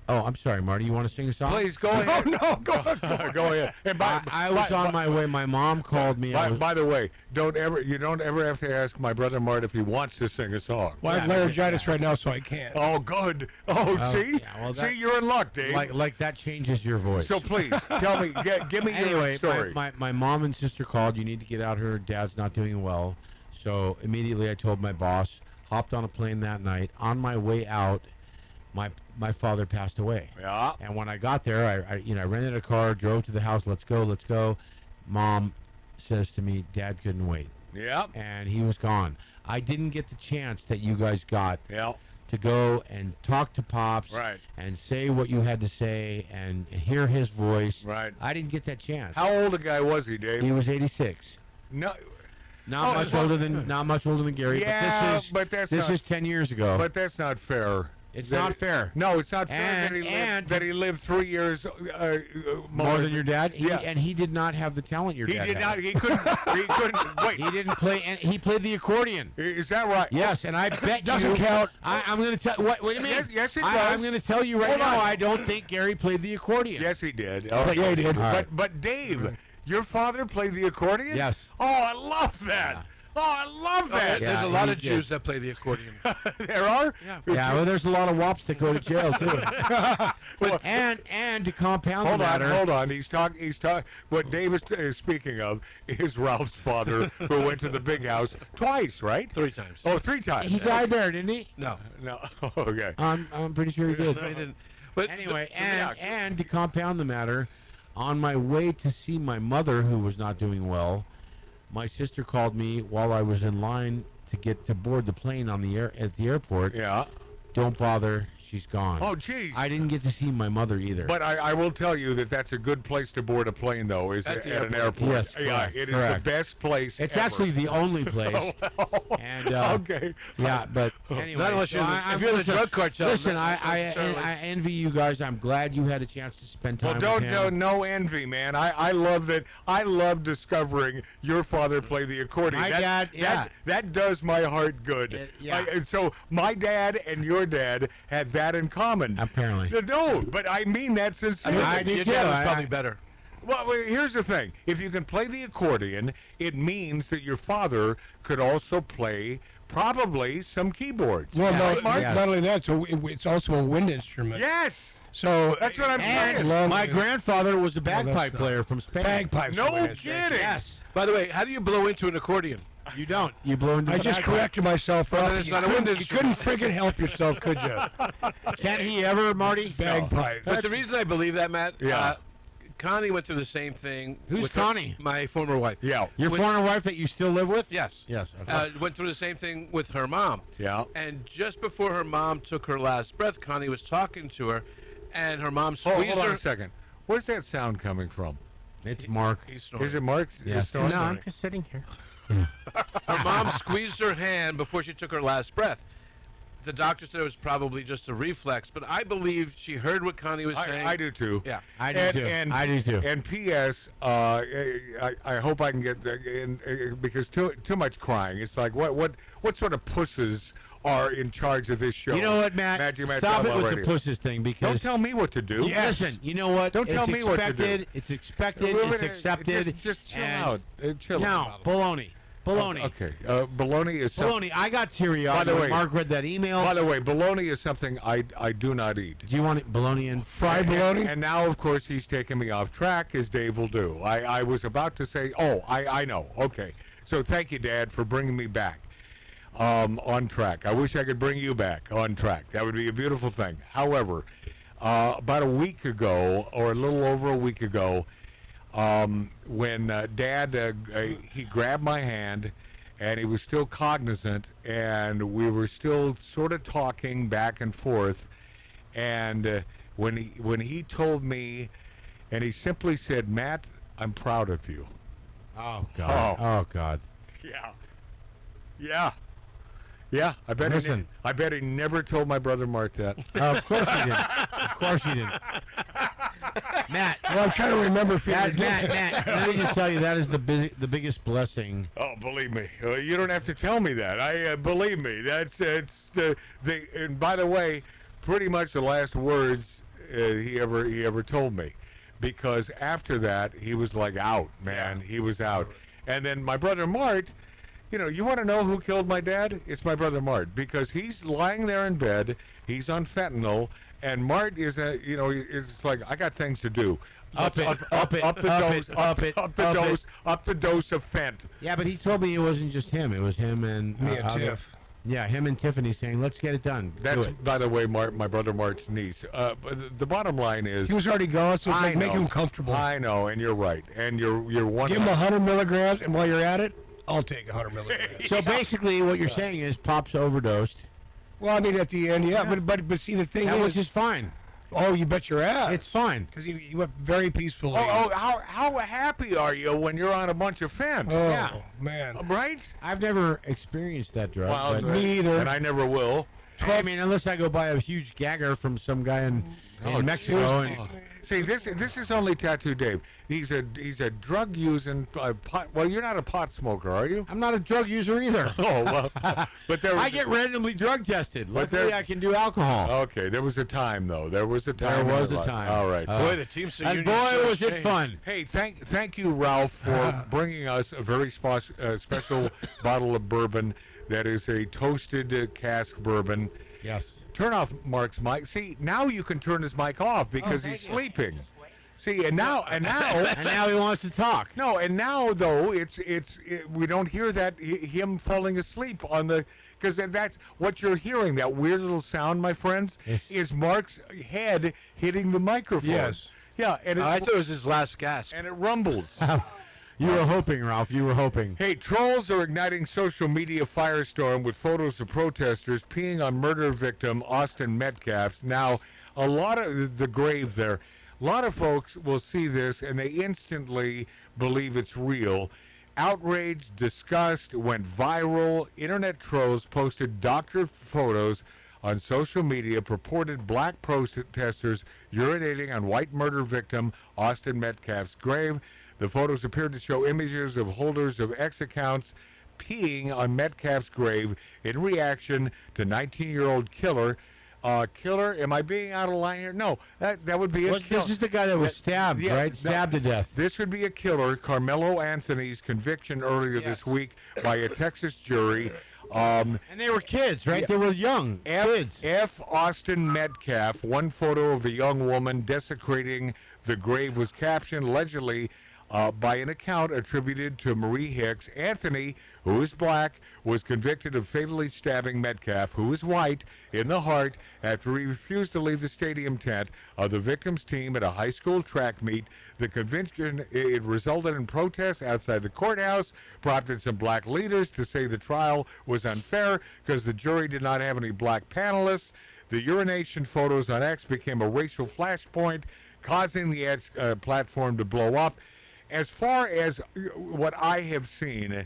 Oh, I'm sorry, Marty. You want to sing a song? Please go ahead. No, go ahead. Go ahead. And I was on my way. My mom called me. By the way, you don't ever have to ask my brother Mart if he wants to sing a song. Well, I have laryngitis right now, so I can't. Oh, good. Oh, see, yeah, well, see, you're in luck, Dave. Like that changes your voice. So please tell me, give me Anyway, your story. my mom and sister called. You need to get out here. Dad's not doing well. So immediately I told my boss. Hopped on a plane that night. On my way out, my father passed away. Yeah. And when I got there, I rented a car, drove to the house. Let's go. Mom says to me, Dad couldn't wait. Yeah. And he was gone. I didn't get the chance that you guys got. Yeah. To go and talk to Pops. Right. And say what you had to say and hear his voice. Right. I didn't get that chance. How old a guy was he, Dave? He was 86. No. Not much older than Gary. Yeah, but this is 10 years ago. But that's not fair. It's not fair. No, it's not fair that he lived 3 years more than your dad. Yeah. And he did not have the talent your dad did had. not. He couldn't. Wait. He didn't play. And he played the accordion. Is that right? Yes, and I bet doesn't count. I'm going to tell. Wait a minute. Yes, it does. I'm going to tell you right Hold now. on. I don't think Gary played the accordion. Yes, he did. Yeah, he did. But Dave, your father played the accordion? Yes. Oh, I love that. Oh, I love that. There's a lot of Jews that play the accordion. There are? Yeah. Yeah, well, there's a lot of wops that go to jail too. and to compound the matter, Hold on. He's talking. What Dave is speaking of is Ralph's father, who went to the big house twice, right? 3 times. Oh, 3 times. he died there, didn't he? No. No. Okay. I'm pretty sure he did. No, he didn't. But Anyway, and to compound the matter, on my way to see my mother, who was not doing well, my sister called me while I was in line to get to board the plane at the airport. Yeah. Don't bother, she's gone. Oh, jeez. I didn't get to see my mother either. But I will tell you that that's a good place to board a plane, though, is at an airport. Yes, yeah, correct, it is correct. the best place It's ever. actually the only place. And okay. Yeah, but anyway. Not unless you're if you're the drug cartel. Listen, then- I certainly. envy you guys. I'm glad you had a chance to spend time Well, with him. no envy, man. I love that. I love discovering your father play the accordion. My dad, yeah. That does my heart good. yeah. And so my dad and your dad had that in common. Apparently. No, but I mean that sincerely. Your dad was probably better. Well, here's the thing. If you can play the accordion, it means that your father could also play probably some keyboards. Well, Right, Mark? not only that, so it's also a wind instrument. Yes. So That's what I'm And saying. my grandfather was a bagpipe player from Spain. Bagpipes. No are wind instruments. kidding. Yes. By the way, how do you blow into an accordion? You don't. You blow into I the just bagpipe. corrected myself. Well, Rob. then it's You not a wind couldn't- you couldn't instrument. friggin' help yourself, could you? Can't he ever, Marty? Bagpipe. But the reason I believe that, Matt, Yeah. Connie went through the same thing. Who's with Connie? my former wife. Yeah. Your former wife that you still live with? Yes. Yes. Okay. Went through the same thing with her mom. Yeah. And just before her mom took her last breath, Connie was talking to her, and her mom squeezed Hold on her. a second. Where's that sound coming from? It's Mark. He's snoring. Is it Mark? Yes. Snoring? No, I'm just sitting here. Her mom squeezed her hand before she took her last breath. The doctor said it was probably just a reflex, but I believe she heard what Connie was saying. I do too. Yeah. I do too. I do too. And P.S. I hope I can get because too much crying. It's like what sort of pusses are in charge of this show? You know what, Matt? Magic Matt Stop it Outlaw with Radio. the pusses thing because Don't tell me what to do. Listen, you know what? Don't tell it's me what to do. expected. It's expected. Wait, It's accepted. Just chill and out. Chill No, out. baloney. Baloney. Okay. Baloney is something. Baloney. I got teary-eyed the when way- Mark read that email. By the way, bologna is something I do not eat. Do you want it bologna and Fried bologna? And now, of course, he's taking me off track, as Dave will do. I was about to say, I know. Okay. So thank you, Dad, for bringing me back on track. I wish I could bring you back on track. That would be a beautiful thing. However, about a week ago, or a little over a week ago, when Dad, he grabbed my hand, and he was still cognizant, and we were still sort of talking back and forth, and when he told me, and he simply said, "Matt, I'm proud of you." Oh God. Oh God. Yeah. I bet. Listen. I bet he never told my brother Mart that. Of course he did. Of course he did. Matt. Well, I'm trying to remember if you ever did. Matt. Let me just tell you that is the biggest blessing. Oh, believe me, you don't have to tell me that. I believe me. It's the and by the way, pretty much the last words he ever told me, because after that he was like out, man. He was out, and then my brother Mart. You know, you want to know who killed my dad? It's my brother Mart, because he's lying there in bed. He's on fentanyl, and Mart is it's like, I got things to do. Up the dose of Fent. Yeah, but he told me it wasn't just him. It was him and Me and Tiff. Yeah, him and Tiffany saying, "Let's get it done." That's, Do it. by the way, my brother Mart's niece. But the bottom line is, He was already gone, so it's like, make know. him comfortable. I know, and you're right, and you're one. Give him 100 milligrams, and while you're at it, I'll take 100 milligrams. So basically, what you're saying is Pop's overdosed. Well, I mean, at the end, yeah. But see, the thing That is, was just fine. Oh, you bet your ass. It's fine. Because he went very peacefully. How happy are you when you're on a bunch of Fent? Oh, Yeah. man. Right? I've never experienced that drug. Well, but me either. And I never will. I mean, unless I go buy a huge gagger from some guy in Mexico. And, see, this is only Tattoo Dave. He's a drug using pot. Well, you're not a pot smoker, are you? I'm not a drug user either. Oh well, but there was I get randomly drug tested. Luckily, I can do alcohol. Okay, there was a time though. There was a time. There was in a your life. time. All right. Boy, the team's so And boy, was it fun. Hey, thank you, Ralph, for bringing us a very special bottle of bourbon that is a toasted cask bourbon. Yes. Turn off Mark's mic. See, now you can turn his mic off because he's sleeping. See, and now and now he wants to talk. No, and now though we don't hear that him falling asleep on the, because that's what you're hearing. That weird little sound, my friends, is Mark's head hitting the microphone. Yes. Yeah, and I thought it was his last gasp. And it rumbles. You were hoping, Ralph. You were hoping. Hey, trolls are igniting social media firestorm with photos of protesters peeing on murder victim Austin Metcalf's. Now, a lot of the grave there. A lot of folks will see this and they instantly believe it's real. Outrage, disgust went viral. Internet trolls posted doctored photos on social media, purported black protesters urinating on white murder victim Austin Metcalf's grave. The photos appeared to show images of holders of X accounts peeing on Metcalf's grave in reaction to 19-year-old killer. Killer, am I being out of line here? No, that would be a killer. This is the guy that was stabbed, right? Stabbed to death. This would be a killer. Carmelo Anthony's conviction earlier this week by a Texas jury. And they were kids, right? They were young kids. F. Austin Metcalf. One photo of a young woman desecrating the grave was captioned allegedly by an account attributed to Marie Hicks. Anthony, who is black, was convicted of fatally stabbing Metcalf, who is white, in the heart after he refused to leave the stadium tent of the victim's team at a high school track meet. The conviction, it resulted in protests outside the courthouse, prompted some black leaders to say the trial was unfair because the jury did not have any black panelists. The urination photos on X became a racial flashpoint, causing the X platform to blow up. As far as what I have seen,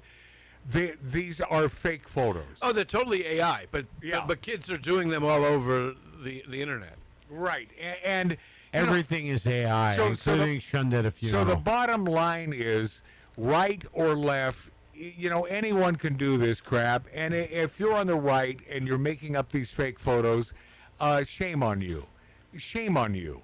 these are fake photos. Oh, they're totally AI, but kids are doing them all over the internet. Right, and everything is AI, including shunned at a funeral. So the bottom line is, right or left, anyone can do this crap. And if you're on the right and you're making up these fake photos, shame on you. Shame on you.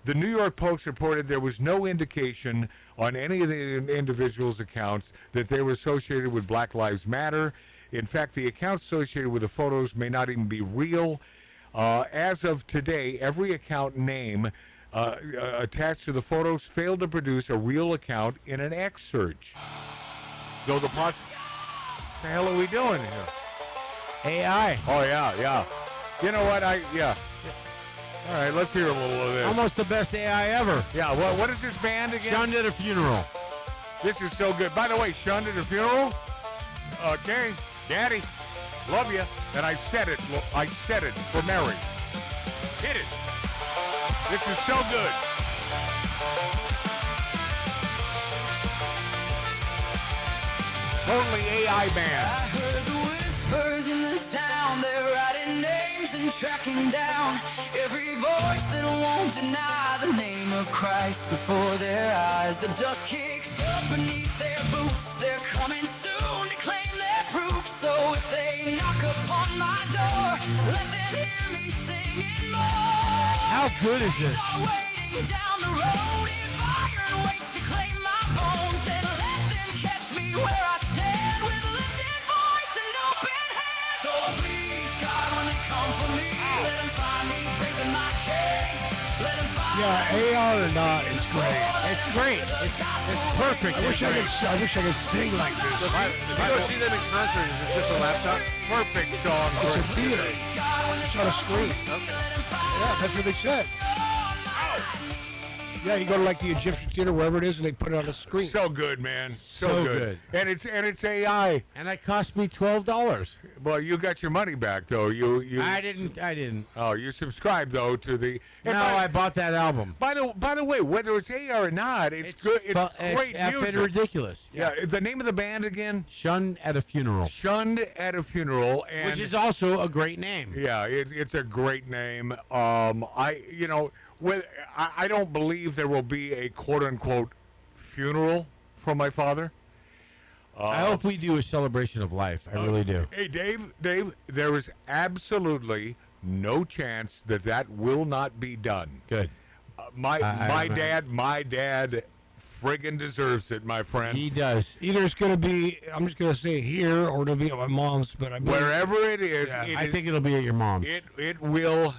The New York Post reported there was no indication on any of the individuals' accounts that they were associated with Black Lives Matter. In fact, the accounts associated with the photos may not even be real. As of today, every account name attached to the photos failed to produce a real account in an X search. Though the what the hell are we doing here? AI. Oh, yeah. You know what? All right, let's hear a little of this. Almost the best AI ever. Yeah, what is this band again? Shunned at a funeral. This is so good. By the way, Shunned at a funeral? Okay, Daddy, love you. And I said it for Mary. Hit it. This is so good. Totally AI band. I heard the whispers in the town. They're writing names and tracking down every voice that won't deny the name of Christ before their eyes. The dust kicks up beneath their boots. They're coming soon to claim their proof. So if they knock upon my door, let them hear me singing more. How good is this? Waiting down the road, if iron waits to claim my bones, then let them catch me where I stand with lifted voice and open hands. So please, God, when they come for me, let them find me praising my King. Let them find AR or not, it's great. It's great. It's perfect. I wish I could sing like this. If you go see them in concert, is it just a laptop? Perfect song. It's a theater. It's on a screen. Okay. Yeah, that's what they said. Yeah, you go to like the Egyptian theater, wherever it is, and they put it on the screen. So good, man. So good. And it's AI. And that cost me $12. Well, you got your money back though. You I didn't. Oh, you subscribed though to the. No, I bought that album. By the way, whether it's AI or not, it's good. It's great effing music. ridiculous. Yeah. The name of the band again? Shunned at a Funeral. Shunned at a Funeral, and Which is also a great name. Yeah, it's a great name. I don't believe there will be a quote unquote funeral for my father. I hope we do a celebration of life. I really do. Hey, Dave, there is absolutely no chance that will not be done. Good. My dad friggin' deserves it, my friend. He does. Either it's going to be, I'm just going to say here, or it'll be at my mom's. But Wherever it is, Yeah. I think it'll be at your mom's. It will.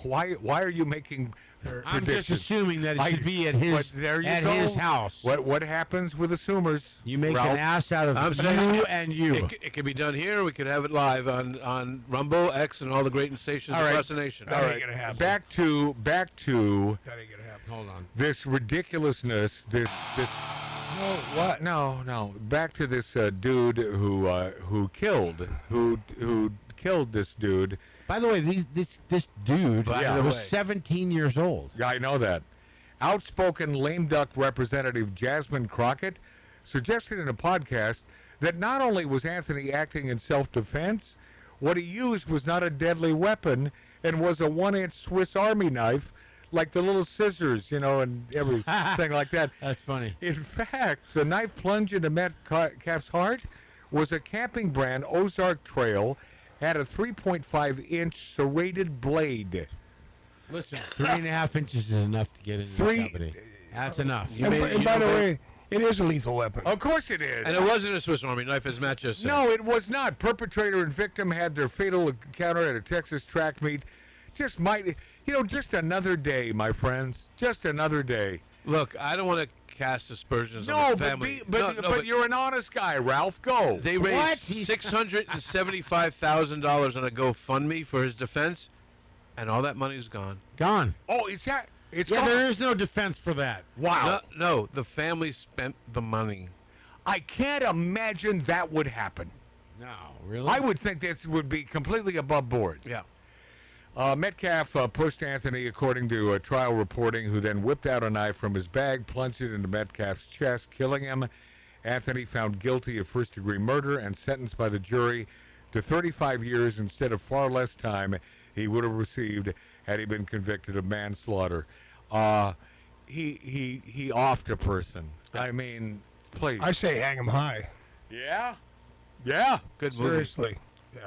Why are you making I'm just predictions? assuming that it should be at his But there you at go. his house. What happens with assumers? You make Ralph? an ass out of I'm you saying and you. It can be done here. We could have it live on Rumble, X, and all the great stations All right. across the nation. That ain't going to happen. Back to That ain't going to happen. Hold on. this ridiculousness. This. No, what? No. Back to this dude who killed this dude. By the way, this dude was 17 years old. Yeah, I know that. Outspoken lame duck representative Jasmine Crockett suggested in a podcast that not only was Anthony acting in self-defense, what he used was not a deadly weapon and was a 1-inch Swiss Army knife, like the little scissors, and everything like that. That's funny. In fact, the knife plunged into Metcalf's heart was a camping brand Ozark Trail, had a 3.5-inch serrated blade. Listen, 3.5 inches is enough to get into the company. That's enough. And by the way, it is a lethal weapon. Of course it is. And it wasn't a Swiss Army knife, as Matt just said. No, it was not. Perpetrator and victim had their fatal encounter at a Texas track meet. Just another day, my friends. Just another day. Look, I don't want to cast aspersions No, on the but family. but you're an honest guy, Ralph. Go. They raised $675,000 on a GoFundMe for his defense, and all that money's gone. Gone. Oh, is that? It's Yeah, gone? there is no defense for that. Wow. No, the family spent the money. I can't imagine that would happen. No, really? I would think this would be completely above board. Yeah. Metcalf pushed Anthony, according to trial reporting, who then whipped out a knife from his bag, plunged it into Metcalf's chest, killing him. Anthony found guilty of first-degree murder and sentenced by the jury to 35 years instead of far less time he would have received had he been convicted of manslaughter. He offed a person. I mean, please. I say hang him high. Yeah? Yeah. Good movie. Seriously. Yeah.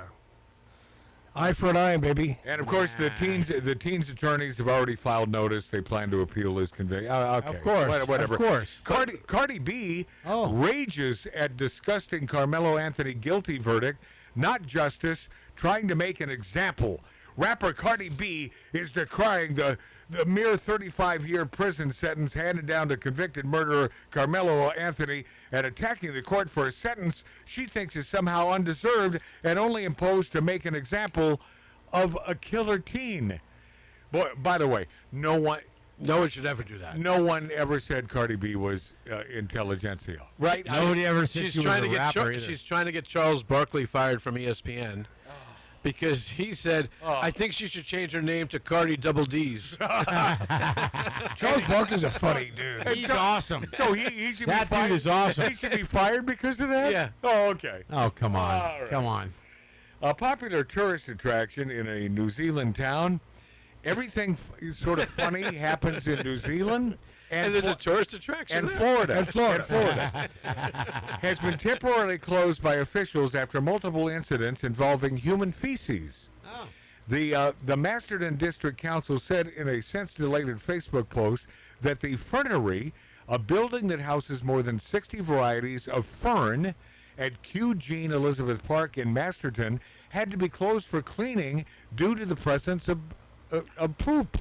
Eye for an eye, baby. And of course, the teens' attorneys have already filed notice. They plan to appeal his conviction. Okay. Of course. Whatever. Of course. Cardi B rages at disgusting Carmelo Anthony guilty verdict, not justice, trying to make an example. Rapper Cardi B is decrying the mere 35-year prison sentence handed down to convicted murderer Carmelo Anthony and attacking the court for a sentence she thinks is somehow undeserved and only imposed to make an example of a killer teen. Boy, by the way, no one should ever do that. No one ever said Cardi B was intelligentsia, right? Nobody ever said She's she was trying a to get rapper either. she's trying to get Charles Barkley fired from ESPN. Because he said, I think she should change her name to Cardi Double D's. Charles Barkley's a funny dude. He's awesome. So he should That be fired. dude is awesome. He should be fired because of that? Yeah. Oh, okay. Oh, come on. All right. Come on. A popular tourist attraction in a New Zealand town. Everything sort of funny happens in New Zealand. And there's a tourist attraction And there. Florida. Has been temporarily closed by officials after multiple incidents involving human feces. Oh. The Masterton District Council said in a since-deleted Facebook post that the fernery, a building that houses more than 60 varieties of fern at Q. Jean Elizabeth Park in Masterton, had to be closed for cleaning due to the presence of poop.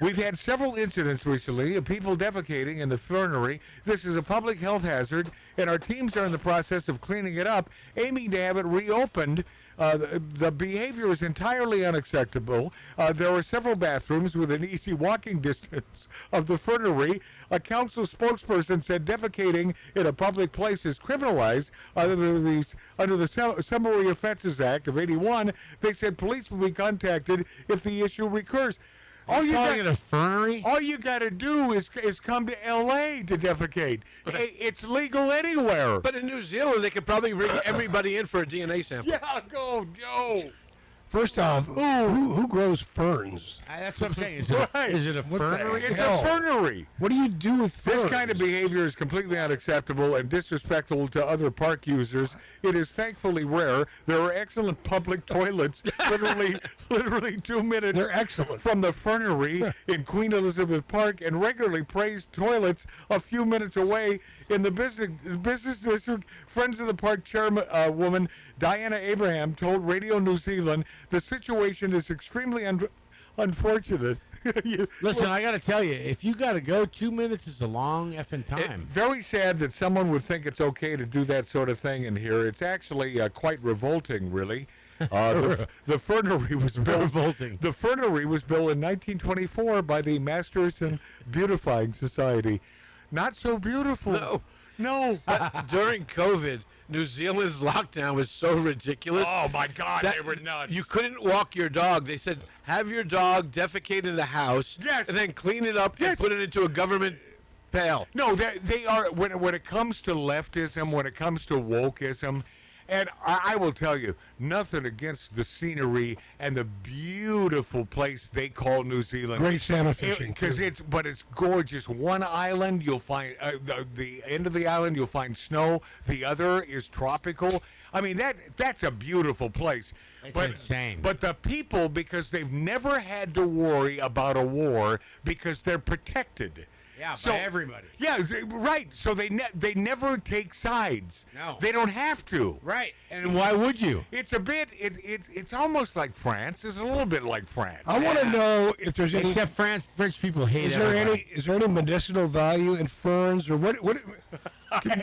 We've had several incidents recently of people defecating in the fernery. This is a public health hazard, and our teams are in the process of cleaning it up, aiming to have it reopened The behavior is entirely unacceptable. There are several bathrooms within easy walking distance of the fernery. A council spokesperson said defecating in a public place is criminalized under the Summary Offenses Act of '81. They said police will be contacted if the issue recurs. Calling it a fernery? All you got to do is come to L.A. to defecate. It's legal anywhere. But in New Zealand, they could probably bring everybody in for a DNA sample. Yeah, go, Joe. First off, who grows ferns? That's what I'm saying. Is it a fernery? It's a fernery. What do you do with ferns? This kind of behavior is completely unacceptable and disrespectful to other park users. It is thankfully rare. There are excellent public toilets, literally 2 minutes. They're excellent. From the fernery in Queen Elizabeth Park, and regularly praised toilets a few minutes away in the business district. Friends of the Park chairman woman Diana Abraham told Radio New Zealand the situation is extremely unfortunate. Listen, I got to tell you, if you got to go, 2 minutes is a long effing time. Very sad that someone would think it's okay to do that sort of thing in here. It's actually quite revolting, really. The fernery was built. Revolting. The fernery was built in 1924 by the Masters and Beautifying Society. Not so beautiful. No. But during COVID, New Zealand's lockdown was so ridiculous. Oh my God, that they were nuts. You couldn't walk your dog. They said, have your dog defecate in the house, yes, and then clean it up and put it into a government pail. No, they are, when it comes to leftism, when it comes to wokeism, and I will tell you, nothing against the scenery and the beautiful place they call New Zealand. Great salmon fishing. But it's gorgeous. One island, you'll find, the end of the island, you'll find snow. The other is tropical. I mean, that's a beautiful place. It's insane. But the people, because they've never had to worry about a war, because they're protected. Yeah, by everybody. Yeah, right. So they never take sides. No. They don't have to. Right. And why would you? It's a bit, it's almost like France. It's a little bit like France. I want to know if there's any... Except French people hate is there any medicinal value in ferns, or what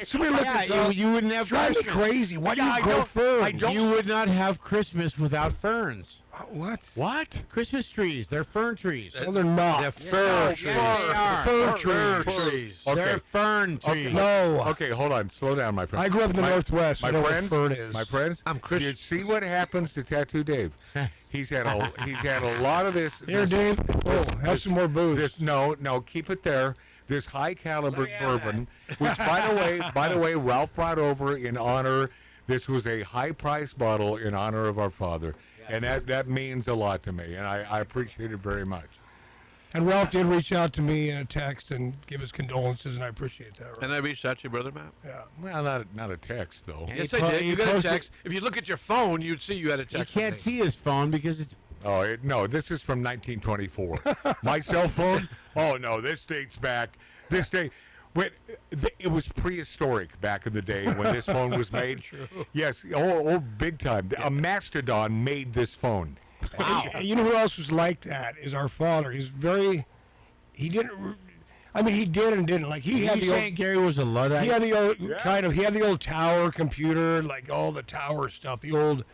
somebody look this up. You wouldn't have Drives me Christmas. crazy. Why do you grow ferns? You would not have Christmas without ferns. What? What? Christmas trees. They're fern trees. Well, they're not. They're fern trees. Yes, they are. Fern trees. Okay. They're fern trees. Okay. No. Okay, hold on. Slow down, my friend. I grew up in the Northwest. I know what fern is. My friends, I'm Christian. You see what happens to Tattoo Dave. He's had a lot of this. Here, Dave. Have some more booze. No, keep it there. This high caliber bourbon, which by the way, Ralph brought over in honor. This was a high price bottle in honor of our father. And that means a lot to me, and I appreciate it very much. And Ralph did reach out to me in a text and give his condolences, and I appreciate that. Ralph. And I reached out to your brother, Matt? Yeah. Well, not a text, though. Yes, I did. You got a text. If you look at your phone, you'd see you had a text. You can't see his phone because it's... Oh, no, this is from 1924. My cell phone? Oh, no, this dates back. This date... It was prehistoric back in the day when this phone was made. True. Yes, big time. A mastodon made this phone. Wow. You know who else was like that is our father. He did and didn't. Like he had the saying Gary was a Luddite? He had the old he had the old tower computer, like all the tower stuff, the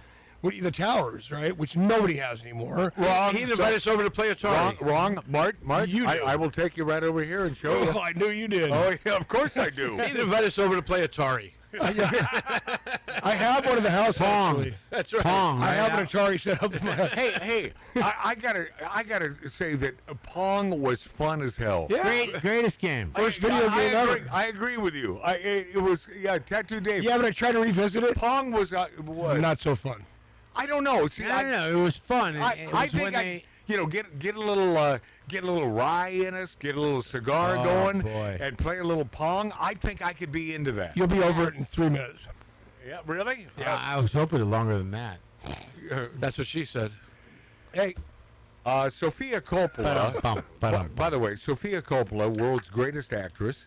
towers, right? Which nobody has anymore. Wrong. He'd invite us over to play Atari. Wrong. Mark, I will take you right over here and show you. Oh, I knew you did. Oh, yeah, of course I do. He'd invite us over to play Atari. I have one in the house. Pong. Actually. That's right. Pong. I have an Atari set up in my house. Hey, I gotta say that Pong was fun as hell. Yeah. Greatest game. First video game ever. I agree with you. It was Tattoo Dave. Yeah, but I tried to revisit it. Pong was not so fun. I don't know. See, I don't know. It was fun. I think get a little rye in us, get a little cigar going, and play a little Pong. I think I could be into that. You'll be over it in 3 minutes. Yeah, really? Yeah. I was hoping longer than that. That's what she said. Hey. Sophia Coppola. By the way, Sophia Coppola, world's greatest actress,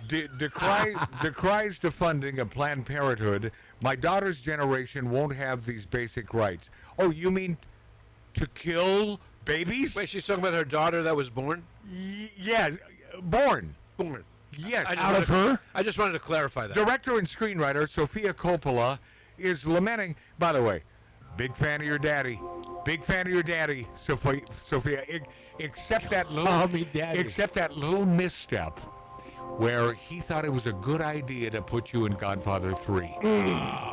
decries defunding of Planned Parenthood. My daughter's generation won't have these basic rights. Oh, you mean to kill babies? Wait, she's talking about her daughter that was born? Yes, born. Born. Yes. Out of her? I just wanted to clarify that. Director and screenwriter Sophia Coppola is lamenting. By the way, big fan of your daddy. Big fan of your daddy, Sophia. Except that little, Call me daddy. except that little misstep where he thought it was a good idea to put you in Godfather 3.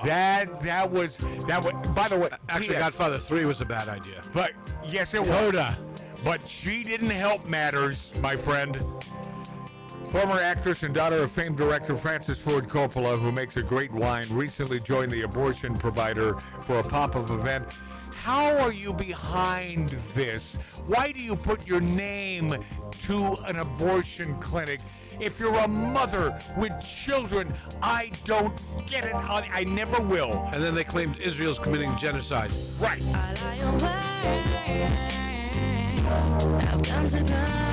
That was. By the way, Actually, P.S. Godfather 3 was a bad idea. But yes, it was. Coda. But she didn't help matters, my friend. Former actress and daughter of famed director Francis Ford Coppola, who makes a great wine, recently joined the abortion provider for a pop-up event. How are you behind this? Why do you put your name to an abortion clinic? If you're a mother with children, I don't get it. I never will. And then they claimed Israel's committing genocide. Right. I've done to ground.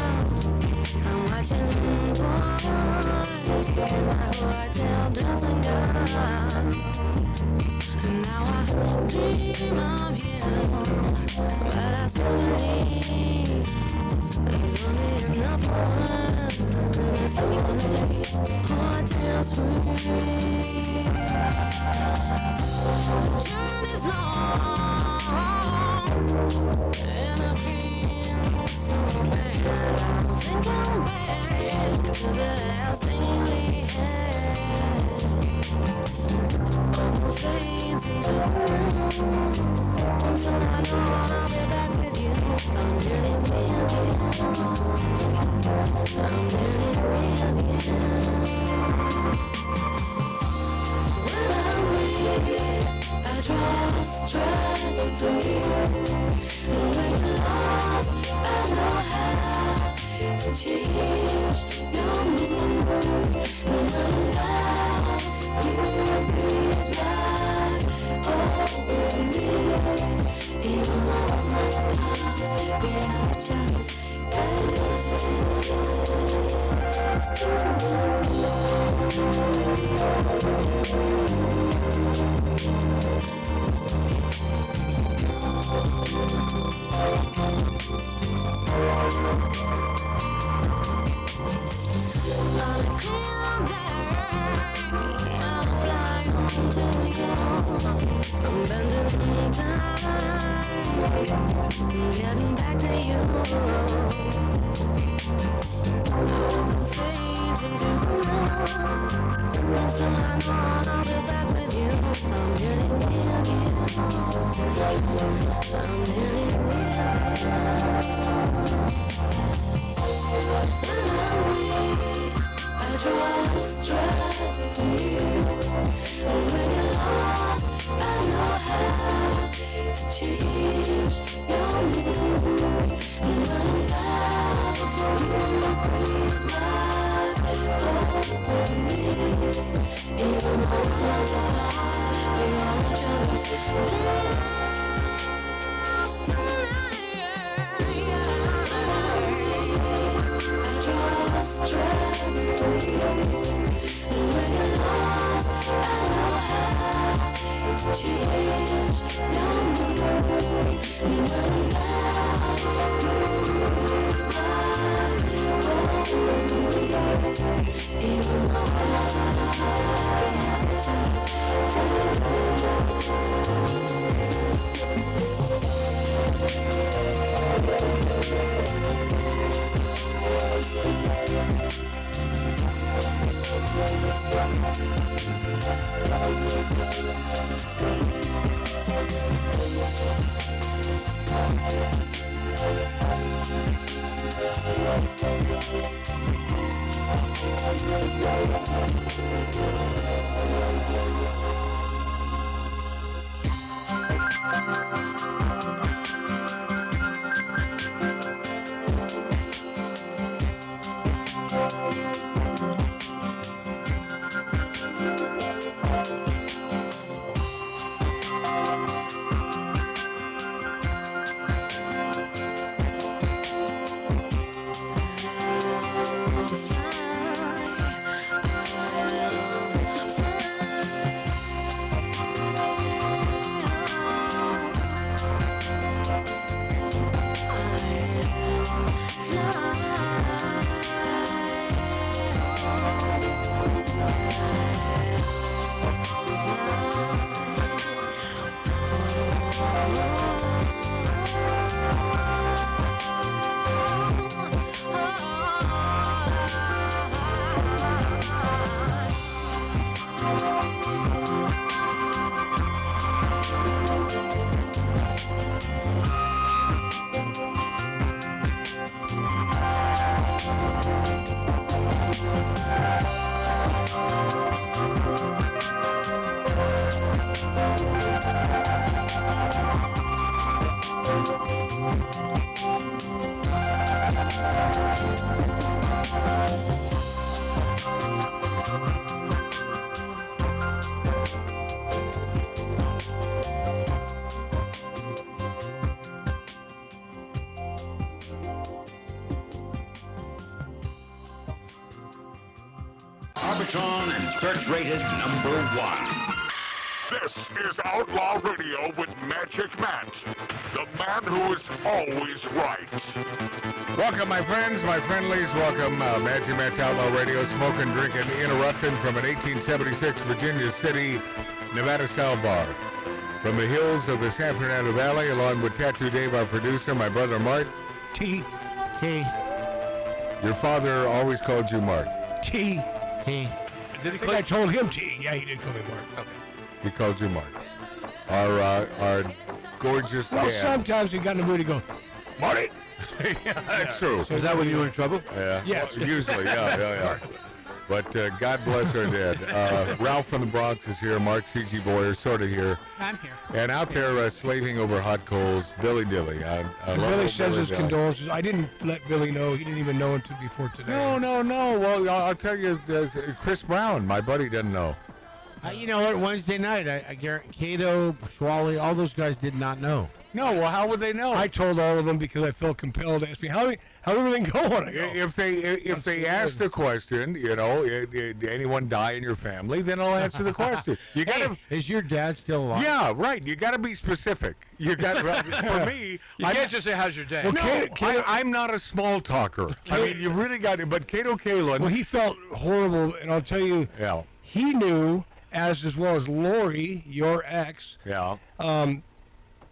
I'm watching porn in my hotel dressing gown. And now I dream of you, but I still believe there's only enough one in this lonely hotel suite. The journey's long, and I feel so bad. I'm thinking back to the last thing we had. All fades into the moon, so I know I'll be back with you. I'm nearly with you. I'm nearly with you. When I'm weak, I draw strength from you. And when you're lost, I know how to change your mood. And when I'm down, you breathe life over me. Even though I must part, we have a chance. I'm bending time, getting back to you. Fades into the night, and so I know I'll be back with you. I'm nearly with you. I'm nearly with you. When I'm weak, I draw strength from you. And when you're lost, I know how to change your mood. And when I'm down, you breathe life over me. Even though we're miles apart, we are each other's destiny. I draw strength from you. And when you're lost, I know how to change your mood. And when I'm down, you breathe life over me. Even though we're miles apart, we have a chance Arbitron and search-rated #1. This is Outlaw Radio with Magic Matt, the man who is always right. Welcome, my friends, my friendlies. Welcome, Magic Matt's Outlaw Radio, smoking, drinking, interrupting from an 1876 Virginia City, Nevada-style bar. From the hills of the San Fernando Valley, along with Tattoo Dave, our producer, my brother Mart. T. Your father always called you Mart. T. Did he I think I told him T. Yeah, he did call me Mark. Okay. He called you Mart. Our gorgeous Well, dad. sometimes he got in the mood to go, Marty. Yeah, that's true. So is that when you were in trouble? Yeah. Yes. Well, usually, yeah. But God bless our dad. Ralph from the Bronx is here. Mark C.G. Boyer, sort of here. I'm here. And out there slaving over hot coals, Billy Dilly. I love Billy old sends his Dilly. condolences. I didn't let Billy know. He didn't even know until before today. No. Well, I'll tell you, Chris Brown, my buddy, doesn't know. You know what? Wednesday night, I guarantee Cato, Schwally, all those guys did not know. No, well, how would they know? I told all of them because I felt compelled to ask me, how's everything going? I go, If they ask the question, you know, did anyone die in your family, then I'll answer the question. You gotta. Is your dad still alive? Yeah, right. You got to be specific. You got for me. You can't just say, how's your day? Well, No, I'm not a small talker. I mean, you really got to. But Cato Kalin. Well, he felt horrible, and I'll tell you, he knew, as well as Lori, your ex. Yeah.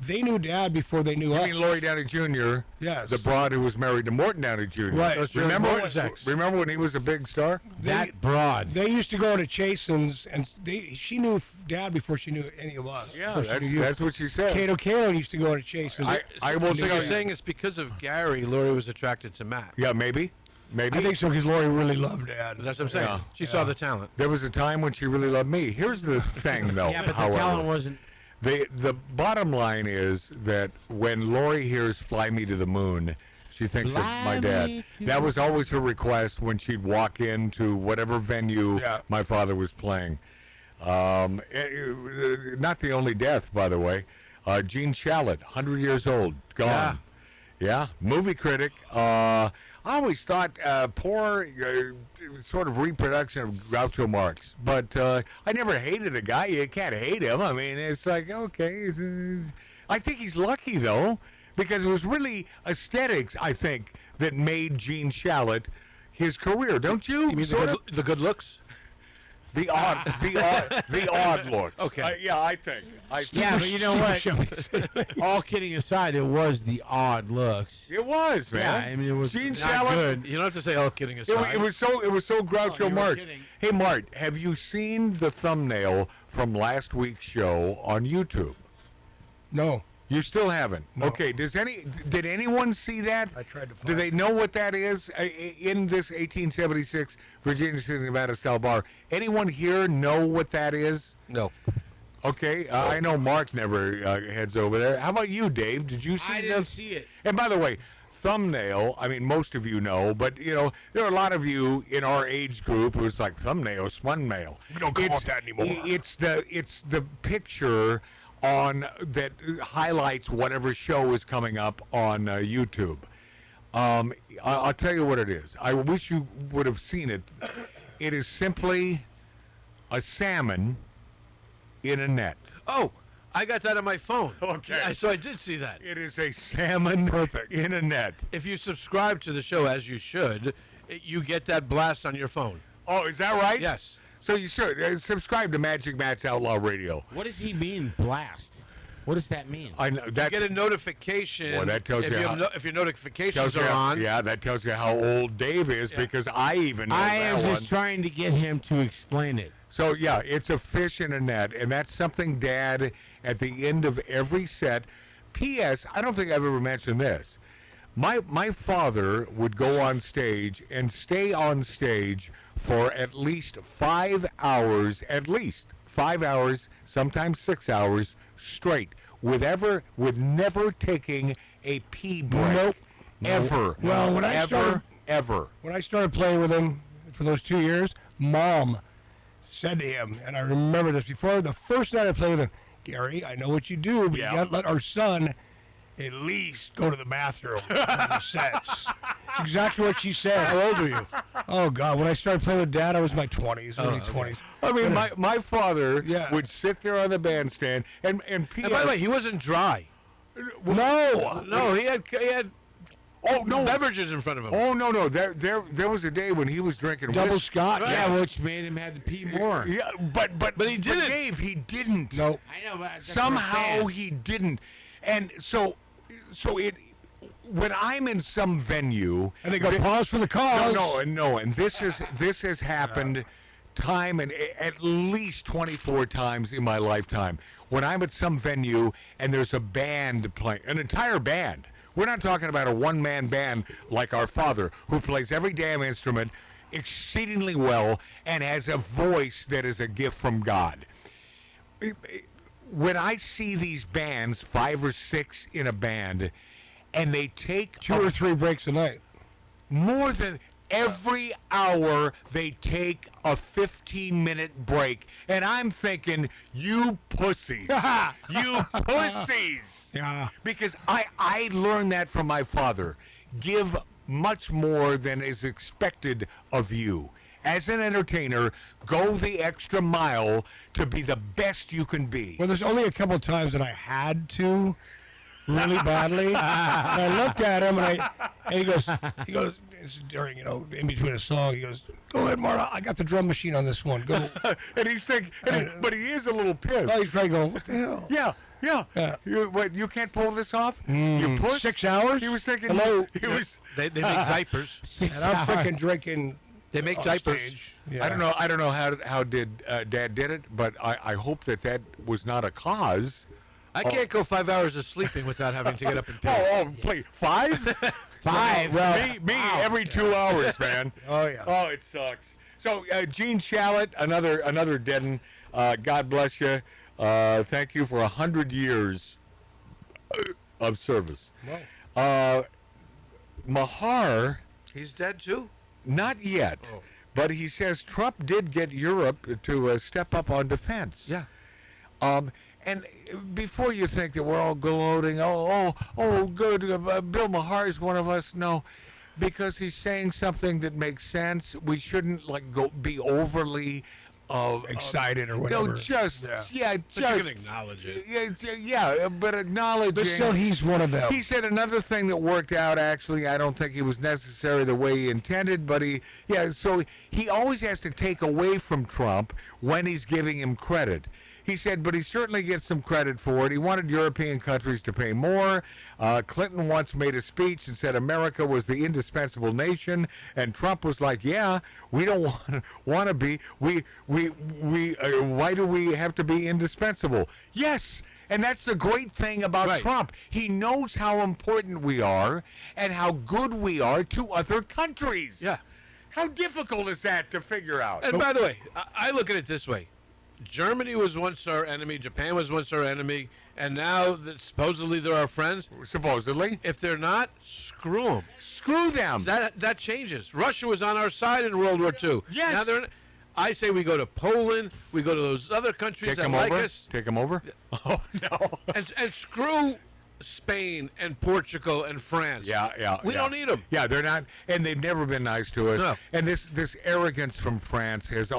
They knew Dad before they knew us. You mean Lori Downey Jr.? Yes. The broad who was married to Morton Downey Jr. Right. That's Remember Morton's ex. Remember when he was a big star? That broad. They used to go to Chasen's, and she knew Dad before she knew any of us. Yeah, Before she knew you. that's what she said. Cato Kalin used to go to Chasen's. I will So tell you're you. saying it's because of Gary, Lori was attracted to Matt. Yeah, maybe. I think so because Lori really loved Dad. That's what I'm saying. Yeah. She saw the talent. There was a time when she really loved me. Here's the thing, though. Yeah, but however, the talent wasn't. The bottom line is that when Lori hears "Fly Me to the Moon," she thinks of my dad. That was always her request when she'd walk into whatever venue my father was playing. Not the only death, by the way. Gene Shalit, 100 years old, gone. Yeah, movie critic. I always thought poor sort of reproduction of Groucho Marx, but I never hated the guy. You can't hate him. I mean, it's like, okay. I think he's lucky, though, because it was really aesthetics, I think, that made Gene Shalit his career. Don't you? You mean the good looks? The odd looks. Okay. Yeah, I think. Yeah, but you know what? All kidding aside, it was the odd looks. It was, man. Yeah, I mean, it was Gene not Shalit. good. You don't have to say all kidding aside. It was so Groucho you were Marx. kidding. Hey, Mart, have you seen the thumbnail from last week's show on YouTube? No. You still haven't? No. Okay, did anyone see that? I tried to find Do they know what that is in this 1876 Virginia City, Nevada style bar? Anyone here know what that is? No. Okay, I know Mark never heads over there. How about you, Dave? Did you see I this? didn't see it. And by the way, thumbnail, I mean, most of you know, but, you know, there are a lot of you in our age group who it's like thumbnail, spun-mail. We don't call it that anymore. It's the picture on that highlights whatever show is coming up on YouTube. I'll tell you what it is. I wish you would have seen it. It is simply a salmon in a net. Oh, I got that on my phone. Okay. Yeah, so I did see that. It is a salmon in a net. If you subscribe to the show, as you should, you get that blast on your phone. Oh, is that right? Yes. So you should subscribe to Magic Matt's Outlaw Radio. What does he mean, blast? What does that mean? I know You that's get a notification. Well, that tells if you you how- have if your notifications tells you are how- on. Yeah, that tells you how old Dave is because I even know I am that just one. trying to get him to explain it. So yeah, it's a fish in a net, and that's something Dad at the end of every set. P.S. I don't think I've ever mentioned this. My father would go on stage and stay on stage for at least 5 hours, sometimes 6 hours straight, with never taking a pee break. Nope. Ever. Well, when I ever. When I started playing with him for those 2 years, Mom said to him, and I remember this before the first night I played with him, Gary, I know what you do, but you got to let our son at least go to the bathroom in the sets. It's exactly what she said. How old were you? Oh, God. When I started playing with Dad, I was in my 20s, early 20s. I mean, my father would sit there on the bandstand, and P.S. And by the way, he wasn't dry. No, he had beverages in front of him. Oh no, there was a day when he was drinking double whiskey. Scotch. Yeah, which made him had to pee more. Yeah, but he didn't. Dave, he didn't. No, I know. But that's what I'm Somehow saying. he didn't, and so it. When I'm in some venue, and they go pause for the cause. No, and this has happened time and at least 24 times in my lifetime. When I'm at some venue and there's a band playing, an entire band. We're not talking about a one-man band like our father, who plays every damn instrument exceedingly well and has a voice that is a gift from God. When I see these bands, 5 or 6 in a band, and they take 2 or 3 breaks a night. More than every hour, they take a 15-minute break. And I'm thinking, you pussies. You pussies. Yeah. Because I learned that from my father. Give much more than is expected of you. As an entertainer, go the extra mile to be the best you can be. Well, there's only a couple of times that I had to really badly. And I looked at him, and he goes, it's during, in between a song, he goes, go ahead, Marta, I got the drum machine on this one. Go. And he's thinking, but he is a little pissed. Well, he's probably going, what the hell? Yeah. You can't pull this off? You push? 6 hours? He was thinking. Hello. They make diapers. And I'm freaking drinking. They make off diapers. stage. Yeah. I don't know how Dad did it, but I hope that was not a cause. I can't go 5 hours of sleeping without having to get up and pee. Play 5? 5. Me every 2 hours, man. Oh yeah. Oh, it sucks. So Gene Shalit, another deaden. God bless you. Thank you for 100 years of service. Mahar. He's dead too? Not yet. Oh. But he says Trump did get Europe to step up on defense. Yeah. And before you think that we're all gloating, good, Bill Maher is one of us. No, because he's saying something that makes sense. We shouldn't be overly excited or whatever. No, just but you can acknowledge it. Yeah, but acknowledging. But still, he's one of them. He said another thing that worked out. Actually, I don't think it was necessary the way he intended, but so he always has to take away from Trump when he's giving him credit. He said, but he certainly gets some credit for it. He wanted European countries to pay more. Clinton once made a speech and said America was the indispensable nation, and Trump was like, "Yeah, we don't want to be. Why do we have to be indispensable?" Yes, and that's the great thing about Trump. He knows how important we are and how good we are to other countries. Yeah. How difficult is that to figure out? And by the way, I look at it this way. Germany was once our enemy. Japan was once our enemy. And now that supposedly they're our friends. Supposedly. If they're not, screw them. Screw them. That changes. Russia was on our side in World War II. Yes. Now they're. I say we go to Poland. We go to those other countries that like us. Take them over? Oh, no. And screw Spain and Portugal and France. Yeah. We don't need them. Yeah, they're not, and they've never been nice to us. No. And this arrogance from France has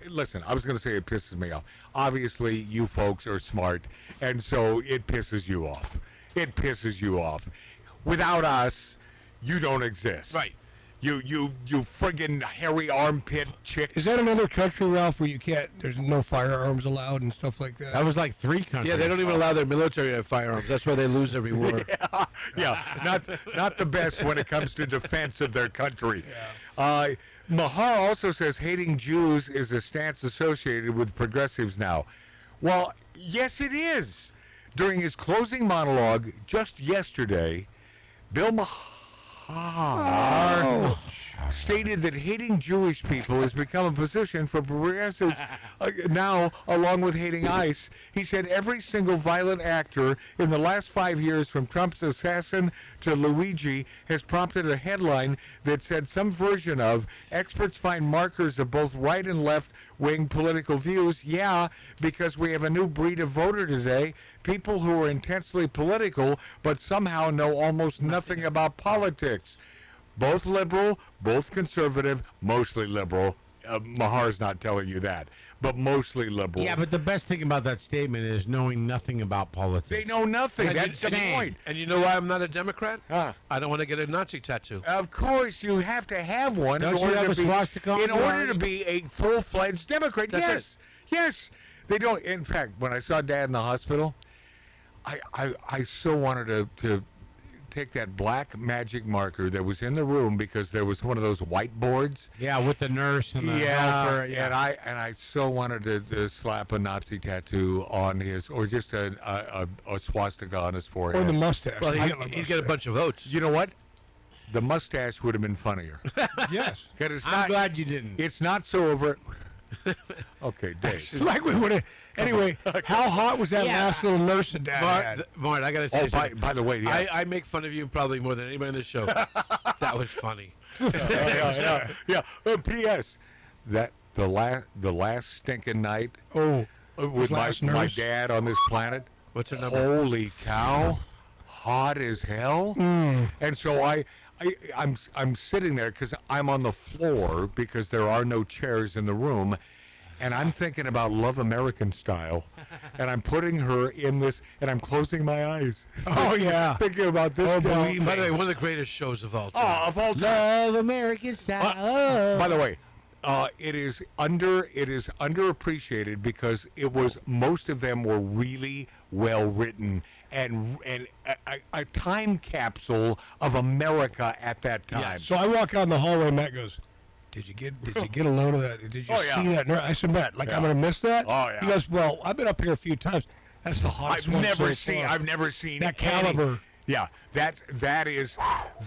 listen, I was going to say it pisses me off. Obviously, you folks are smart, and so it pisses you off. It pisses you off. Without us, you don't exist. Right. You friggin' hairy armpit chicks. Is that another country, Ralph, where there's no firearms allowed and stuff like that? That was like 3 countries. Yeah, they don't even allow their military to have firearms. That's why they lose every war. Yeah, not the best when it comes to defense of their country. Yeah. Mahar also says hating Jews is a stance associated with progressives now. Well, yes, it is. During his closing monologue just yesterday, Bill Mahar stated that hating Jewish people has become a position for progressives now, along with hating ICE. He said every single violent actor in the last 5 years, from Trump's assassin to Luigi, has prompted a headline that said some version of experts find markers of both right and left wing political views. Yeah, because we have a new breed of voter today, people who are intensely political but somehow know almost nothing about politics. Both liberal, both conservative, mostly liberal. Mahar's not telling you that, but mostly liberal. Yeah, but the best thing about that statement is knowing nothing about politics. They know nothing. That's the point. And you know why I'm not a Democrat? I don't want to get a Nazi tattoo. Of course, you have to have one. Don't you have a swastika on in your order arm? to be a full-fledged Democrat? That's Yes. They don't. In fact, when I saw Dad in the hospital, I so wanted to take that black magic marker that was in the room, because there was one of those whiteboards. Yeah, with the nurse and the helper. And I so wanted to slap a Nazi tattoo on his, or just a swastika on his forehead. Or the mustache. Well, he'd get a bunch of votes. You know what? The mustache would have been funnier. Yes. I'm glad you didn't. It's not so overt. Okay, Dave. Like we would have. Anyway, how hot was that last little nurse that Dad had? Mart, I got to say something. By the way, yeah. I make fun of you probably more than anybody in this show. That was funny. Yeah. P.S. That the last stinking night. With my dad on this planet. What's her number? Holy cow! Hot as hell. And so I'm sitting there because I'm on the floor because there are no chairs in the room, and I'm thinking about Love American Style, and I'm putting her in this, and I'm closing my eyes. Oh yeah, thinking about this. By the way, one of the greatest shows of all time. Oh, of all time. Love American Style. By the way, it is underappreciated because most of them were really well written and a time capsule of America at that time. Yeah. So I walk out in the hallway, Matt goes, Did you get a load of that? Did you see that? I said, Matt, I'm gonna miss that? Oh yeah. He goes, well, I've been up here a few times. That's the hottest one so far. I've never seen that caliber. Yeah, that is.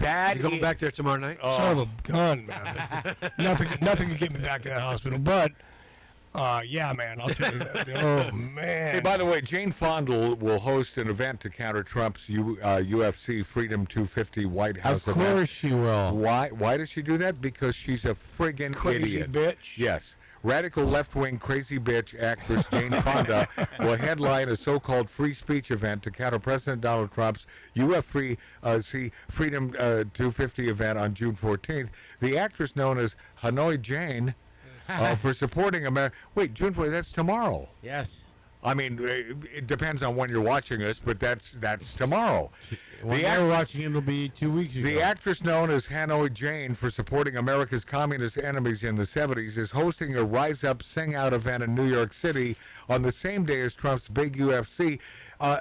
You going back there tomorrow night? Son of a gun, man. nothing can get me back to that hospital. But yeah, man, I'll tell you that. Oh man. Hey, by the way, Jane Fonda will host an event to counter Trump's UFC Freedom 250 White House event. Of course she will. Why does she do that? Because she's a friggin' crazy idiot. Bitch. Yes. Radical left-wing crazy bitch actress Jane Fonda will headline a so-called free speech event to counter President Donald Trump's UFC Freedom 250 event on June 14th. The actress, known as Hanoi Jane, for supporting America. Wait, June 14th, that's tomorrow. Yes. I mean, it depends on when you're watching us, but that's tomorrow. When they're watching, it'll be 2 weeks ago. The actress known as Hanoi Jane for supporting America's communist enemies in the 70s is hosting a Rise Up, Sing Out event in New York City on the same day as Trump's big UFC.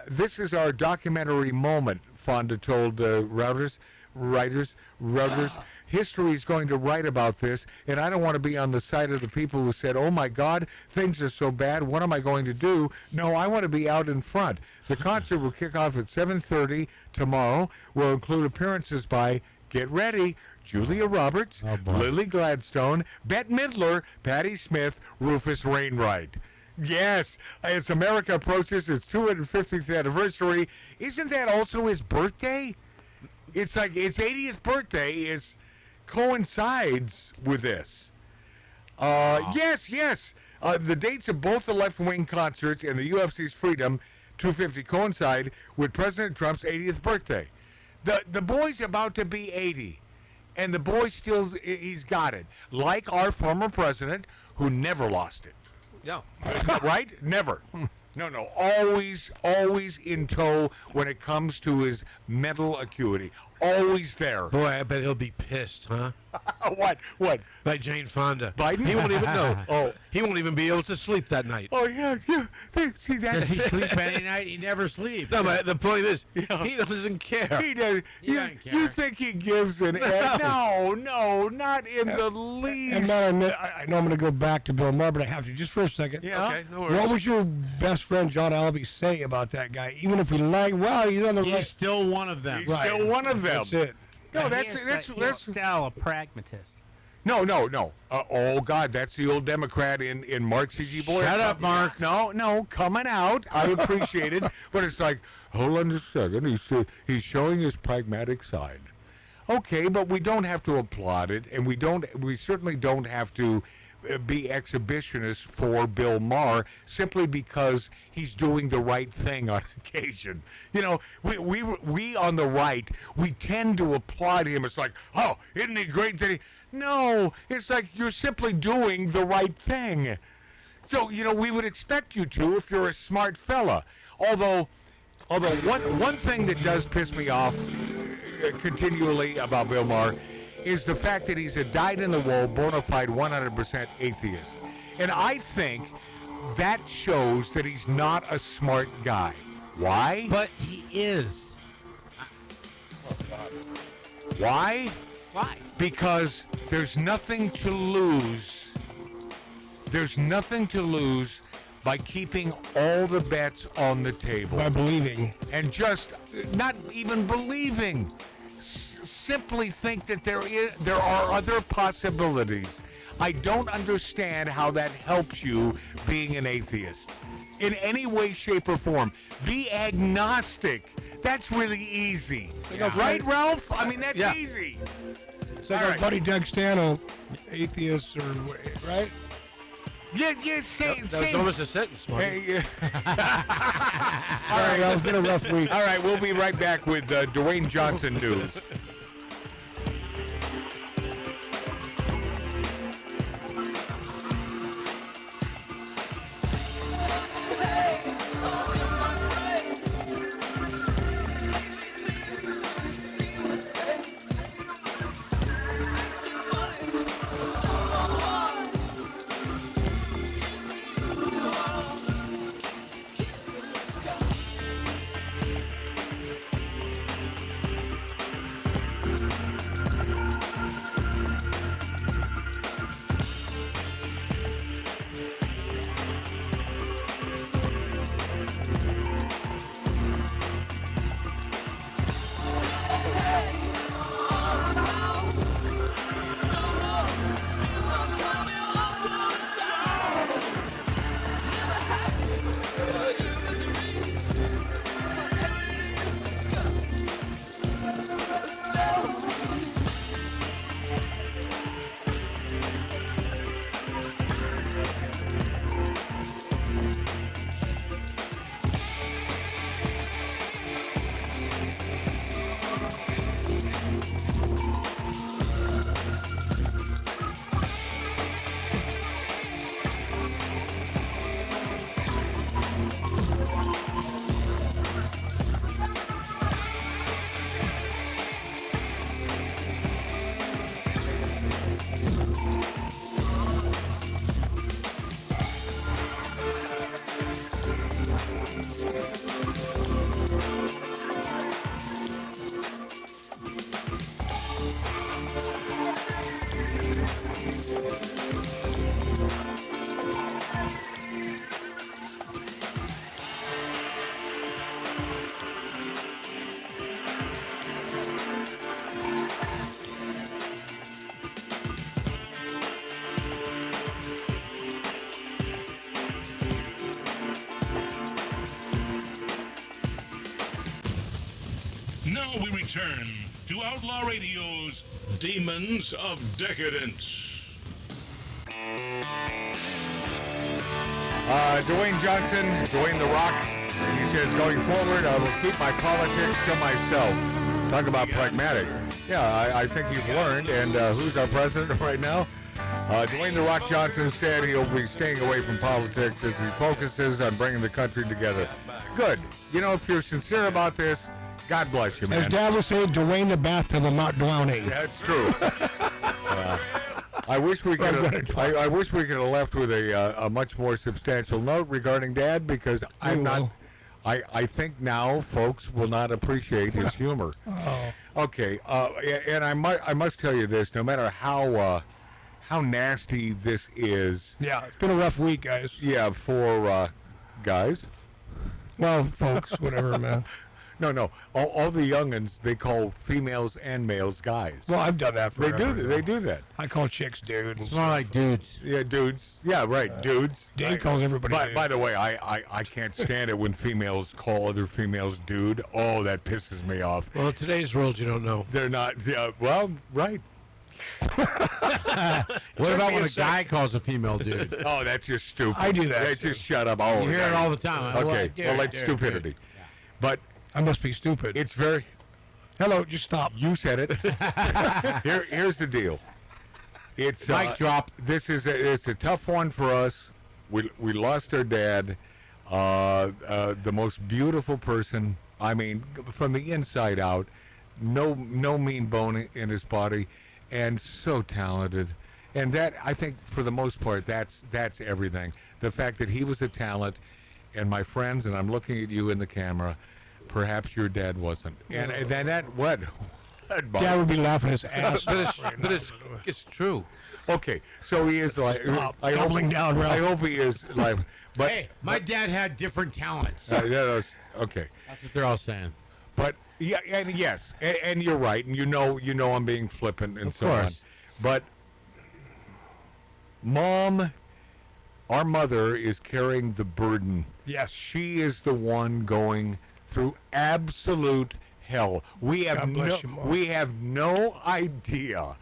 This is our documentary moment, Fonda told Reuters. History is going to write about this, and I don't want to be on the side of the people who said, oh my God, things are so bad, what am I going to do? No, I want to be out in front. The concert will kick off at 7:30 tomorrow. Will include appearances by, get ready, Julia Roberts, Lily Gladstone, Bette Midler, Patti Smith, Rufus Wainwright. Yes, as America approaches its 250th anniversary, isn't that also his birthday? It's like his 80th birthday coincides with this. Yes. The dates of both the left-wing concerts and the UFC's Freedom 250 coincide with President Trump's 80th birthday. The boy's about to be 80, and the boy he's got it. Like our former president, who never lost it. Yeah. Right? Never. No. Always in tow when it comes to his mental acuity. Always there. Boy, I bet he'll be pissed, huh? What? By Jane Fonda. Biden? He won't even know. He won't even be able to sleep that night. Oh, yeah. See, that. Does he sleep any night? He never sleeps. No, but the point is, he doesn't care. He does. You think he gives an F? No, not in the least. And I know I'm going to go back to Bill Maher, but I have to just for a second. Yeah. Okay, no worries. What would your best friend John Albee say about that guy? Even if we like, well, he's on the right. He's still one of them. He's still one of them. That's it. No, He's still a pragmatist. No. Oh God, that's the old Democrat in Mark C.G. Boyer. Shut up, Mark. No, coming out. I appreciate it, but it's like, hold on a second. He's showing his pragmatic side. Okay, but we don't have to applaud it, and we certainly don't have to be exhibitionists for Bill Maher simply because he's doing the right thing on occasion. You know, we on the right, we tend to applaud him. It's like, oh, isn't he great that he... No, it's like you're simply doing the right thing. So, you know, we would expect you to if you're a smart fella. Although one thing that does piss me off continually about Bill Maher is the fact that he's a dyed-in-the-wool, bona fide 100% atheist. And I think that shows that he's not a smart guy. Why? But he is. Why? Why? Because there's nothing to lose. There's nothing to lose by keeping all the bets on the table. By believing. And just not even believing. Simply think that there are other possibilities. I don't understand how that helps you being an atheist in any way, shape, or form. Be agnostic. That's really easy. Right, Ralph? I mean, that's easy. It's like our buddy Doug Stano, atheist, or right? Yeah, same. That was almost a sentence, Marty. All right, it's been a rough week. All right, we'll be right back with Dwayne Johnson news. Now we return to Outlaw Radio's Demons of Decadence. Dwayne Johnson, Dwayne The Rock, he says, going forward, I will keep my politics to myself. Talk about pragmatic. Yeah, I think you've learned. And who's our president right now? Dwayne The Rock Johnson said he'll be staying away from politics as he focuses on bringing the country together. Good. You know, if you're sincere about this, God bless you, man. As Dad would say, Dwayne the bathtub of Mount Dwayne. That's true. I wish we could. I wish we could have left with a much more substantial note regarding Dad, because I'm not. I think now folks will not appreciate his humor. Oh. Okay, and I must tell you this: no matter how nasty this is. Yeah, it's been a rough week, guys. Yeah, for guys. Well, folks, whatever, man. No. All the youngins, they call females and males guys. Well, I've done that forever. They do that. I call chicks dudes. It's more like dudes. Yeah, dudes. Yeah, right, dudes. Dave calls everybody dude. By the way, I can't stand it when females call other females dude. Oh, that pisses me off. Well, in today's world, you don't know. They're not. Yeah, well, right. What about when a guy calls a female dude? Oh, that's just stupid. I do that, That's too. just shut up. Oh, You hear it all the time. Okay, Dude, well, that's dude, stupidity. dude. But I must be stupid. it's very. Hello, just stop. You said it. Here's the deal. It's Mic drop. It's a tough one for us. We lost our dad, the most beautiful person. I mean, from the inside out, no mean bone in his body, and so talented. And that, I think, for the most part, that's everything. The fact that he was a talent, and my friends, and I'm looking at you in the camera, perhaps your dad wasn't. And then that what? Dad would be laughing his ass off. But it's true. Okay, so he is like. Doubling down, Ralph. I hope he is like. But Hey, my dad had different talents. okay. That's what they're all saying. But yeah, and yes, and you're right, and you know I'm being flippant and Of so on. course. But Mom, our mother is carrying the burden. Yes. She is the one going through absolute hell. We have God bless you, Mom. we have no idea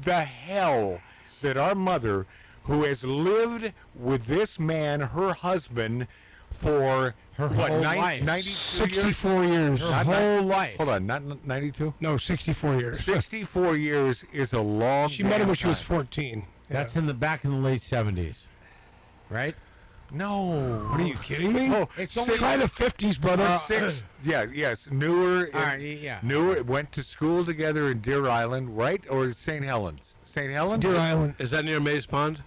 the hell that our mother, who has lived with this man, her husband, for Her what, whole life. 92 years? 64 years. Her whole life. Hold on, not 92? No, 64 years. 64 years is a long She met him when she was time. 14. That's back in the late 70s, right? No. What are you kidding me? Oh, It's six- try the 50s, brother. Newer. All right, yeah. Newer, went to school together in Deer Island, right? Or St. Helens? St. Helens? Deer Island. Is that near Mays Pond?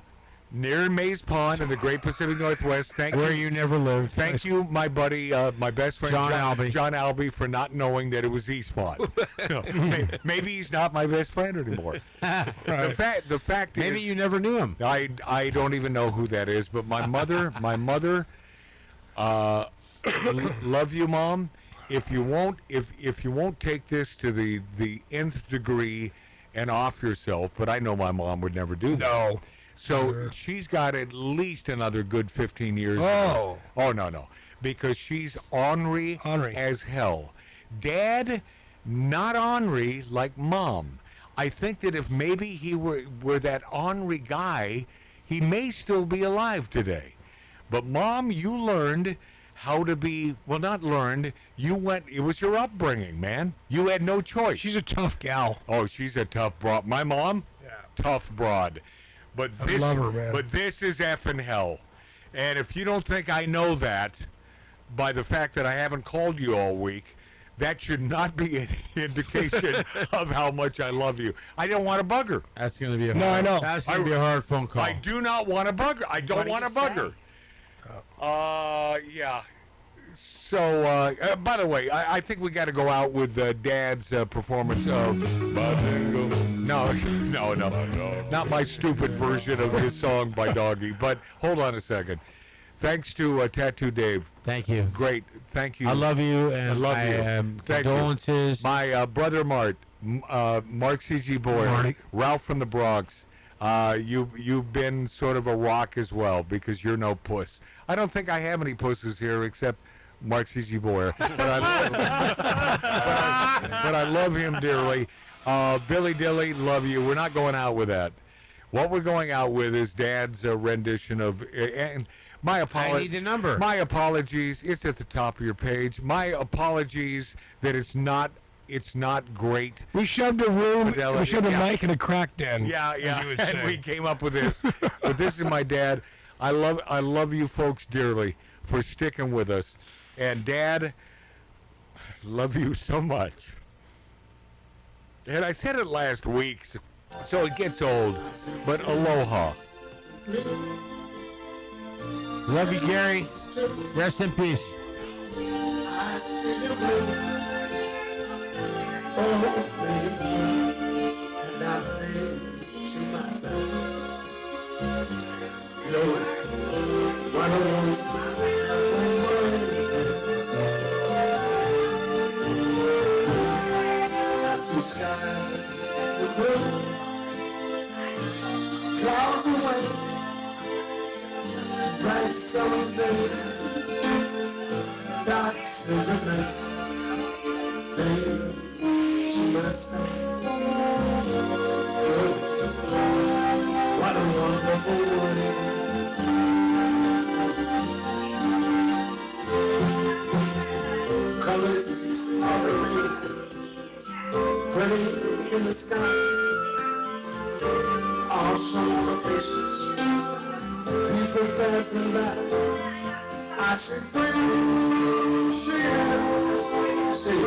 Near Mays Pond in the Great Pacific Northwest. Thank Where you. you never lived. Thank you, my buddy, my best friend, John Albee. John Albee, for not knowing that it was East Pond. No, maybe he's not my best friend anymore. The fact Maybe is, you never knew him. I don't even know who that is, but my mother, love you, Mom. If you won't take this to the nth degree and off yourself, but I know my mom would never do that. No. So she's got at least another good 15 years. Oh. Oh, no. Because she's ornery as hell. Dad, not ornery like Mom. I think that if maybe he were that ornery guy, he may still be alive today. But Mom, you learned how to be, well, not learned, it was your upbringing, man. You had no choice. She's a tough gal. Oh, she's a tough broad. My mom? Yeah. Tough broad. But I love her, man. But this is effing hell. And if you don't think I know that by the fact that I haven't called you all week, that should not be an indication of how much I love you. I don't want to bug her. That's going to be No, I know. That's going to be a hard phone call. I do not want to bug her. I don't want to bug her. Yeah. So, by the way, I think we got to go out with Dad's performance of No, not my stupid version of his song by Doggy. But hold on a second. Thanks to Tattoo Dave. Thank you. Great. Thank you. I love you, and I love you. Thank condolences. You. My brother Mark CG Boy, Marty. Ralph from the Bronx. You've been sort of a rock as well because you're no puss. I don't think I have any pusses here except Mark CG Boyer, but I love him dearly. Billy Dilly, love you. We're not going out with that. What we're going out with is Dad's rendition of. And my apologies. I need the number. My apologies. It's at the top of your page. My apologies that it's not great. We shoved a room. Fidelity. We shoved a Yeah. mic in a crack den. Yeah, as you would and say. we came up with this. But this is my dad. I love you folks dearly for sticking with us. And Dad, love you so much. And I said it last week, so it gets old. But aloha. Love you, Gary. Rest in peace. I see you blue. Oh, baby. And I think to myself, Lord, what a woman. summer's day, dark cigarette, think to myself, oh, what a wonderful world. Colors of the rainbow, pretty in the sky, also the faces, people passing by. I see friends, shake hands, say,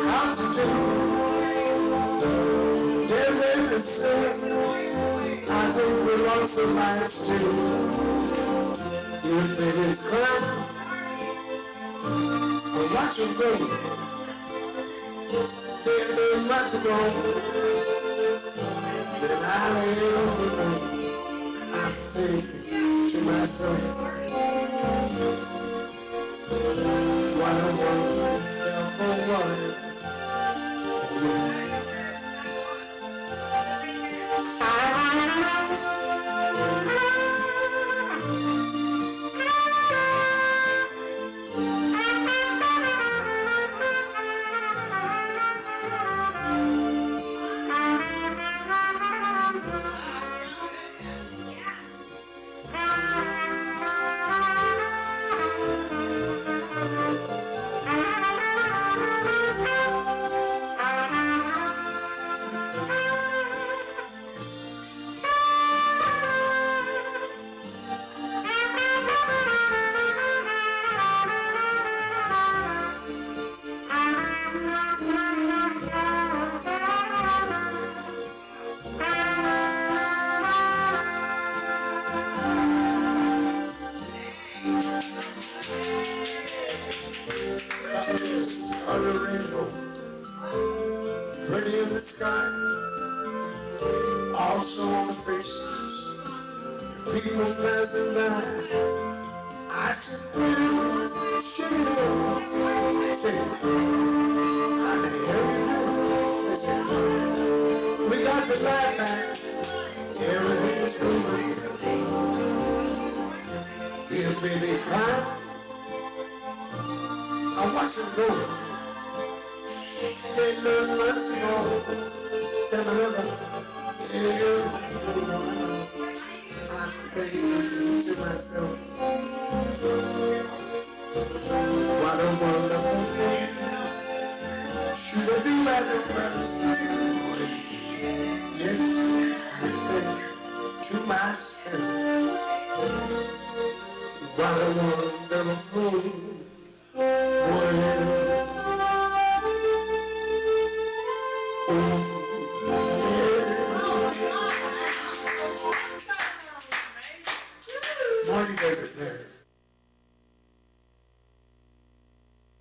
how to do? Their baby says, I think we lost some lights too. If baby's crying, I'll watch them go. They're much to go. Then I lay on the road. I'm thinking to myself, what a wonderful world. Of the rainbow, pretty in the sky, also on the faces, people passing by. I see friends, shaking hands, saying, how the hell you doing? They say, we got the light back, everything is cool. If baby's crying, I watch them go. They learn much more than another. Yeah, I think to myself, what a wonderful thing. Should I be like a brother sing? Yes, I think to myself, what a wonderful world. Oh.